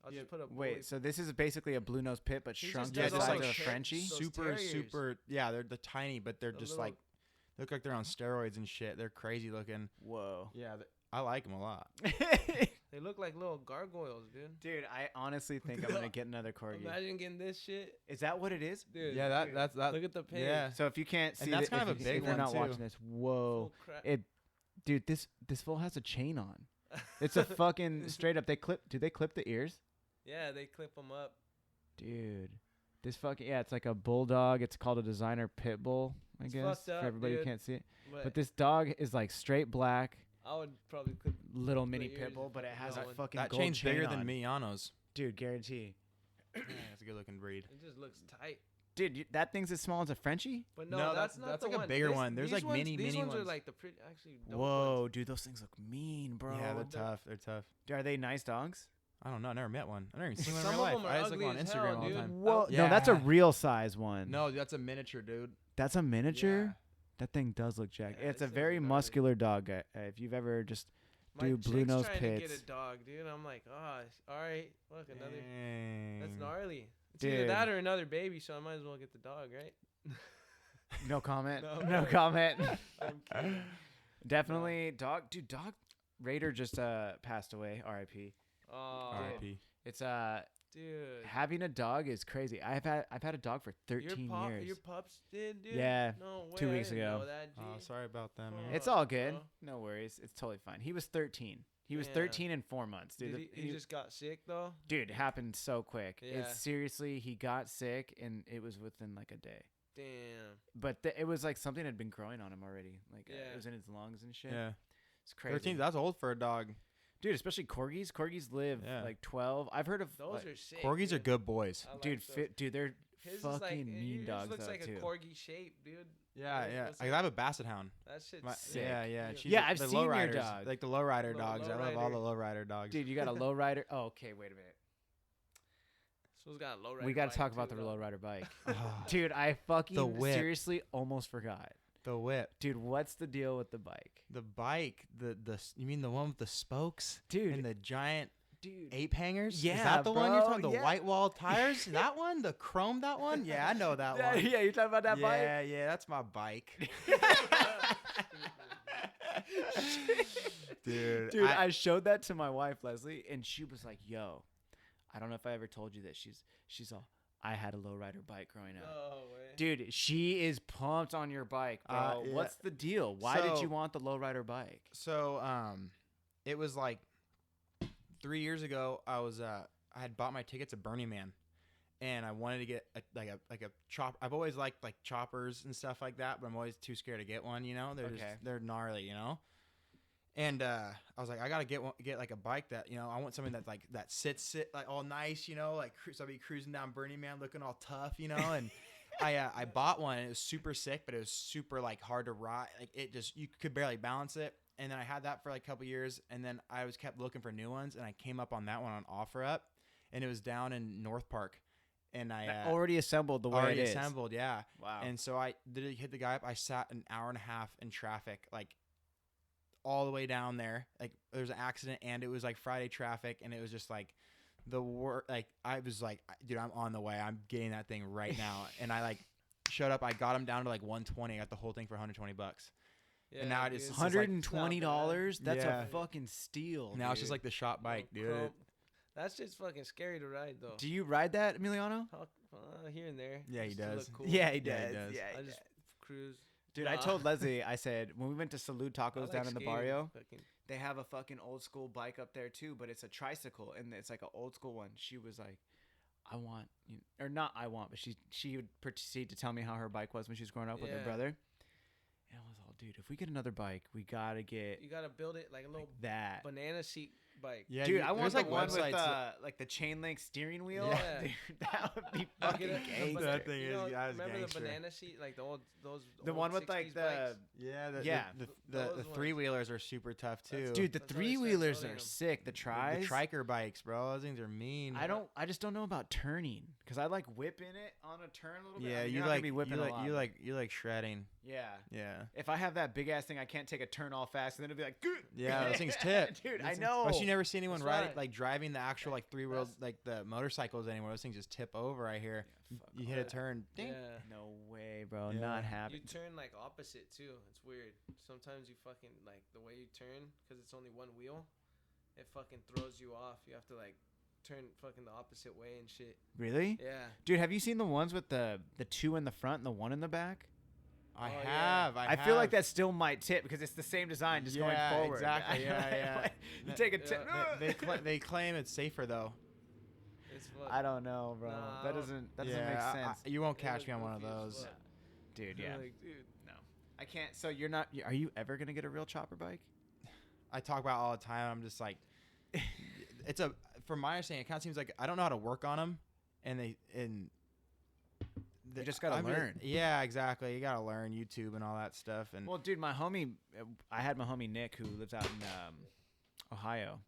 Speaker 3: I'll
Speaker 2: Yeah,
Speaker 3: just put up.
Speaker 1: Wait, so this is basically a blue nose pit, but
Speaker 3: He
Speaker 1: shrunk
Speaker 3: just
Speaker 1: to the
Speaker 2: does all
Speaker 1: size
Speaker 2: like
Speaker 1: of a
Speaker 3: ter-
Speaker 1: Frenchie.
Speaker 3: those
Speaker 2: super
Speaker 3: terriers.
Speaker 2: super. Yeah, they're the tiny, but they're
Speaker 3: The
Speaker 2: just
Speaker 3: little-
Speaker 2: like look like they're on steroids and shit. They're crazy looking.
Speaker 1: Whoa.
Speaker 2: Yeah, I like them a lot.
Speaker 3: They look like little gargoyles, dude.
Speaker 1: Dude, I honestly think I'm gonna get another corgi.
Speaker 3: Imagine getting this shit,
Speaker 1: Is that what it is?
Speaker 3: dude.
Speaker 2: Yeah, that's that.
Speaker 3: Look at the page.
Speaker 2: Yeah.
Speaker 1: So if you can't see,
Speaker 2: And that's
Speaker 1: the-
Speaker 2: kind
Speaker 1: if
Speaker 2: of a
Speaker 1: you-
Speaker 2: big
Speaker 1: if you're
Speaker 2: one,
Speaker 1: not
Speaker 2: too.
Speaker 1: watching this, whoa,
Speaker 3: Full crap.
Speaker 1: dude, this fool has a chain on. It's a fucking straight up. Do they clip the ears?
Speaker 3: Yeah, they clip them up.
Speaker 1: Dude, this fucking it's like a bulldog. It's called a designer pit bull, I
Speaker 3: It's
Speaker 1: guess.
Speaker 3: fucked
Speaker 1: For
Speaker 3: up,
Speaker 1: everybody who
Speaker 3: dude.
Speaker 1: can't see it,
Speaker 3: But,
Speaker 1: but this dog is like straight black,
Speaker 3: I would probably clip.
Speaker 1: little mini
Speaker 3: ears
Speaker 1: pit bull,
Speaker 3: and
Speaker 1: but it
Speaker 3: fucking
Speaker 1: has a
Speaker 3: going.
Speaker 1: fucking
Speaker 2: That
Speaker 1: gold
Speaker 2: chain's
Speaker 1: chain
Speaker 2: bigger
Speaker 1: on.
Speaker 2: than Miano's.
Speaker 1: Dude, guarantee.
Speaker 2: Yeah, that's a good looking breed.
Speaker 3: It just looks tight.
Speaker 1: Dude, that thing's as small as a Frenchie.
Speaker 3: But
Speaker 2: No,
Speaker 3: no,
Speaker 2: that's-
Speaker 3: that's not
Speaker 2: that's
Speaker 3: the
Speaker 2: like a
Speaker 3: one.
Speaker 2: bigger one. There's
Speaker 3: these
Speaker 2: like
Speaker 3: ones,
Speaker 2: mini
Speaker 3: These ones are
Speaker 2: ones.
Speaker 3: like the pretty, actually. dope
Speaker 1: Whoa,
Speaker 3: ones.
Speaker 1: dude, those things look mean, bro.
Speaker 2: Yeah, they're
Speaker 3: they're-
Speaker 2: tough. They're tough.
Speaker 1: Dude, are they nice dogs?
Speaker 2: I don't know. I never met one. I never even seen one in
Speaker 3: Some
Speaker 2: real
Speaker 3: of
Speaker 2: life.
Speaker 3: them are
Speaker 2: I just look
Speaker 3: ugly
Speaker 2: on
Speaker 3: as
Speaker 2: Instagram
Speaker 3: hell,
Speaker 2: all the
Speaker 3: dude.
Speaker 2: time.
Speaker 1: Whoa, no, that's a
Speaker 2: Yeah.
Speaker 1: real size one.
Speaker 2: No, that's a miniature, dude.
Speaker 1: That's a miniature.
Speaker 2: Yeah.
Speaker 1: That thing does look jacked.
Speaker 3: Yeah,
Speaker 1: It's a
Speaker 3: this thing's
Speaker 1: very
Speaker 3: gnarly.
Speaker 1: muscular dog. If you've ever just
Speaker 3: My
Speaker 1: do blue
Speaker 3: chick's
Speaker 1: nose
Speaker 3: trying to
Speaker 1: pits.
Speaker 3: get a dog, dude. I'm like, all right, look, another. That's
Speaker 2: Dang.
Speaker 3: gnarly. It's
Speaker 1: Dude.
Speaker 3: either that or another baby, so I might as well get the dog, right?
Speaker 1: no comment,
Speaker 3: No.
Speaker 1: no comment.
Speaker 3: I'm kidding.
Speaker 1: Definitely dog, dude. Dog Raider just passed away. R.I.P.
Speaker 3: Oh,
Speaker 2: R.I.P.
Speaker 1: It's
Speaker 3: dude.
Speaker 1: having a dog is crazy. I've had a dog for 13 years.
Speaker 3: Your pups did, dude?
Speaker 1: Yeah,
Speaker 3: No way.
Speaker 1: 2
Speaker 3: I
Speaker 1: weeks
Speaker 3: didn't
Speaker 1: ago.
Speaker 3: know that, G.
Speaker 2: Oh, sorry about that, man.
Speaker 3: Oh.
Speaker 1: It's all good.
Speaker 3: bro.
Speaker 1: No worries. It's totally fine. He was 13. He was
Speaker 3: Yeah.
Speaker 1: 13 in 4 months, dude.
Speaker 3: Did he just got sick though?
Speaker 1: Dude, it happened so quick.
Speaker 3: Yeah.
Speaker 1: It's seriously, he got sick and it was within like a day.
Speaker 3: Damn.
Speaker 1: But it was like something had been growing on him already. Like
Speaker 3: Yeah.
Speaker 1: it was in his lungs and shit.
Speaker 2: Yeah.
Speaker 1: It's crazy.
Speaker 2: 13, that's old for a dog.
Speaker 1: Dude, especially corgis. Corgis live
Speaker 2: Yeah.
Speaker 1: like 12. I've heard of
Speaker 3: Those
Speaker 1: like,
Speaker 3: are sick.
Speaker 2: Corgis are
Speaker 3: dude.
Speaker 2: good boys.
Speaker 3: I like
Speaker 1: dude,
Speaker 3: those.
Speaker 1: they're
Speaker 3: His is
Speaker 1: fucking
Speaker 3: like,
Speaker 1: mean
Speaker 3: yours
Speaker 1: dogs
Speaker 3: looks
Speaker 1: though
Speaker 3: like
Speaker 1: too.
Speaker 3: a corgi shape, dude.
Speaker 2: Yeah,
Speaker 3: Like,
Speaker 2: yeah.
Speaker 3: what's
Speaker 2: I
Speaker 3: it-
Speaker 2: have a basset hound.
Speaker 3: That shit's
Speaker 2: My,
Speaker 3: sick.
Speaker 2: yeah, yeah.
Speaker 3: Dude.
Speaker 2: she's
Speaker 1: Yeah,
Speaker 2: the-
Speaker 1: I've
Speaker 2: the
Speaker 1: seen your
Speaker 2: lowriders,
Speaker 1: dog.
Speaker 2: like the lowrider
Speaker 3: Low-
Speaker 2: dogs. I love all the lowrider dogs.
Speaker 1: Dude, you got a low rider. Oh, okay, wait a minute.
Speaker 3: So it's got a low rider
Speaker 1: We got
Speaker 3: bike
Speaker 1: to talk
Speaker 3: too,
Speaker 1: about the
Speaker 3: though.
Speaker 1: low rider bike.
Speaker 2: Ah,
Speaker 1: Dude, I fucking
Speaker 2: whip.
Speaker 1: seriously almost forgot.
Speaker 2: the whip,
Speaker 1: Dude, what's the deal with the bike?
Speaker 2: the bike, you mean the one with the spokes
Speaker 1: Dude,
Speaker 2: and the giant
Speaker 1: dude.
Speaker 2: ape hangers? Is
Speaker 1: Yeah,
Speaker 2: that the one you're
Speaker 1: bro,
Speaker 2: talking? The
Speaker 1: yeah.
Speaker 2: white wall tires? That one? The chrome? That one? Yeah, I know that
Speaker 1: Yeah,
Speaker 2: one.
Speaker 1: yeah, you talking about that bike?
Speaker 2: Yeah, yeah, that's my bike. Dude,
Speaker 1: Dude, I showed that to my wife Leslie, and she was like, "Yo, I don't know if I ever told you this. She's all, I had a lowrider bike growing up."
Speaker 3: No way.
Speaker 1: Dude, she is pumped on your bike, bro.
Speaker 2: Yeah.
Speaker 1: What's the deal? Why did
Speaker 2: So-
Speaker 1: you want the lowrider bike?
Speaker 2: So, it was like 3 years ago. I had bought my ticket to Burning Man, and I wanted to get a chop. I've always liked like choppers and stuff like that, but I'm always too scared to get one. You know,
Speaker 1: Okay.
Speaker 2: they're gnarly. You know, and I was like, I gotta get like a bike that I want something that's like that sits like all nice. You know, like so I'll be cruising down Burning Man looking all tough. You know, and I bought one and it was super sick, but it was super like hard to ride. Like you could barely balance it. And then I had that for like a couple years, and then I kept looking for new ones, and I came up on that one on OfferUp, and it was down in North Park, and I
Speaker 1: already assembled the way
Speaker 2: already
Speaker 1: it is.
Speaker 2: assembled, yeah.
Speaker 1: Wow.
Speaker 2: And so I did hit the guy up. I sat an hour and a half in traffic, like all the way down there. Like there was an accident, and it was like Friday traffic, and it was just like the work. Like I was like, dude, I'm on the way. I'm getting that thing right now. And I like showed up. I got him down to like 120. I got the whole thing for $120.
Speaker 3: Yeah,
Speaker 2: And now
Speaker 3: dude,
Speaker 2: it's
Speaker 1: $120. That's
Speaker 2: Yeah.
Speaker 1: a fucking steal.
Speaker 2: now it's
Speaker 1: dude.
Speaker 2: just like the shop bike, dude.
Speaker 3: Chrome. That's just fucking scary to ride though.
Speaker 1: Do you ride that, Emiliano?
Speaker 3: Here and there.
Speaker 2: Yeah, he
Speaker 3: just to look
Speaker 2: does.
Speaker 3: cool.
Speaker 1: Yeah, he
Speaker 2: Yeah, he
Speaker 1: does.
Speaker 2: does.
Speaker 1: Yeah,
Speaker 3: I just cruise.
Speaker 1: dude, I told Leslie, I said when we went to Salud
Speaker 3: I
Speaker 1: Tacos
Speaker 3: like
Speaker 1: down in the
Speaker 3: skating,
Speaker 1: barrio,
Speaker 3: fucking-
Speaker 1: they have a fucking old school bike up there too, but it's a tricycle and it's like an old school one. She was like, I want, or not I want, but she would proceed to tell me how her bike was when she was growing up with her
Speaker 3: Yeah.
Speaker 1: brother. And I was all, dude, if we get another bike, we gotta get
Speaker 3: You gotta build it like a little
Speaker 1: that.
Speaker 3: banana seat bike.
Speaker 2: Yeah,
Speaker 1: Dude, I want
Speaker 2: there's,
Speaker 1: the one with
Speaker 2: websites
Speaker 1: like the chain link steering wheel.
Speaker 3: Yeah.
Speaker 1: Dude, that would be
Speaker 3: You
Speaker 1: fucking
Speaker 3: get a-
Speaker 1: gangster.
Speaker 2: That thing
Speaker 3: you
Speaker 2: is-
Speaker 3: know,
Speaker 2: that is
Speaker 3: remember
Speaker 2: gangster.
Speaker 3: the banana seat, like the old those.
Speaker 1: The
Speaker 3: old
Speaker 1: one with like
Speaker 3: 60s
Speaker 1: the
Speaker 3: bikes?
Speaker 2: Yeah,
Speaker 1: Yeah.
Speaker 2: the
Speaker 3: Those
Speaker 2: three wheelers are super tough too.
Speaker 1: dude, the
Speaker 3: That's why I started
Speaker 1: 3-wheelers
Speaker 3: selling
Speaker 1: are
Speaker 3: them.
Speaker 1: sick. The tries.
Speaker 2: the triker bikes, bro. Those things are mean.
Speaker 1: I just don't know about turning because I like whipping it on a turn a little bit.
Speaker 2: Yeah,
Speaker 1: I mean,
Speaker 2: you
Speaker 1: you're not
Speaker 2: like
Speaker 1: gonna be whipping
Speaker 2: you
Speaker 1: a
Speaker 2: like
Speaker 1: lot,
Speaker 2: you
Speaker 1: but-
Speaker 2: like you like shredding.
Speaker 1: Yeah.
Speaker 2: Yeah.
Speaker 1: If I have that big ass thing, I can't take a turn all fast, and then it'll be like, "Good."
Speaker 2: Yeah, those things tip.
Speaker 1: Dude, I
Speaker 2: Those things-
Speaker 1: know.
Speaker 2: But you never see anyone
Speaker 3: That's
Speaker 2: riding
Speaker 3: right.
Speaker 2: like driving the actual like three-wheeled
Speaker 3: That's-
Speaker 2: like the motorcycles anymore. Those things just tip over. I hear
Speaker 1: fuck
Speaker 2: you hit a turn. Ding.
Speaker 3: Yeah.
Speaker 1: No way, bro.
Speaker 2: Yeah.
Speaker 1: Not
Speaker 3: You
Speaker 1: happening.
Speaker 3: turn like opposite too. It's weird. Sometimes you fucking like the way you turn because it's only one wheel. It fucking throws you off. You have to like turn fucking the opposite way and shit.
Speaker 1: Really?
Speaker 3: Yeah.
Speaker 1: Dude, have you seen the ones with the two in the front and the one in the back?
Speaker 2: I
Speaker 3: Oh, yeah.
Speaker 2: have.
Speaker 1: I feel like that still might tip because it's the same design, just going
Speaker 2: Yeah,
Speaker 1: forward.
Speaker 2: exactly. Yeah, yeah.
Speaker 1: you take a tip.
Speaker 2: They claim it's safer though.
Speaker 3: It's fuck.
Speaker 1: I don't know, bro.
Speaker 3: Nah,
Speaker 1: that
Speaker 3: I don't-
Speaker 1: doesn't
Speaker 2: yeah,
Speaker 1: make sense,
Speaker 2: you won't
Speaker 3: It
Speaker 2: catch
Speaker 3: was
Speaker 2: me on one of
Speaker 3: goofy as
Speaker 2: those.
Speaker 3: fuck.
Speaker 1: dude.
Speaker 3: I'm
Speaker 1: Yeah,
Speaker 3: like, dude.
Speaker 1: no, I can't. So you're not? Are you ever gonna get a real chopper bike?
Speaker 2: I talk about it all the time. I'm just like, it's a. From my understanding, it kind of seems like I don't know how to work on them, and
Speaker 1: You just gotta learn.
Speaker 2: Yeah, exactly. You gotta learn YouTube and all that stuff. And
Speaker 1: Well, dude, I had my homie Nick who lives out in Ohio.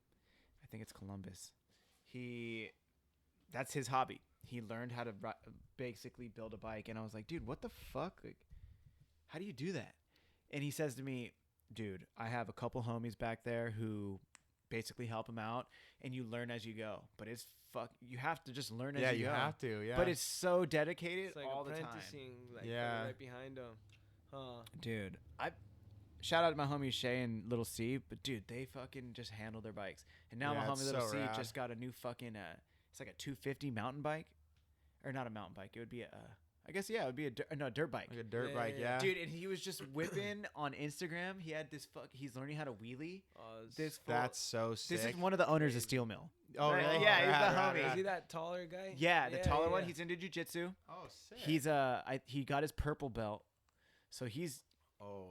Speaker 1: I think it's Columbus. That's his hobby. He learned how to basically build a bike, and I was like, dude, what the fuck? Like, how do you do that? And he says to me, dude, I have a couple homies back there who basically help him out, and you learn as you go. But it's you have to just learn as
Speaker 2: yeah,
Speaker 1: you
Speaker 2: you
Speaker 1: go.
Speaker 2: have to. Yeah,
Speaker 1: But it's so dedicated
Speaker 3: It's like
Speaker 1: all the time.
Speaker 3: apprenticing, like
Speaker 2: Yeah.
Speaker 3: right behind them. Huh.
Speaker 1: Dude, I shout out to my homie Shay and Little C, but dude, they fucking just handle their bikes. And now
Speaker 2: Yeah,
Speaker 1: my
Speaker 2: it's
Speaker 1: homie Little
Speaker 2: so
Speaker 1: C
Speaker 2: rad.
Speaker 1: just got a new fucking it's like a 250 mountain bike, or not a mountain bike. It would be I guess yeah, it would be a dirt bike.
Speaker 2: like a dirt
Speaker 3: Yeah,
Speaker 2: bike.
Speaker 3: yeah,
Speaker 2: Yeah,
Speaker 3: yeah.
Speaker 1: Dude, and he was just whipping on Instagram. He had this he's learning how to wheelie. This fool-
Speaker 2: that's so sick.
Speaker 1: this is one of the owners of
Speaker 3: Crazy.
Speaker 1: Steel Mill.
Speaker 2: Oh,
Speaker 1: Right?
Speaker 2: really?
Speaker 1: Yeah, he's
Speaker 2: Rad,
Speaker 1: the
Speaker 2: rad,
Speaker 1: homie.
Speaker 3: Is
Speaker 2: rad.
Speaker 3: he that taller guy?
Speaker 1: Yeah, the taller one.
Speaker 3: yeah.
Speaker 1: He's into jujitsu.
Speaker 2: Oh, sick.
Speaker 1: He's he got his purple belt, so he's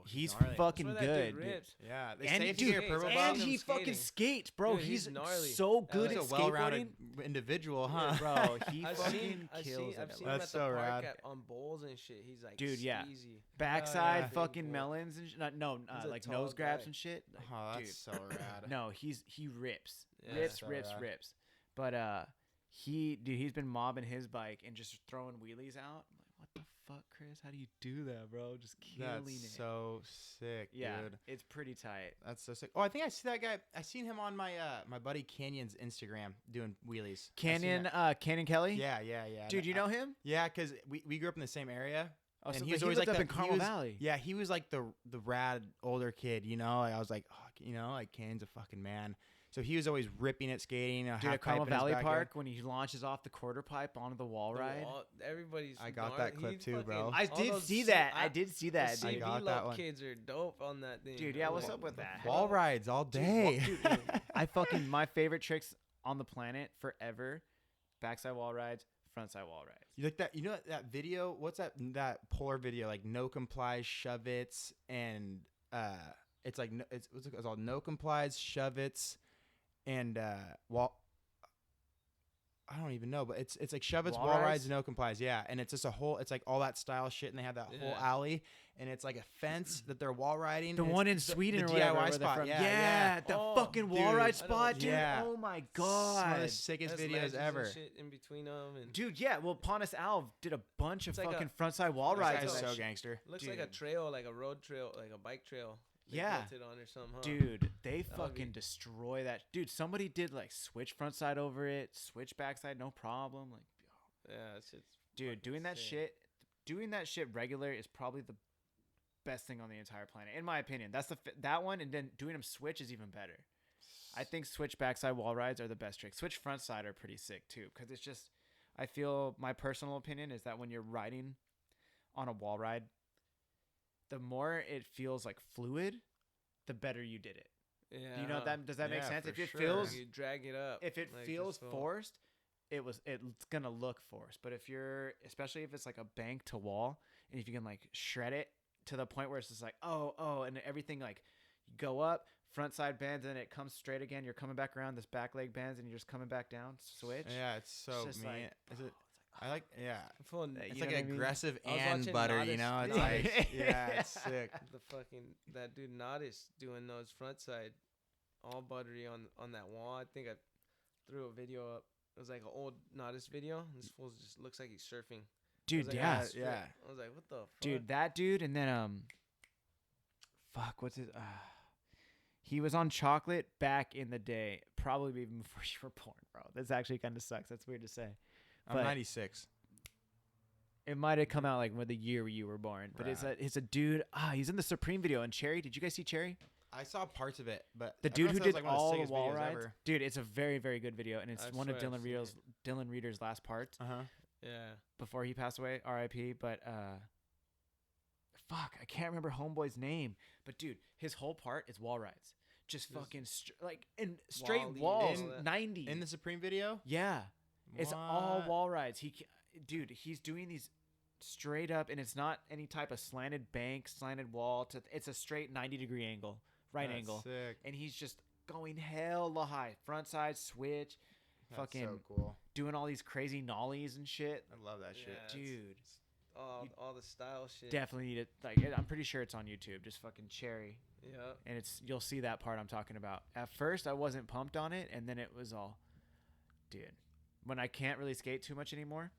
Speaker 2: he's
Speaker 1: fucking
Speaker 3: That's where that dude
Speaker 1: good. dude.
Speaker 3: rips.
Speaker 2: Yeah, they
Speaker 1: And
Speaker 2: say if
Speaker 1: dude,
Speaker 2: you get a purple
Speaker 3: I've
Speaker 2: belt,
Speaker 1: And
Speaker 3: seen
Speaker 1: he
Speaker 3: him
Speaker 1: fucking
Speaker 3: skating.
Speaker 1: skates, bro.
Speaker 3: Dude,
Speaker 1: he's
Speaker 3: he's gnarly.
Speaker 1: so good
Speaker 2: he's
Speaker 1: at
Speaker 2: a
Speaker 1: skateboarding.
Speaker 2: well-rounded individual, huh?
Speaker 1: Dude, bro, he
Speaker 3: I've
Speaker 1: fucking
Speaker 3: seen, I've
Speaker 1: kills
Speaker 3: seen,
Speaker 1: it.
Speaker 3: I've seen
Speaker 2: That's
Speaker 3: him at
Speaker 2: so
Speaker 3: the park
Speaker 2: rad.
Speaker 3: on bowls and shit. He's like,
Speaker 1: Dude, yeah.
Speaker 3: easy.
Speaker 1: Backside
Speaker 2: yeah.
Speaker 1: fucking
Speaker 3: Big boy.
Speaker 1: melons and
Speaker 3: He's a
Speaker 1: like
Speaker 3: tall
Speaker 1: nose grabs
Speaker 3: guy.
Speaker 1: and shit. Like,
Speaker 2: Oh,
Speaker 1: dude,
Speaker 2: that's so rad.
Speaker 1: no, he rips,
Speaker 3: Yeah.
Speaker 1: rips,
Speaker 2: So
Speaker 1: rips,
Speaker 2: rad.
Speaker 1: rips. But he's been mobbing his bike and just throwing wheelies out. I'm like, what the fuck, Chris? How do you do that, bro? Just killing
Speaker 2: That's
Speaker 1: it.
Speaker 2: so sick,
Speaker 1: Yeah,
Speaker 2: dude.
Speaker 1: it's pretty tight.
Speaker 2: That's so sick. Oh, I think I see that guy. I seen him on my my buddy Canyon's Instagram doing wheelies. I seen
Speaker 1: Canyon,
Speaker 2: that.
Speaker 1: Canyon Kelly.
Speaker 2: Yeah.
Speaker 1: Dude, you know him?
Speaker 2: Yeah, because we grew up in the same area.
Speaker 1: Oh,
Speaker 2: And
Speaker 1: so
Speaker 2: he was
Speaker 1: he
Speaker 2: always
Speaker 1: lived
Speaker 2: like
Speaker 1: up in
Speaker 2: he
Speaker 1: Carmel
Speaker 2: was-
Speaker 1: Valley.
Speaker 2: Yeah, he was like the rad older kid, you know. Like, I was like, oh, you know, like Canyon's a fucking man. So he was always ripping at skating.
Speaker 1: Dude,
Speaker 2: half
Speaker 1: at Carmel
Speaker 2: pipe in his
Speaker 1: Valley
Speaker 2: backyard.
Speaker 1: Park when he launches off the quarter pipe onto the wall ride.
Speaker 3: Everybody's.
Speaker 2: I got
Speaker 3: gnarly.
Speaker 2: that clip
Speaker 3: He's
Speaker 2: too, bro.
Speaker 1: I
Speaker 3: all
Speaker 1: did
Speaker 3: those
Speaker 1: see
Speaker 3: C-
Speaker 1: that. I did see that.
Speaker 3: The
Speaker 2: I
Speaker 1: dude.
Speaker 2: got
Speaker 3: CV
Speaker 2: that
Speaker 3: love
Speaker 2: one.
Speaker 3: kids are dope on that thing.
Speaker 1: Dude, yeah,
Speaker 3: I'm
Speaker 1: what's
Speaker 3: like,
Speaker 1: up with that?
Speaker 2: Wall rides all day.
Speaker 1: Dude, I fucking my favorite tricks on the planet forever: backside wall rides, frontside wall rides.
Speaker 2: You like that? You know that video? What's that polar video? Like no complies, shove it's, and it's like it's called no complies, shove it's, and wall. I don't even know, but it's like Shove-It's
Speaker 1: Wall
Speaker 2: Wall
Speaker 1: rides?
Speaker 2: Rides, No Complies. Yeah, and it's just a whole. It's like all that style shit, and they have that whole alley, and it's like a fence that they're wall riding.
Speaker 1: The
Speaker 2: and
Speaker 1: one in
Speaker 2: it's
Speaker 1: Sweden
Speaker 2: the
Speaker 1: or whatever,
Speaker 2: DIY
Speaker 1: where they're
Speaker 2: spot.
Speaker 1: from.
Speaker 2: Yeah.
Speaker 1: the
Speaker 3: Oh,
Speaker 1: fucking wall
Speaker 2: dude,
Speaker 1: ride
Speaker 3: I know
Speaker 1: spot,
Speaker 3: what
Speaker 1: dude.
Speaker 3: you
Speaker 2: mean.
Speaker 1: Oh my
Speaker 2: It's one of
Speaker 1: god,
Speaker 2: the sickest
Speaker 3: Has
Speaker 2: videos
Speaker 3: ledges and
Speaker 2: ever.
Speaker 3: shit in between them, and
Speaker 1: dude. Yeah, well, Pontus Alv did a bunch of
Speaker 3: It's like
Speaker 1: fucking
Speaker 3: a-
Speaker 1: frontside wall
Speaker 3: This
Speaker 1: rides.
Speaker 2: That
Speaker 1: of
Speaker 2: guy's
Speaker 1: that
Speaker 2: so
Speaker 1: shit.
Speaker 2: gangster.
Speaker 3: looks like a
Speaker 1: Dude.
Speaker 3: trail, like a road trail, like a bike trail. They
Speaker 1: Yeah.
Speaker 3: built it on or something, huh?
Speaker 1: Dude, they
Speaker 3: would
Speaker 1: fucking
Speaker 3: be-
Speaker 1: destroy that. Dude, somebody did like switch front side over it, switch backside, no problem. Like,
Speaker 3: Yeah, it's just
Speaker 1: dude,
Speaker 3: fucking
Speaker 1: doing that shit regular is probably the best thing on the entire planet, in my opinion. That's that one, and then doing them switch is even better. I think switch backside wall rides are the best trick. Switch front side are pretty sick too, because it's just, I feel my personal opinion is that when you're riding on a wall ride, the more it feels like fluid, the better you did it.
Speaker 3: Yeah.
Speaker 1: Do you know what that does that make
Speaker 2: Yeah,
Speaker 1: sense?
Speaker 2: for
Speaker 1: If it
Speaker 2: sure.
Speaker 1: feels
Speaker 3: You drag it up.
Speaker 1: if it
Speaker 3: like,
Speaker 1: feels
Speaker 3: just so-
Speaker 1: forced, it's gonna look forced. But if you're, especially if it's like a bank to wall, and if you can like shred it to the point where it's just like oh, and everything like you go up, front side bends, and it comes straight again. You're coming back around, this back leg bends, and you're just coming back down. Switch.
Speaker 2: Yeah, it's so
Speaker 1: It's just
Speaker 2: mean.
Speaker 1: like,
Speaker 2: Is
Speaker 1: bro,
Speaker 2: it? I like. Yeah.
Speaker 3: Full,
Speaker 1: You
Speaker 2: It's
Speaker 1: know
Speaker 2: like
Speaker 1: what I mean?
Speaker 2: aggressive
Speaker 3: I was
Speaker 2: and
Speaker 3: watching
Speaker 2: butter, you
Speaker 3: Nodis-
Speaker 2: know? It's
Speaker 1: Yeah.
Speaker 2: like, yeah, it's sick.
Speaker 3: the fucking that dude Nodis doing those front side, all buttery on that wall. I think I threw a video up. It was like an old Nodis video. And this fool just looks like he's surfing. I
Speaker 1: Dude,
Speaker 3: was like,
Speaker 1: yeah,
Speaker 3: "Oh, shit."
Speaker 2: yeah.
Speaker 3: I was like, what the fuck?
Speaker 1: dude, that dude, and then fuck, what's his? He was on Chocolate back in the day, probably even before you were born, bro. That's actually kind of sucks. That's weird to say.
Speaker 2: I'm
Speaker 1: But-
Speaker 2: 96.
Speaker 1: It might have come out like with the year you were born, but it's a dude. He's in the Supreme video. And Cherry, did you guys see Cherry?
Speaker 2: I saw parts of it, but
Speaker 1: The dude who
Speaker 2: everyone says
Speaker 1: did
Speaker 2: it's, like, one of
Speaker 1: all the
Speaker 2: sickest
Speaker 1: wall
Speaker 2: videos
Speaker 1: rides.
Speaker 2: ever.
Speaker 1: Dude, it's a very, very good video, and it's
Speaker 3: I
Speaker 1: one of
Speaker 3: swear I've
Speaker 1: Dylan
Speaker 3: seen
Speaker 1: Reader's last parts
Speaker 2: Uh-huh.
Speaker 3: Yeah.
Speaker 1: before he passed away. R.I.P. But fuck, I can't remember Homeboy's name. But dude, his whole part is wall rides, just
Speaker 3: Just
Speaker 1: fucking like in straight
Speaker 3: Wall-E
Speaker 1: walls.
Speaker 3: and all that.
Speaker 1: 90
Speaker 2: In the Supreme video?
Speaker 1: yeah, it's all
Speaker 2: What?
Speaker 1: wall rides. Dude, he's doing these straight up, and it's not any type of slanted bank, slanted wall. It's a straight 90-degree angle, right
Speaker 2: That's
Speaker 1: angle,
Speaker 2: Sick.
Speaker 1: and he's just going hella high, front side switch,
Speaker 2: That's
Speaker 1: fucking
Speaker 2: so cool.
Speaker 1: doing all these crazy nollies and shit.
Speaker 2: I love that shit.
Speaker 3: Yeah, it's-
Speaker 1: Dude,
Speaker 3: All the style shit.
Speaker 1: definitely need it. Like, I'm pretty sure it's on YouTube. Just fucking Cherry,
Speaker 3: Yeah.
Speaker 1: and you'll see that part I'm talking about. At first, I wasn't pumped on it, and then it was all, dude. When I can't really skate too much anymore,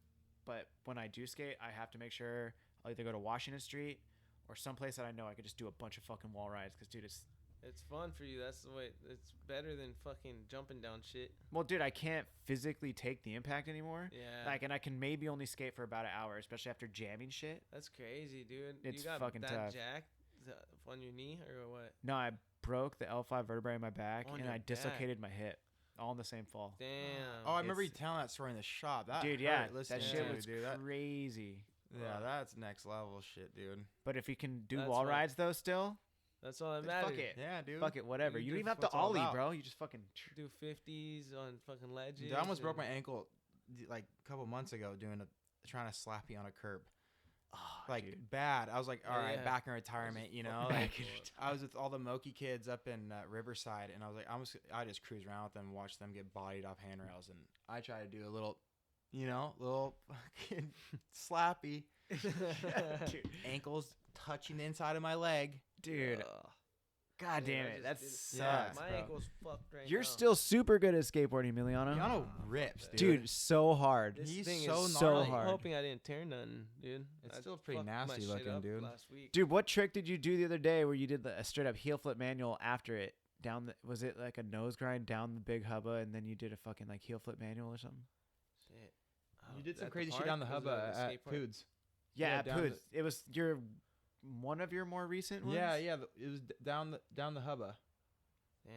Speaker 1: but when I do skate, I have to make sure I'll either go to Washington Street or someplace that I know I could just do a bunch of fucking wall rides. Cause dude,
Speaker 3: It's fun for you. That's the way. It's better than fucking jumping down shit.
Speaker 1: well, dude, I can't physically take the impact anymore.
Speaker 3: Yeah.
Speaker 1: Like, and I can maybe only skate for about an hour, especially after jamming shit.
Speaker 3: That's crazy, dude.
Speaker 1: It's
Speaker 3: you got
Speaker 1: fucking
Speaker 3: that
Speaker 1: tough.
Speaker 3: jacked on your knee or what?
Speaker 1: No, I broke the L5 vertebrae in my back,
Speaker 3: On
Speaker 1: and
Speaker 3: your
Speaker 1: I
Speaker 3: back.
Speaker 1: dislocated my hip, all in the same fall.
Speaker 3: Damn.
Speaker 2: Oh, I remember you
Speaker 1: It's-
Speaker 2: telling that story in the shop. That
Speaker 1: Dude,
Speaker 2: hurt
Speaker 1: yeah, that
Speaker 2: listening
Speaker 1: shit
Speaker 2: to,
Speaker 1: was
Speaker 2: dude. That-
Speaker 1: crazy.
Speaker 2: yeah, that's next level shit, dude.
Speaker 1: But if you can do
Speaker 3: That's
Speaker 1: wall
Speaker 3: what-
Speaker 1: rides though, still,
Speaker 3: That's all that
Speaker 1: then
Speaker 3: matters.
Speaker 1: fuck it.
Speaker 2: Yeah, dude.
Speaker 1: Fuck it, whatever.
Speaker 3: You
Speaker 1: You
Speaker 3: do
Speaker 1: don't even have to
Speaker 2: what's all
Speaker 1: ollie,
Speaker 2: about.
Speaker 1: bro. You just fucking.
Speaker 3: Do 50s on fucking ledges.
Speaker 2: Dude, I almost broke my
Speaker 3: and-
Speaker 2: ankle like a couple months ago trying to slap you on a curb.
Speaker 1: Oh,
Speaker 2: Like
Speaker 1: dude.
Speaker 2: bad. I was like, all right,
Speaker 3: Yeah.
Speaker 2: back in retirement, you know.
Speaker 1: Back
Speaker 2: Like,
Speaker 1: in
Speaker 2: I was with all the Moki kids up in Riverside, and I was like, I just cruise around with them, and watch them get bodied off handrails, and I try to do a little, little fucking slappy,
Speaker 1: dude,
Speaker 2: ankles touching the inside of my leg.
Speaker 1: dude.
Speaker 3: Ugh.
Speaker 1: God
Speaker 3: Dude,
Speaker 1: damn
Speaker 3: I
Speaker 1: it,
Speaker 3: just
Speaker 1: that
Speaker 3: did it.
Speaker 1: sucks.
Speaker 2: Yeah.
Speaker 3: My
Speaker 1: bro.
Speaker 3: ankle's fucked right
Speaker 1: You're
Speaker 3: now.
Speaker 1: still super good at skateboarding, Emiliano.
Speaker 2: Yano rips,
Speaker 1: Dude, so hard.
Speaker 3: This
Speaker 2: He's
Speaker 3: thing
Speaker 2: so
Speaker 3: is
Speaker 1: so
Speaker 3: I'm
Speaker 1: hard.
Speaker 3: hoping I didn't tear nothing, dude.
Speaker 2: It's
Speaker 3: I
Speaker 2: still pretty
Speaker 3: fucked my
Speaker 2: nasty
Speaker 3: shit
Speaker 2: looking,
Speaker 3: up
Speaker 2: dude.
Speaker 3: Last week.
Speaker 1: Dude, what trick did you do the other day where you did a straight up heel flip manual after it down the? Was it like a nose grind down the big hubba and then you did a fucking like heel flip manual or something?
Speaker 3: Shit.
Speaker 2: You did some
Speaker 3: at the
Speaker 2: crazy shit
Speaker 3: park?
Speaker 2: down the
Speaker 3: Was it
Speaker 2: hubba
Speaker 3: at the
Speaker 2: at
Speaker 3: skate park?
Speaker 2: Poods.
Speaker 1: Yeah,
Speaker 2: Yeah,
Speaker 1: at
Speaker 2: down
Speaker 1: Poods. It was one of your more recent ones.
Speaker 2: Yeah, yeah. It was down the hubba.
Speaker 3: Damn.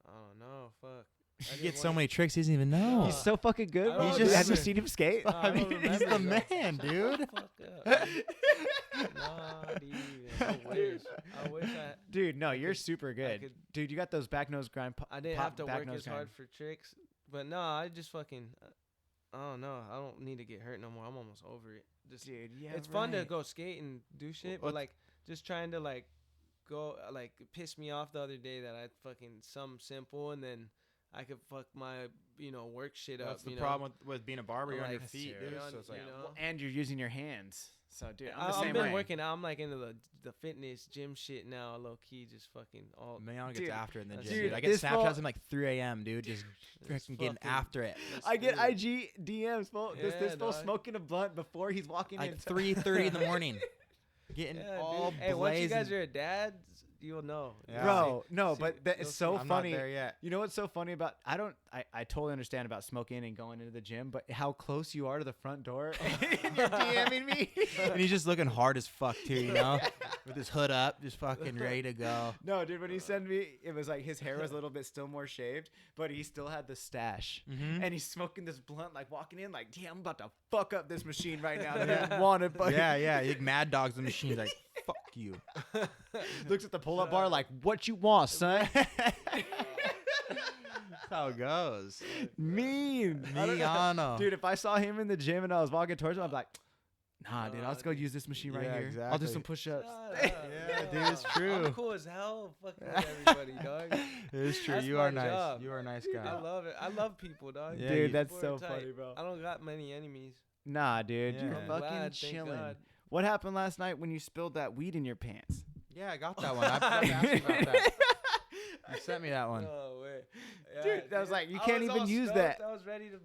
Speaker 3: Oh no, fuck. I
Speaker 2: He
Speaker 3: didn't
Speaker 2: gets so
Speaker 3: wanna-
Speaker 2: many tricks he doesn't even know.
Speaker 1: He's so fucking good.
Speaker 3: I
Speaker 1: Bro.
Speaker 2: don't
Speaker 1: Have you
Speaker 2: remember.
Speaker 1: seen him skate?
Speaker 3: No, I
Speaker 2: I
Speaker 3: don't
Speaker 2: mean, he's
Speaker 3: remember
Speaker 2: the
Speaker 3: that.
Speaker 2: man, dude.
Speaker 3: Fuck up. Not even. I wish. I wish
Speaker 1: Dude, no, you're
Speaker 3: could-
Speaker 1: super good.
Speaker 3: could-
Speaker 1: Dude, you got those back nose grind.
Speaker 3: I didn't
Speaker 1: pop
Speaker 3: have to
Speaker 1: back
Speaker 3: work
Speaker 1: nose
Speaker 3: as hard
Speaker 1: grind.
Speaker 3: for tricks. But no, I just fucking. I don't know. I don't need to get hurt no more. I'm almost over it. Just
Speaker 1: Dude, yeah,
Speaker 3: it's fun to
Speaker 1: right.
Speaker 3: go skate and do shit, but
Speaker 2: What's-
Speaker 3: like just trying to like go like it pissed me off the other day that I fucking some simple and then I could fuck my work shit up.
Speaker 2: That's the problem with being a barber. You're on your
Speaker 3: Like,
Speaker 2: feet, dude. So it's like,
Speaker 1: And you're using your hands. So, dude, I'm the
Speaker 3: I've
Speaker 1: same
Speaker 3: been
Speaker 1: way.
Speaker 3: working out. I'm like into the fitness gym shit now, low key, just fucking all.
Speaker 2: Emiliano gets
Speaker 1: Dude,
Speaker 2: after it in the
Speaker 3: that's
Speaker 2: gym.
Speaker 3: it.
Speaker 2: Dude, I get
Speaker 1: This
Speaker 2: Snapchats
Speaker 1: fall-
Speaker 2: at like 3 a.m. Dude, just
Speaker 3: It's
Speaker 2: freaking getting
Speaker 3: fucking-
Speaker 2: after it.
Speaker 3: let's
Speaker 1: I get
Speaker 3: do it.
Speaker 1: IG DMs, fool. This
Speaker 3: Yeah,
Speaker 1: fool
Speaker 3: dog.
Speaker 1: smoking a blunt before he's walking
Speaker 2: Like
Speaker 1: in.
Speaker 2: 3:30 in the morning, getting
Speaker 3: Yeah,
Speaker 2: all
Speaker 3: dude. Hey, once you guys
Speaker 2: blazing.
Speaker 3: are dads, you'll know.
Speaker 2: Yeah.
Speaker 1: Bro, no,
Speaker 3: See,
Speaker 1: but that
Speaker 3: you'll
Speaker 1: is so
Speaker 3: see.
Speaker 2: I'm
Speaker 1: funny.
Speaker 2: not there yet.
Speaker 1: You know what's so funny about I totally understand about smoking and going into the gym, but how close you are to the front door and you're DMing me.
Speaker 2: And he's just looking hard as fuck too, you know, with his hood up, just fucking ready to go.
Speaker 1: No, dude, when he sent me, it was like his hair was a little bit still more shaved, but he still had the stash.
Speaker 2: Mhm.
Speaker 1: And he's smoking this blunt, like walking in, like, damn, I'm about to fuck up this machine right now. That I didn't want it, but
Speaker 2: Yeah, he mad dogs the machine. He's like, fuck you.
Speaker 1: looks at the pull-up bar like, what you want, son?
Speaker 2: That's how it goes.
Speaker 1: Mean. I don't know.
Speaker 2: Emiliano.
Speaker 1: Dude, if I saw him in the gym and I was walking towards him, I'd be like, nah, dude, I'll just go use this machine right
Speaker 2: Yeah,
Speaker 1: here. I'll do
Speaker 2: exactly.
Speaker 1: some push-ups.
Speaker 2: Yeah, dude, it's true.
Speaker 3: I'm cool as hell, fucking with everybody, dog.
Speaker 2: It is true.
Speaker 3: That's
Speaker 2: You
Speaker 3: my
Speaker 2: are nice.
Speaker 3: job.
Speaker 2: You are a nice
Speaker 3: I
Speaker 2: guy.
Speaker 3: love it. I love people, dog.
Speaker 2: Yeah,
Speaker 1: Dude,
Speaker 2: you-
Speaker 1: that's
Speaker 3: People are
Speaker 1: so
Speaker 3: tight.
Speaker 1: funny, bro.
Speaker 3: I don't got many enemies.
Speaker 1: Nah, dude,
Speaker 2: Yeah.
Speaker 1: you're
Speaker 2: I'm
Speaker 1: fucking
Speaker 3: Glad, thank
Speaker 1: chilling.
Speaker 3: God.
Speaker 1: What happened last night when you spilled that weed in your pants?
Speaker 2: Yeah, I got that one. I forgot to ask you about that. You sent me that one.
Speaker 3: No way.
Speaker 1: Dude, that was like, you
Speaker 3: I
Speaker 1: can't
Speaker 3: was
Speaker 1: even
Speaker 3: all
Speaker 1: use
Speaker 3: stoked.
Speaker 1: that.
Speaker 3: I was ready to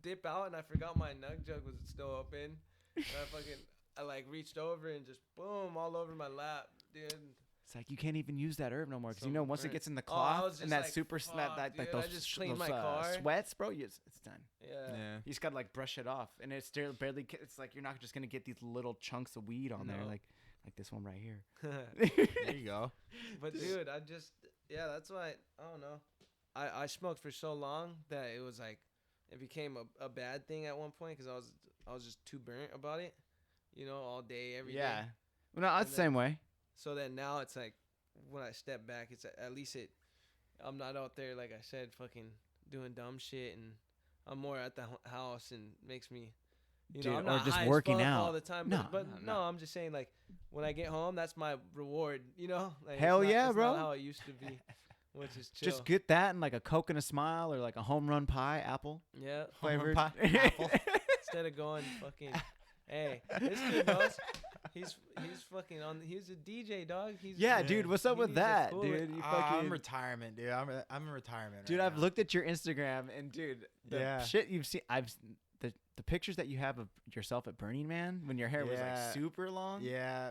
Speaker 3: dip out, and I forgot my nug jug was still open. And I like reached over and just boom, all over my lap, dude.
Speaker 1: It's like you can't even use that herb no more because you
Speaker 3: Some
Speaker 1: know once it
Speaker 3: burnt-
Speaker 1: gets in the
Speaker 3: Oh, I
Speaker 1: cloth
Speaker 3: was
Speaker 1: and
Speaker 3: just
Speaker 1: that
Speaker 3: like,
Speaker 1: super snap,
Speaker 3: fuck,
Speaker 1: like
Speaker 3: dude,
Speaker 1: those,
Speaker 3: I just cleaned
Speaker 1: those
Speaker 3: my car.
Speaker 1: sweats, bro, it's done.
Speaker 3: Yeah.
Speaker 2: Yeah.
Speaker 1: You just gotta like brush it off, and it's still barely. It's like you're not just gonna get these little chunks of weed on there,
Speaker 3: No.
Speaker 1: like this one right here.
Speaker 2: There you go.
Speaker 3: But dude, that's why I don't know. I smoked for so long that it was like it became a bad thing at one point because I was just too burnt about it, all day every day.
Speaker 1: Yeah. Well, no, that's the
Speaker 3: And
Speaker 1: same way.
Speaker 3: So then now it's like when I step back, it's at least I'm not out there like I said, fucking doing dumb shit, and I'm more at the house and makes me.
Speaker 1: Dude,
Speaker 3: I'm
Speaker 1: or
Speaker 3: not
Speaker 1: just
Speaker 3: high as
Speaker 1: working
Speaker 3: fuck
Speaker 1: out.
Speaker 3: all the time.
Speaker 1: No,
Speaker 3: But
Speaker 1: no,
Speaker 3: no, I'm just saying like when I get home, that's my reward. Like, it's
Speaker 1: Hell
Speaker 3: not-
Speaker 1: yeah,
Speaker 3: it's
Speaker 1: bro.
Speaker 3: Not how it used to be, which is chill.
Speaker 1: Just get that and like a Coke and a smile, or like a home run pie, apple
Speaker 3: Yeah.
Speaker 1: flavored.
Speaker 2: pie, apple.
Speaker 3: Instead of going fucking. Hey, this kid knows. He's fucking on. He's a DJ, dog.
Speaker 1: Yeah,
Speaker 2: Yeah.
Speaker 1: dude, what's up
Speaker 3: He
Speaker 1: with
Speaker 3: needs to
Speaker 1: that,
Speaker 3: cool it.
Speaker 1: dude? You
Speaker 2: I'm
Speaker 1: fucking,
Speaker 2: retirement, dude. I'm in retirement.
Speaker 1: dude,
Speaker 2: right
Speaker 1: I've
Speaker 2: now.
Speaker 1: looked at your Instagram, and dude, the
Speaker 2: Yeah.
Speaker 1: shit you've seen, the pictures that you have of yourself at Burning Man when your hair was
Speaker 2: Yeah.
Speaker 1: like super long,
Speaker 2: Yeah.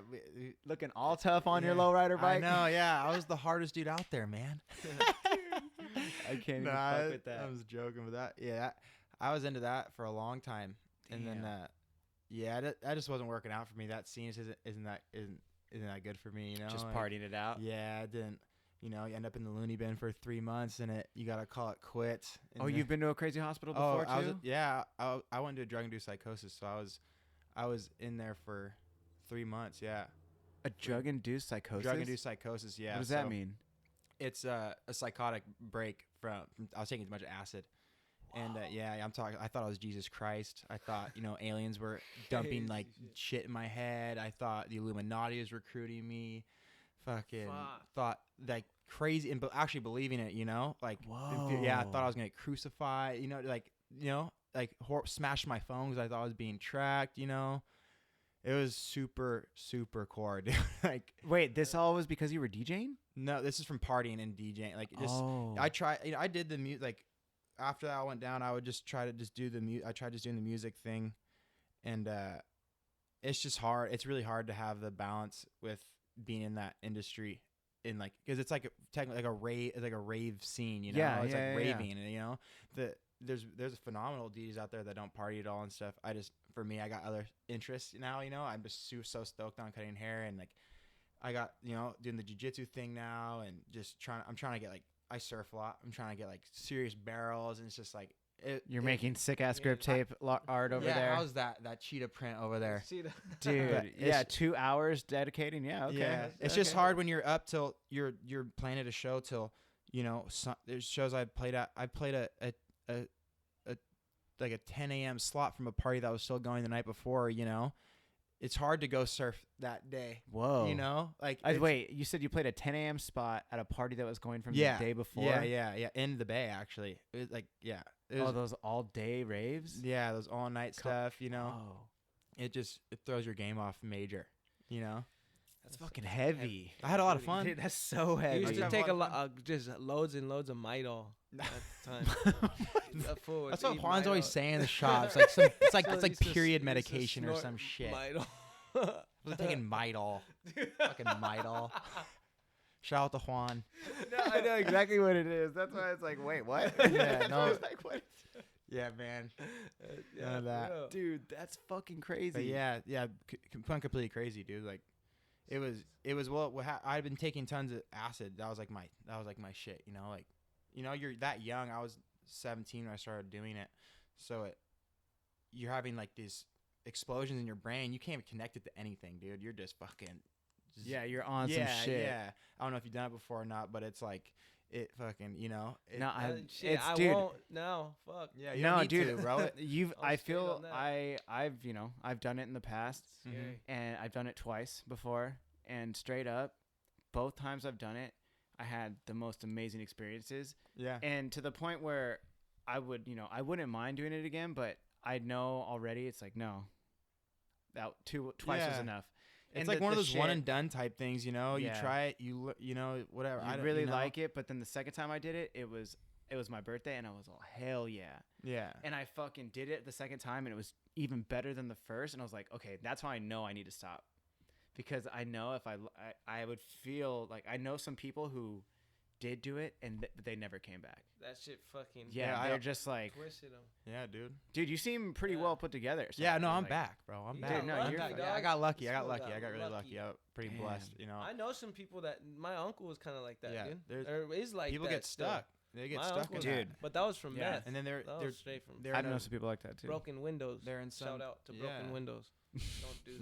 Speaker 1: looking all tough on your
Speaker 2: Yeah.
Speaker 1: lowrider bike.
Speaker 2: I know. Yeah, I was the hardest dude out there, man.
Speaker 1: I can't even
Speaker 2: Nah,
Speaker 1: fuck with that.
Speaker 2: I was joking with that. Yeah, I was into that for a long time, and then
Speaker 1: Damn.
Speaker 2: yeah, that just wasn't working out for me. That scene isn't that good for me, you know.
Speaker 1: Just
Speaker 2: like,
Speaker 1: partying it out.
Speaker 2: Yeah, it didn't. You end up in the loony bin for 3 months, and you gotta call it quits.
Speaker 1: Oh, you've been to a crazy hospital before too?
Speaker 2: I went to drug-induced psychosis, so I was in there for 3 months. Yeah,
Speaker 1: A drug-induced psychosis.
Speaker 2: drug-induced psychosis. Yeah,
Speaker 1: What does that
Speaker 2: so
Speaker 1: mean?
Speaker 2: It's a psychotic break from I was taking too much acid. And I thought I was Jesus Christ. I thought, aliens were dumping like shit in my head. I thought the Illuminati was recruiting me. Fucking
Speaker 3: Fuck.
Speaker 2: thought like crazy and actually believing it, like I thought I was gonna get crucified. Smash my phone because I thought I was being tracked. It was super core, dude. Like,
Speaker 1: Wait, this all was because you were DJing?
Speaker 2: no, this is from partying and DJing. Like, just
Speaker 1: Oh.
Speaker 2: I tried. I did the music. Like, after that went down, I would just try to just do the I tried just doing the music thing, and it's just hard. It's really hard to have the balance with being in that industry, because it's like technically like a rave. It's like a rave scene,
Speaker 1: Yeah,
Speaker 2: It's
Speaker 1: yeah,
Speaker 2: like
Speaker 1: yeah,
Speaker 2: raving, and there's phenomenal DJs out there that don't party at all and stuff. For me, I got other interests now. I'm just so stoked on cutting hair, and like I got doing the jiu-jitsu thing now, and just I'm trying to get like. I surf a lot. I'm trying to get like serious barrels, and it's just like
Speaker 1: You're making sick ass grip
Speaker 3: Yeah,
Speaker 1: tape art over there.
Speaker 2: How's that cheetah print over there?
Speaker 3: See that?
Speaker 1: Dude,
Speaker 2: But
Speaker 1: yeah,
Speaker 2: it's-
Speaker 1: 2 hours dedicating. Yeah, okay.
Speaker 2: Yeah, it's just hard when you're up till you're playing at a show till there's shows I played at. I played a like a 10 a.m. slot from a party that was still going the night before. it's hard to go surf that day.
Speaker 1: Whoa.
Speaker 2: You know, like
Speaker 1: Wait, you said you played a 10 a.m. spot at a party that was going from the day before?
Speaker 2: Yeah, in the Bay actually. It was like it was,
Speaker 1: those all day raves?
Speaker 2: Yeah, those all night stuff. You know, it throws your game off major. You know,
Speaker 1: that's fucking heavy.
Speaker 2: I had a lot of fun.
Speaker 1: Dude, that's so heavy.
Speaker 3: You used to take just loads and loads of Midol at the time.
Speaker 2: That's what Juan's always saying in the shops. Like it's like period medication or some shit.
Speaker 3: Midol.
Speaker 2: I was taking Midol. Fucking Midol. Shout out to Juan.
Speaker 1: No, I know exactly what it is. That's why it's like, wait, what?
Speaker 2: Yeah, no.
Speaker 1: Like, what?
Speaker 2: Yeah, man.
Speaker 3: Yeah,
Speaker 2: that.
Speaker 1: Dude, that's fucking crazy.
Speaker 2: But yeah, completely crazy, dude. Like, it was I'd been taking tons of acid. That was like my shit. You know, like, you know, you're that young. I was 17 when I started doing it, so you're having like these explosions in your brain. You can't connect it to anything, dude. You're just fucking.
Speaker 1: You're on some shit.
Speaker 2: Yeah, I don't know if you've done it before or not, but it's like it fucking, you know.
Speaker 1: No,
Speaker 3: I won't. No, fuck.
Speaker 2: Yeah, you don't need to, bro.
Speaker 1: I've done it in the past, and I've done it twice before, and straight up, both times I've done it, I had the most amazing experiences.
Speaker 2: Yeah,
Speaker 1: and to the point where I wouldn't mind doing it again, but I know already it's like no, twice was enough.
Speaker 2: It's like one of those one and done type things, you know. You try it, you know, whatever.
Speaker 1: I really like it, but then the second time I did it, it was my birthday, and I was all hell yeah.
Speaker 2: Yeah.
Speaker 1: And I fucking did it the second time, and it was even better than the first. And I was like, okay, that's how I know I need to stop, because I know if I would feel like I know some people who did do it and they never came back.
Speaker 3: That shit fucking
Speaker 1: they're just like
Speaker 3: twisted them.
Speaker 2: Yeah, dude.
Speaker 1: Dude, you seem pretty well put together. So
Speaker 2: yeah, no, I'm back, bro. I'm back.
Speaker 1: Dude, no,
Speaker 3: lucky,
Speaker 1: you're
Speaker 2: I got lucky. I got really lucky. I'm pretty blessed, you know.
Speaker 3: I know some people that my uncle was kind of like that, dude.
Speaker 2: Or
Speaker 3: is like
Speaker 2: people
Speaker 3: that
Speaker 2: get stuck. They get stuck in
Speaker 1: dude.
Speaker 3: But that was from meth.
Speaker 2: And then they're
Speaker 3: straight from.
Speaker 1: I know some people like that too.
Speaker 3: Broken windows.
Speaker 2: They're in some,
Speaker 3: shout out to broken windows. Don't do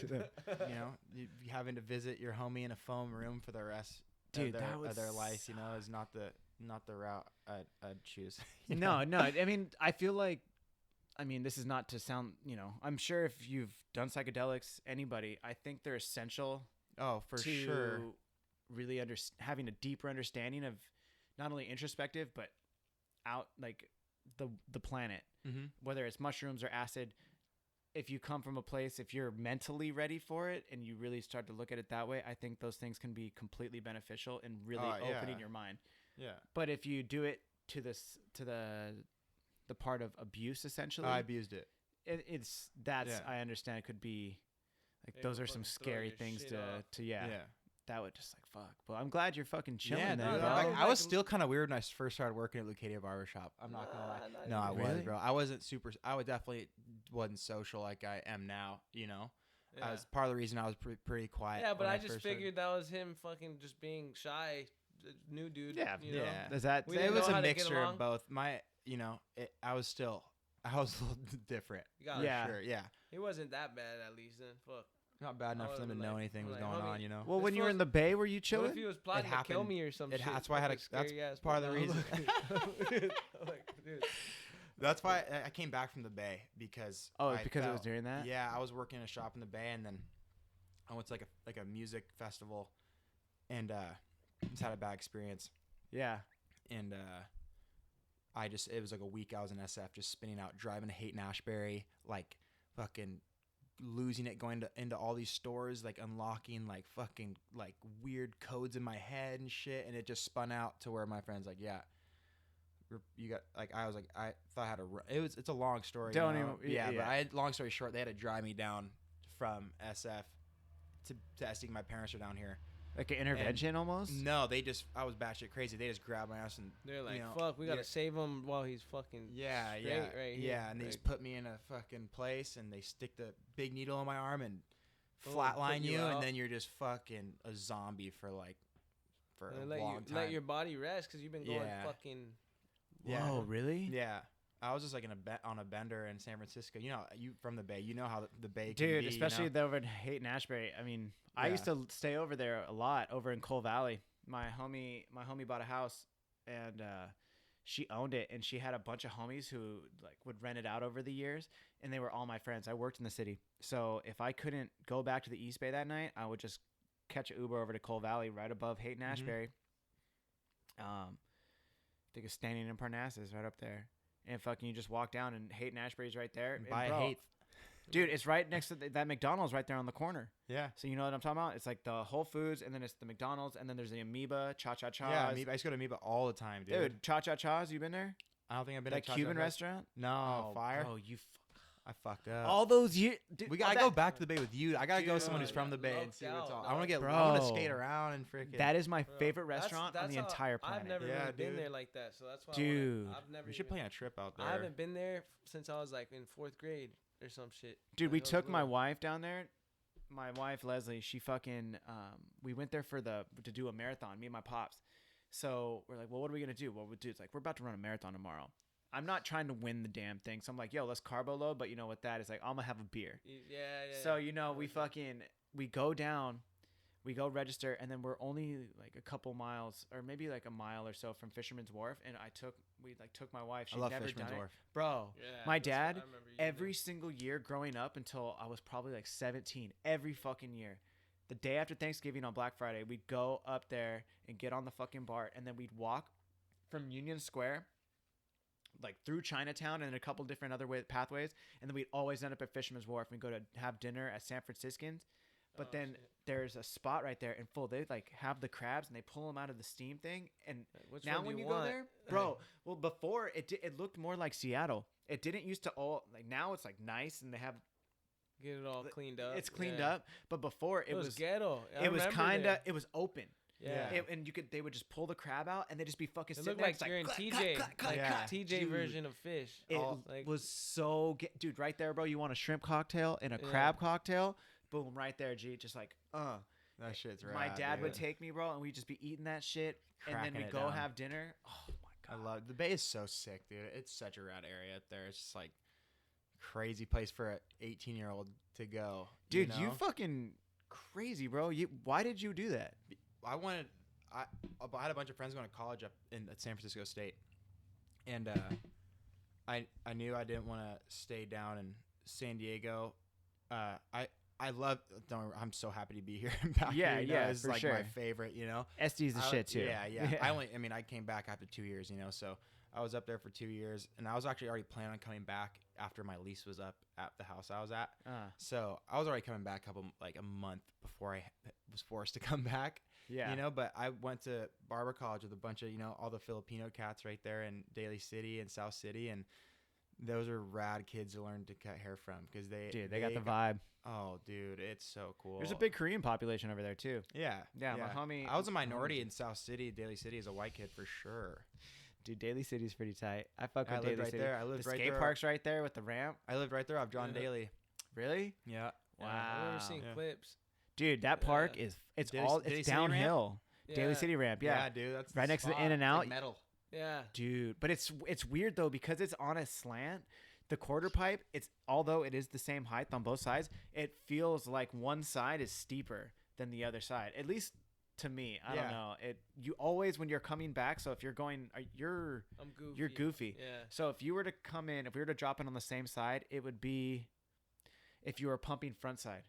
Speaker 3: that.
Speaker 2: You know, you having to visit your homie in a foam room for the rest
Speaker 1: dude,
Speaker 2: of their life, you know, is not the route I'd choose.
Speaker 1: No. I mean, I feel like, this is not to sound, I'm sure if you've done psychedelics, anybody, I think they're essential.
Speaker 2: Oh, for sure.
Speaker 1: Really having a deeper understanding of not only introspective, but out like the planet, whether it's mushrooms or acid. If you come from a place, if you're mentally ready for it and you really start to look at it that way, I think those things can be completely beneficial and really opening your mind.
Speaker 2: Yeah.
Speaker 1: But if you do it to the part of abuse, essentially,
Speaker 2: I abused it.
Speaker 1: I understand it could be like those are some scary things to that would just like fuck. But I'm glad you're fucking chilling.
Speaker 2: Yeah,
Speaker 1: then,
Speaker 2: dude,
Speaker 1: bro.
Speaker 2: I was still kind of weird when I first started working at Leucadia Barber Shop. I'm not gonna lie. No, I was, bro. I wasn't super. I definitely wasn't social like I am now. You know, I was part of the reason I was pretty quiet.
Speaker 3: Yeah, but I just figured that was him fucking just being shy, new dude.
Speaker 1: Yeah,
Speaker 3: you know?
Speaker 1: Is that
Speaker 2: it was a mixture of both. I was a little different. Sure. Yeah.
Speaker 3: He wasn't that bad at least then. Fuck.
Speaker 2: Not bad enough for them to know anything was going on, you know.
Speaker 1: Well, when you were in the Bay, were you chilling?
Speaker 3: What if he was plotting to kill me or something?
Speaker 2: That's why I had that's part of the reason. That's why I came back from the Bay because.
Speaker 1: Oh, because it was during that.
Speaker 2: Yeah, I was working in a shop in the Bay, and then I went to like a music festival, and just had a bad experience.
Speaker 1: Yeah,
Speaker 2: and it was like a week I was in SF, just spinning out, driving to Haight-Ashbury, like fucking losing it, going into all these stores, like unlocking like fucking like weird codes in my head and shit, and it just spun out to where my friend's like, yeah, you got like, I was like, I thought I had it's a long story. But long story short, they had to drive me down from SF to testing. My parents are down here.
Speaker 1: Like an intervention almost?
Speaker 2: No, I was batshit crazy. They just grabbed my ass and
Speaker 3: they're like, fuck, we gotta save him while he's fucking straight right here.
Speaker 2: And they just put me in a fucking place and they stick the big needle in my arm and flatline you, and then you're just fucking a zombie for a long time.
Speaker 3: Let your body rest because you've been going fucking.
Speaker 1: Whoa, really?
Speaker 2: Yeah. I was just like on a bender in San Francisco. You know, you from the Bay. You know how the Bay can
Speaker 1: be. Dude,
Speaker 2: especially
Speaker 1: over in Haight-Ashbury. I used to stay over there a lot, over in Cole Valley. My homie bought a house, and she owned it, and she had a bunch of homies who like would rent it out over the years, and they were all my friends. I worked in the city, so if I couldn't go back to the East Bay that night, I would just catch an Uber over to Cole Valley, right above Haight and Ashbury. I think it's Standing in Parnassus, right up there, and fucking you just walk down, and Haight and Ashbury's right there. And
Speaker 2: By
Speaker 1: bro,
Speaker 2: Haight.
Speaker 1: dude, it's right next to that McDonald's right there on the corner.
Speaker 2: Yeah.
Speaker 1: So you know what I'm talking about? It's like the Whole Foods, and then it's the McDonald's, and then there's the Amoeba, Cha Cha Cha.
Speaker 2: Yeah, Amoeba. I used to go to Amoeba all the time, dude.
Speaker 1: Dude, Cha Cha Cha's, you been there?
Speaker 2: I don't think I've been
Speaker 1: That
Speaker 2: to
Speaker 1: Cuban
Speaker 2: Cha-Cha-Cha.
Speaker 1: restaurant?
Speaker 2: No, fire.
Speaker 1: Bro,
Speaker 2: I fucked up.
Speaker 1: all those years.
Speaker 2: We gotta go back to the Bay with you. I gotta go with someone who's
Speaker 3: Dude,
Speaker 2: from the Bay
Speaker 3: no
Speaker 2: and see what's
Speaker 3: doubt,
Speaker 2: all. I want to get.
Speaker 1: Bro.
Speaker 2: I want to skate around and freaking.
Speaker 1: That is my
Speaker 3: Bro,
Speaker 1: favorite
Speaker 3: that's-
Speaker 1: restaurant on
Speaker 3: that's
Speaker 1: the
Speaker 3: how-
Speaker 1: entire planet.
Speaker 3: I've never
Speaker 2: Yeah,
Speaker 3: really been
Speaker 2: dude.
Speaker 3: there like that, so that's why.
Speaker 1: Dude.
Speaker 3: I've never.
Speaker 2: we should
Speaker 3: even-
Speaker 2: plan a trip out there.
Speaker 3: I haven't been there since I was like in 4th grade or some shit.
Speaker 1: Dude,
Speaker 3: Like,
Speaker 1: we
Speaker 3: I was
Speaker 1: took my
Speaker 3: little.
Speaker 1: wife down there. My wife Leslie, she fucking we went there to do a marathon, me and my pops. So we're like, well, what are we gonna do? Well, we do. It's like we're about to run a marathon tomorrow. I'm not trying to win the damn thing, so I'm like, yo, let's carbo load. But you know what that is like? I'm gonna have a beer.
Speaker 3: Yeah.
Speaker 1: So you know, we go down, we go register, and then we're only like a couple miles, or maybe like a mile or so from Fisherman's Wharf. And we took my wife.
Speaker 2: I
Speaker 1: She'd
Speaker 2: love
Speaker 1: never
Speaker 2: Fisherman's
Speaker 1: done
Speaker 2: Wharf.
Speaker 1: it, bro.
Speaker 3: Yeah,
Speaker 1: My
Speaker 3: that's what I
Speaker 1: dad,
Speaker 3: remember you
Speaker 1: every
Speaker 3: doing.
Speaker 1: single year growing up until I was probably like 17, every fucking year, the day after Thanksgiving on Black Friday, we'd go up there and get on the fucking BART, and then we'd walk from Union Square, like through Chinatown and a couple different other pathways, and then we'd always end up at Fisherman's Wharf and go to have dinner at San Franciscan's. But
Speaker 3: Oh,
Speaker 1: then
Speaker 3: shit.
Speaker 1: there's a spot right there in full. They like have the crabs and they pull them out of the steam thing. And
Speaker 3: Which
Speaker 1: now
Speaker 3: one do
Speaker 1: when you
Speaker 3: want?
Speaker 1: go there, bro, well before it looked more like Seattle. It didn't used to all like now it's like nice and they have
Speaker 3: Get it all cleaned up.
Speaker 1: it's cleaned
Speaker 3: yeah.
Speaker 1: up. But before
Speaker 3: It was ghetto. I
Speaker 1: it was
Speaker 3: remember
Speaker 1: kind of
Speaker 3: there.
Speaker 1: it was open.
Speaker 3: Yeah.
Speaker 1: And they would just pull the crab out and they just be fucking
Speaker 3: It
Speaker 1: sitting
Speaker 3: looked
Speaker 1: there.
Speaker 3: like
Speaker 1: It's
Speaker 3: you're in
Speaker 1: clack,
Speaker 3: TJ,
Speaker 1: clack, clack, clack,
Speaker 3: like
Speaker 2: Yeah.
Speaker 1: clack.
Speaker 3: TJ
Speaker 1: Dude,
Speaker 3: version of fish.
Speaker 1: It
Speaker 3: Like,
Speaker 1: was so dude right there, bro. You want a shrimp cocktail and a
Speaker 3: Yeah.
Speaker 1: crab cocktail? Boom, right there, G. Just like
Speaker 2: That shit's rad.
Speaker 1: my dad would
Speaker 2: dude.
Speaker 1: take me, bro, and we'd just be eating that shit, and
Speaker 2: Cracking
Speaker 1: then we
Speaker 2: it
Speaker 1: go
Speaker 2: down.
Speaker 1: have dinner. Oh my
Speaker 2: I
Speaker 1: god,
Speaker 2: love the Bay is so sick, dude. It's such a rad area up there. It's just like crazy place for a 18-year-old to go.
Speaker 1: dude,
Speaker 2: know?
Speaker 1: you fucking crazy, bro. Why did you do that?
Speaker 2: I had a bunch of friends going to college up at San Francisco State, and I knew I didn't want to stay down in San Diego. I love. I'm so happy to be here back
Speaker 1: Yeah,
Speaker 2: here. You know,
Speaker 1: yeah,
Speaker 2: it's
Speaker 1: for
Speaker 2: like
Speaker 1: sure.
Speaker 2: my favorite. You know,
Speaker 1: SD's the shit too.
Speaker 2: Yeah. I came back after 2 years. You know, so I was up there for 2 years, and I was actually already planning on coming back after my lease was up at the house I was at. So I was already coming back a month before I was forced to come back.
Speaker 1: yeah.
Speaker 2: You know, but I went to barber college with a bunch of, all the Filipino cats right there in Daly City and South City. And those are rad kids to learn to cut hair from because
Speaker 1: Dude, they got the vibe.
Speaker 2: Oh, dude, it's so cool.
Speaker 1: There's a big Korean population over there too.
Speaker 2: Yeah.
Speaker 1: Yeah, my homie.
Speaker 2: I was a minority in South City, Daly City, as a white kid for sure.
Speaker 1: Dude, Daly City's pretty tight. I fuck with
Speaker 2: I lived
Speaker 1: Daly
Speaker 2: right
Speaker 1: City.
Speaker 2: there. I lived
Speaker 1: the
Speaker 2: right
Speaker 1: skate
Speaker 2: there.
Speaker 1: park's right there with the ramp.
Speaker 2: I lived right there off John
Speaker 3: Yeah.
Speaker 2: Daly.
Speaker 1: Really?
Speaker 2: Yeah.
Speaker 3: I remember seeing
Speaker 2: Yeah.
Speaker 3: clips.
Speaker 1: Dude, that park
Speaker 3: Yeah.
Speaker 1: it's
Speaker 2: Daly-
Speaker 1: all
Speaker 2: Daly
Speaker 1: it's
Speaker 2: City ramp?
Speaker 1: downhill. Daly
Speaker 3: Yeah.
Speaker 1: City ramp, yeah.
Speaker 2: dude, that's
Speaker 1: Right
Speaker 2: the
Speaker 1: next to the
Speaker 2: spot.
Speaker 1: In-N-Out.
Speaker 2: It's like metal.
Speaker 3: Yeah.
Speaker 1: Dude, but it's weird though because it's on a slant. The quarter pipe, although it is the same height on both sides, it feels like one side is steeper than the other side. At least to me, I don't
Speaker 2: Yeah.
Speaker 1: know. You always when you're coming back. So if you're going, you're
Speaker 3: I'm goofy.
Speaker 1: you're goofy.
Speaker 3: Yeah.
Speaker 1: So if you were to come in, if we were to drop in on the same side, it would be if you were pumping front side.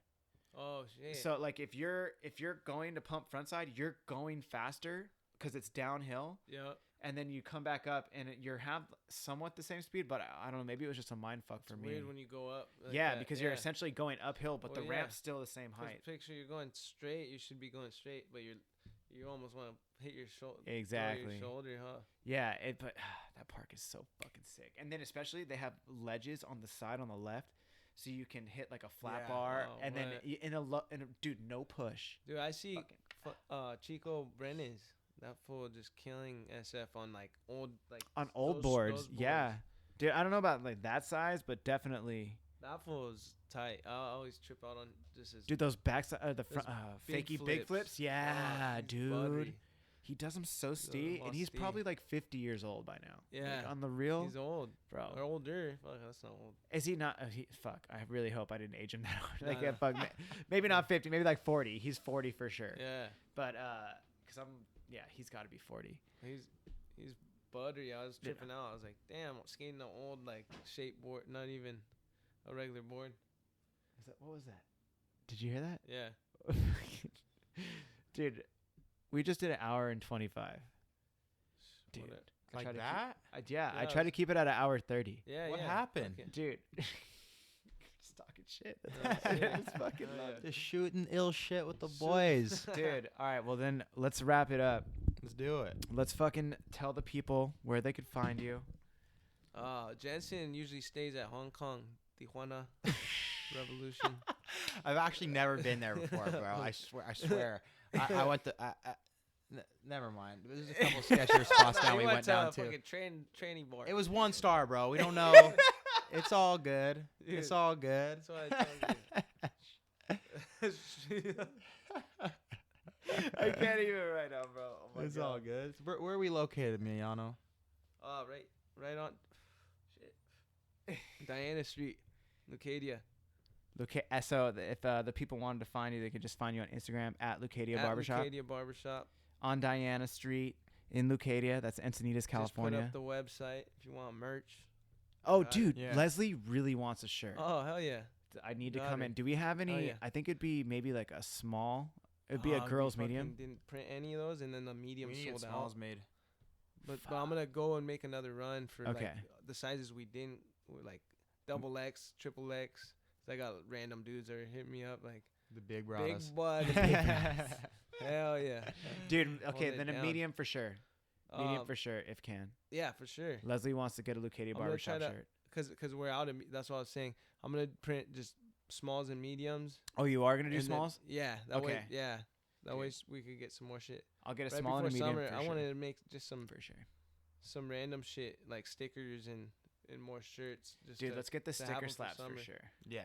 Speaker 3: Oh shit.
Speaker 1: So like if you're going to pump front side, you're going faster because it's downhill.
Speaker 3: Yeah.
Speaker 1: And then you come back up and you have somewhat the same speed, but I don't know. Maybe it was just a mind fuck for
Speaker 3: It's
Speaker 1: me.
Speaker 3: weird when you go up. Like
Speaker 1: Yeah,
Speaker 3: that.
Speaker 1: because you're essentially going uphill, but
Speaker 3: Well,
Speaker 1: the
Speaker 3: yeah.
Speaker 1: ramp's still the same
Speaker 3: 'Cause
Speaker 1: height.
Speaker 3: picture you're going straight. You should be going straight, but you almost want to hit your shoulder.
Speaker 1: Exactly.
Speaker 3: Your shoulder, huh?
Speaker 1: Yeah, but that park is so fucking sick. And then especially they have ledges on the side on the left, so you can hit like a flat
Speaker 2: Yeah.
Speaker 1: bar,
Speaker 3: Oh,
Speaker 1: and then
Speaker 3: right.
Speaker 1: dude, no push.
Speaker 3: Dude, I see
Speaker 1: Fucking-
Speaker 3: Chico Brennan's. That fool just killing SF on old
Speaker 1: on old
Speaker 3: those
Speaker 1: boards, yeah. Dude, I don't know about like that size, but definitely,
Speaker 3: That fool is tight. I always trip out on just his
Speaker 1: dude, those backside, the front,
Speaker 3: big
Speaker 1: fakey big
Speaker 3: flips.
Speaker 1: flips, yeah,
Speaker 3: he's
Speaker 1: dude.
Speaker 3: buttery.
Speaker 1: He does them so steep,
Speaker 3: all
Speaker 1: and he's
Speaker 3: steep.
Speaker 1: probably like 50 years old by now.
Speaker 3: Yeah.
Speaker 1: Like, on the real,
Speaker 3: He's old.
Speaker 1: bro.
Speaker 3: Or older. Fuck, that's not old.
Speaker 1: Is he not? Fuck. I really hope I didn't age him that hard. Like,
Speaker 3: Nah,
Speaker 1: yeah, fuck. Maybe not 50. Maybe like 40. He's 40 for sure.
Speaker 3: Yeah.
Speaker 1: But cause he's got to be 40.
Speaker 3: He's buttery. I was tripping out. I was like, damn, I'm skating an old like shape board, not even a regular board.
Speaker 1: What was that? Did you hear that?
Speaker 3: Yeah.
Speaker 1: Dude, we just did an hour and 25. Dude.
Speaker 3: What
Speaker 1: I try
Speaker 2: Like
Speaker 1: to
Speaker 2: that?
Speaker 3: Yeah,
Speaker 1: I try to keep it at an hour 30.
Speaker 3: Yeah.
Speaker 2: What
Speaker 3: yeah.
Speaker 2: happened?
Speaker 3: Okay.
Speaker 1: Dude. Just talking shit.
Speaker 3: Yeah.
Speaker 1: It's fucking
Speaker 3: Oh,
Speaker 1: love
Speaker 3: yeah.
Speaker 2: Just shooting ill shit with the boys.
Speaker 1: Dude, all right, well then let's wrap it up.
Speaker 2: Let's do it.
Speaker 1: Let's fucking tell the people where they could find you.
Speaker 3: Jensen usually stays at Hong Kong, Tijuana Revolution.
Speaker 2: I've actually never been there before, bro. I swear. I went to. Never mind. There's a couple sketchier spots down we went down to.
Speaker 3: Fucking training board.
Speaker 2: It was 1 star, bro. We don't know. It's all good.
Speaker 3: Dude,
Speaker 2: It's all good.
Speaker 3: That's what I told you.
Speaker 1: I can't even right now, bro. Oh my
Speaker 2: It's
Speaker 1: God.
Speaker 2: all good. Where are we located, Emiliano?
Speaker 3: Right on. Shit. Diana Street, Leucadia.
Speaker 1: So if the people wanted to find you, they could just find you on Instagram at Leucadia Barber Shop.
Speaker 3: Leucadia Barber Shop.
Speaker 1: On Diana Street in Leucadia. That's Encinitas, California.
Speaker 3: Just put up the website if you want merch.
Speaker 1: Oh,
Speaker 3: Got it.
Speaker 1: dude,
Speaker 2: Yeah.
Speaker 1: Leslie really wants a shirt.
Speaker 3: Oh, hell yeah.
Speaker 1: I need to
Speaker 3: got
Speaker 1: come
Speaker 3: it.
Speaker 1: in. Do we have any?
Speaker 3: Oh, yeah.
Speaker 1: I think it'd be maybe like a small. It'd be a
Speaker 3: we
Speaker 1: girl's
Speaker 3: fucking
Speaker 1: medium.
Speaker 3: Didn't print any of those, and then the medium
Speaker 2: We need to get
Speaker 3: sold
Speaker 2: smalls
Speaker 3: out.
Speaker 2: made.
Speaker 3: But I'm gonna go and make another run for
Speaker 1: Okay.
Speaker 3: like the sizes we didn't, were like double X, triple X. So I got random dudes that are hitting me up like
Speaker 2: The big
Speaker 3: big
Speaker 2: brothers.
Speaker 3: butt. Hell yeah,
Speaker 1: Dude, okay,
Speaker 3: Hold it
Speaker 1: then a
Speaker 3: down.
Speaker 1: medium for sure. Medium
Speaker 3: Um,
Speaker 1: for sure, if can.
Speaker 3: Yeah, for sure.
Speaker 1: Leslie wants to get a Leucadia
Speaker 3: gonna
Speaker 1: Barber
Speaker 3: try
Speaker 1: Shop
Speaker 3: to-
Speaker 1: shirt.
Speaker 3: Cause we're out of. That's what I was saying. I'm gonna print just smalls and mediums.
Speaker 1: Oh, you are gonna do
Speaker 3: and then-
Speaker 1: smalls?
Speaker 3: Yeah. That way.
Speaker 1: Okay.
Speaker 3: Yeah. That
Speaker 1: Dude.
Speaker 3: way we could get some more shit.
Speaker 1: I'll get a
Speaker 3: Right
Speaker 1: small and a
Speaker 3: before
Speaker 1: medium
Speaker 3: summer,
Speaker 1: for
Speaker 3: I
Speaker 1: sure.
Speaker 3: wanted to make just some
Speaker 1: For sure.
Speaker 3: random shit like stickers and more shirts. Just
Speaker 1: Dude,
Speaker 3: to,
Speaker 1: let's get the
Speaker 3: to have
Speaker 1: sticker
Speaker 3: 'em for
Speaker 1: slaps for
Speaker 3: summer.
Speaker 1: sure.
Speaker 2: Yeah.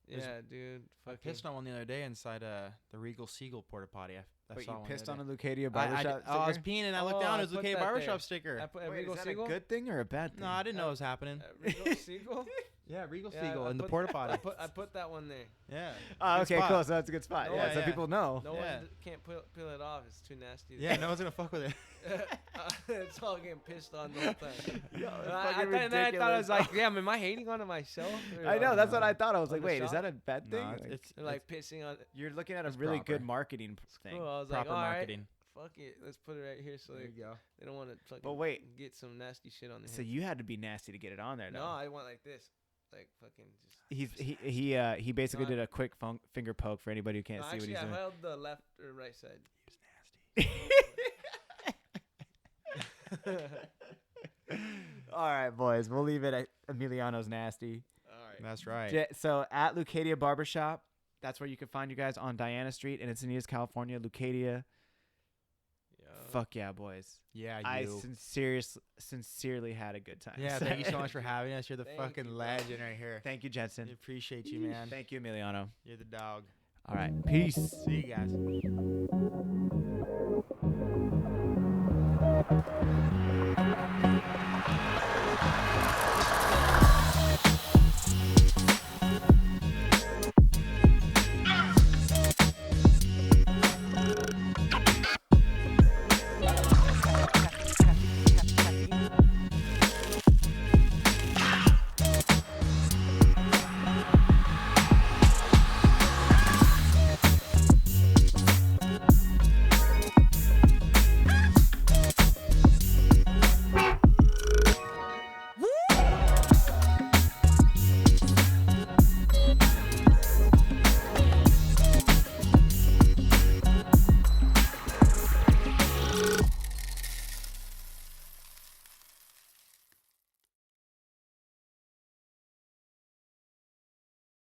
Speaker 3: Yeah, dude.
Speaker 2: I
Speaker 3: Fucking.
Speaker 2: pissed on one the other day inside the Regal Seagull porta potty. I
Speaker 1: Wait,
Speaker 2: saw
Speaker 1: you
Speaker 2: one
Speaker 1: pissed
Speaker 2: the
Speaker 1: on
Speaker 2: other
Speaker 1: a
Speaker 2: day.
Speaker 1: Leucadia Barber Shop
Speaker 2: I was
Speaker 1: sticker?
Speaker 2: peeing and I looked
Speaker 3: Oh,
Speaker 2: down.
Speaker 3: I
Speaker 2: It was
Speaker 3: put
Speaker 2: Leucadia
Speaker 3: that
Speaker 2: Barber
Speaker 3: there.
Speaker 2: Shop sticker.
Speaker 3: I put a
Speaker 1: Wait,
Speaker 3: Regal
Speaker 1: is that
Speaker 3: Seagull.
Speaker 1: a good thing or a bad thing?
Speaker 2: No, I didn't know it was happening.
Speaker 3: Regal Seagull.
Speaker 2: Yeah, Regal
Speaker 3: Yeah,
Speaker 2: Seagull
Speaker 3: I
Speaker 2: in the
Speaker 3: put-
Speaker 2: porta potty.
Speaker 3: I put that one there.
Speaker 2: Yeah.
Speaker 1: Oh,
Speaker 2: Good
Speaker 1: okay,
Speaker 2: spot.
Speaker 1: cool. So that's a good spot.
Speaker 3: No,
Speaker 1: yeah, so
Speaker 2: yeah.
Speaker 1: people know.
Speaker 3: No
Speaker 2: Yeah.
Speaker 3: one can't peel it off. It's too nasty.
Speaker 2: Yeah, no one's gonna fuck with it.
Speaker 3: It's all getting pissed on the whole time.
Speaker 1: Yo, it's
Speaker 3: I
Speaker 1: fucking
Speaker 3: thought I thought I
Speaker 1: ridiculous.
Speaker 3: was like, damn, am I hating on it myself? Or,
Speaker 1: I know, that's what
Speaker 2: no.
Speaker 1: I thought. I was
Speaker 3: On
Speaker 1: like,
Speaker 3: the
Speaker 1: wait, is
Speaker 3: shop?
Speaker 1: that a bad thing?
Speaker 2: No,
Speaker 1: Like,
Speaker 2: it's
Speaker 3: They're like pissing on.
Speaker 1: you're looking at a
Speaker 2: it's
Speaker 1: really
Speaker 2: proper.
Speaker 1: good marketing thing.
Speaker 3: Cool. I was
Speaker 2: proper
Speaker 3: like, all right,
Speaker 2: marketing.
Speaker 3: fuck it, let's put it right here so
Speaker 2: There you go.
Speaker 3: they don't want to fucking.
Speaker 1: But wait.
Speaker 3: get some nasty shit on their
Speaker 1: So
Speaker 3: hands.
Speaker 1: you had to be nasty to get it on there, though.
Speaker 3: No, I went like this, like fucking just.
Speaker 1: He basically
Speaker 3: No,
Speaker 1: did a quick finger poke for anybody who can't
Speaker 3: No,
Speaker 1: see
Speaker 3: actually,
Speaker 1: what
Speaker 3: I
Speaker 1: he's
Speaker 3: held the left or right side.
Speaker 1: doing. All right, boys, we'll leave it at Emiliano's nasty.
Speaker 3: All right.
Speaker 2: That's right.
Speaker 1: So at Leucadia Barber Shop, that's where you can find you guys on Diana Street in Encinitas, California. Leucadia. Fuck yeah, boys.
Speaker 2: Yeah,
Speaker 1: I
Speaker 2: you.
Speaker 1: sincerely had a good time.
Speaker 2: Yeah, thank you so much for having us. You're the
Speaker 3: Thank
Speaker 2: fucking
Speaker 3: you, bro.
Speaker 2: legend right here.
Speaker 1: Thank you, Jensen.
Speaker 2: We appreciate you, man.
Speaker 1: Thank you, Emiliano.
Speaker 2: You're the dog.
Speaker 1: All right, peace.
Speaker 2: See you guys.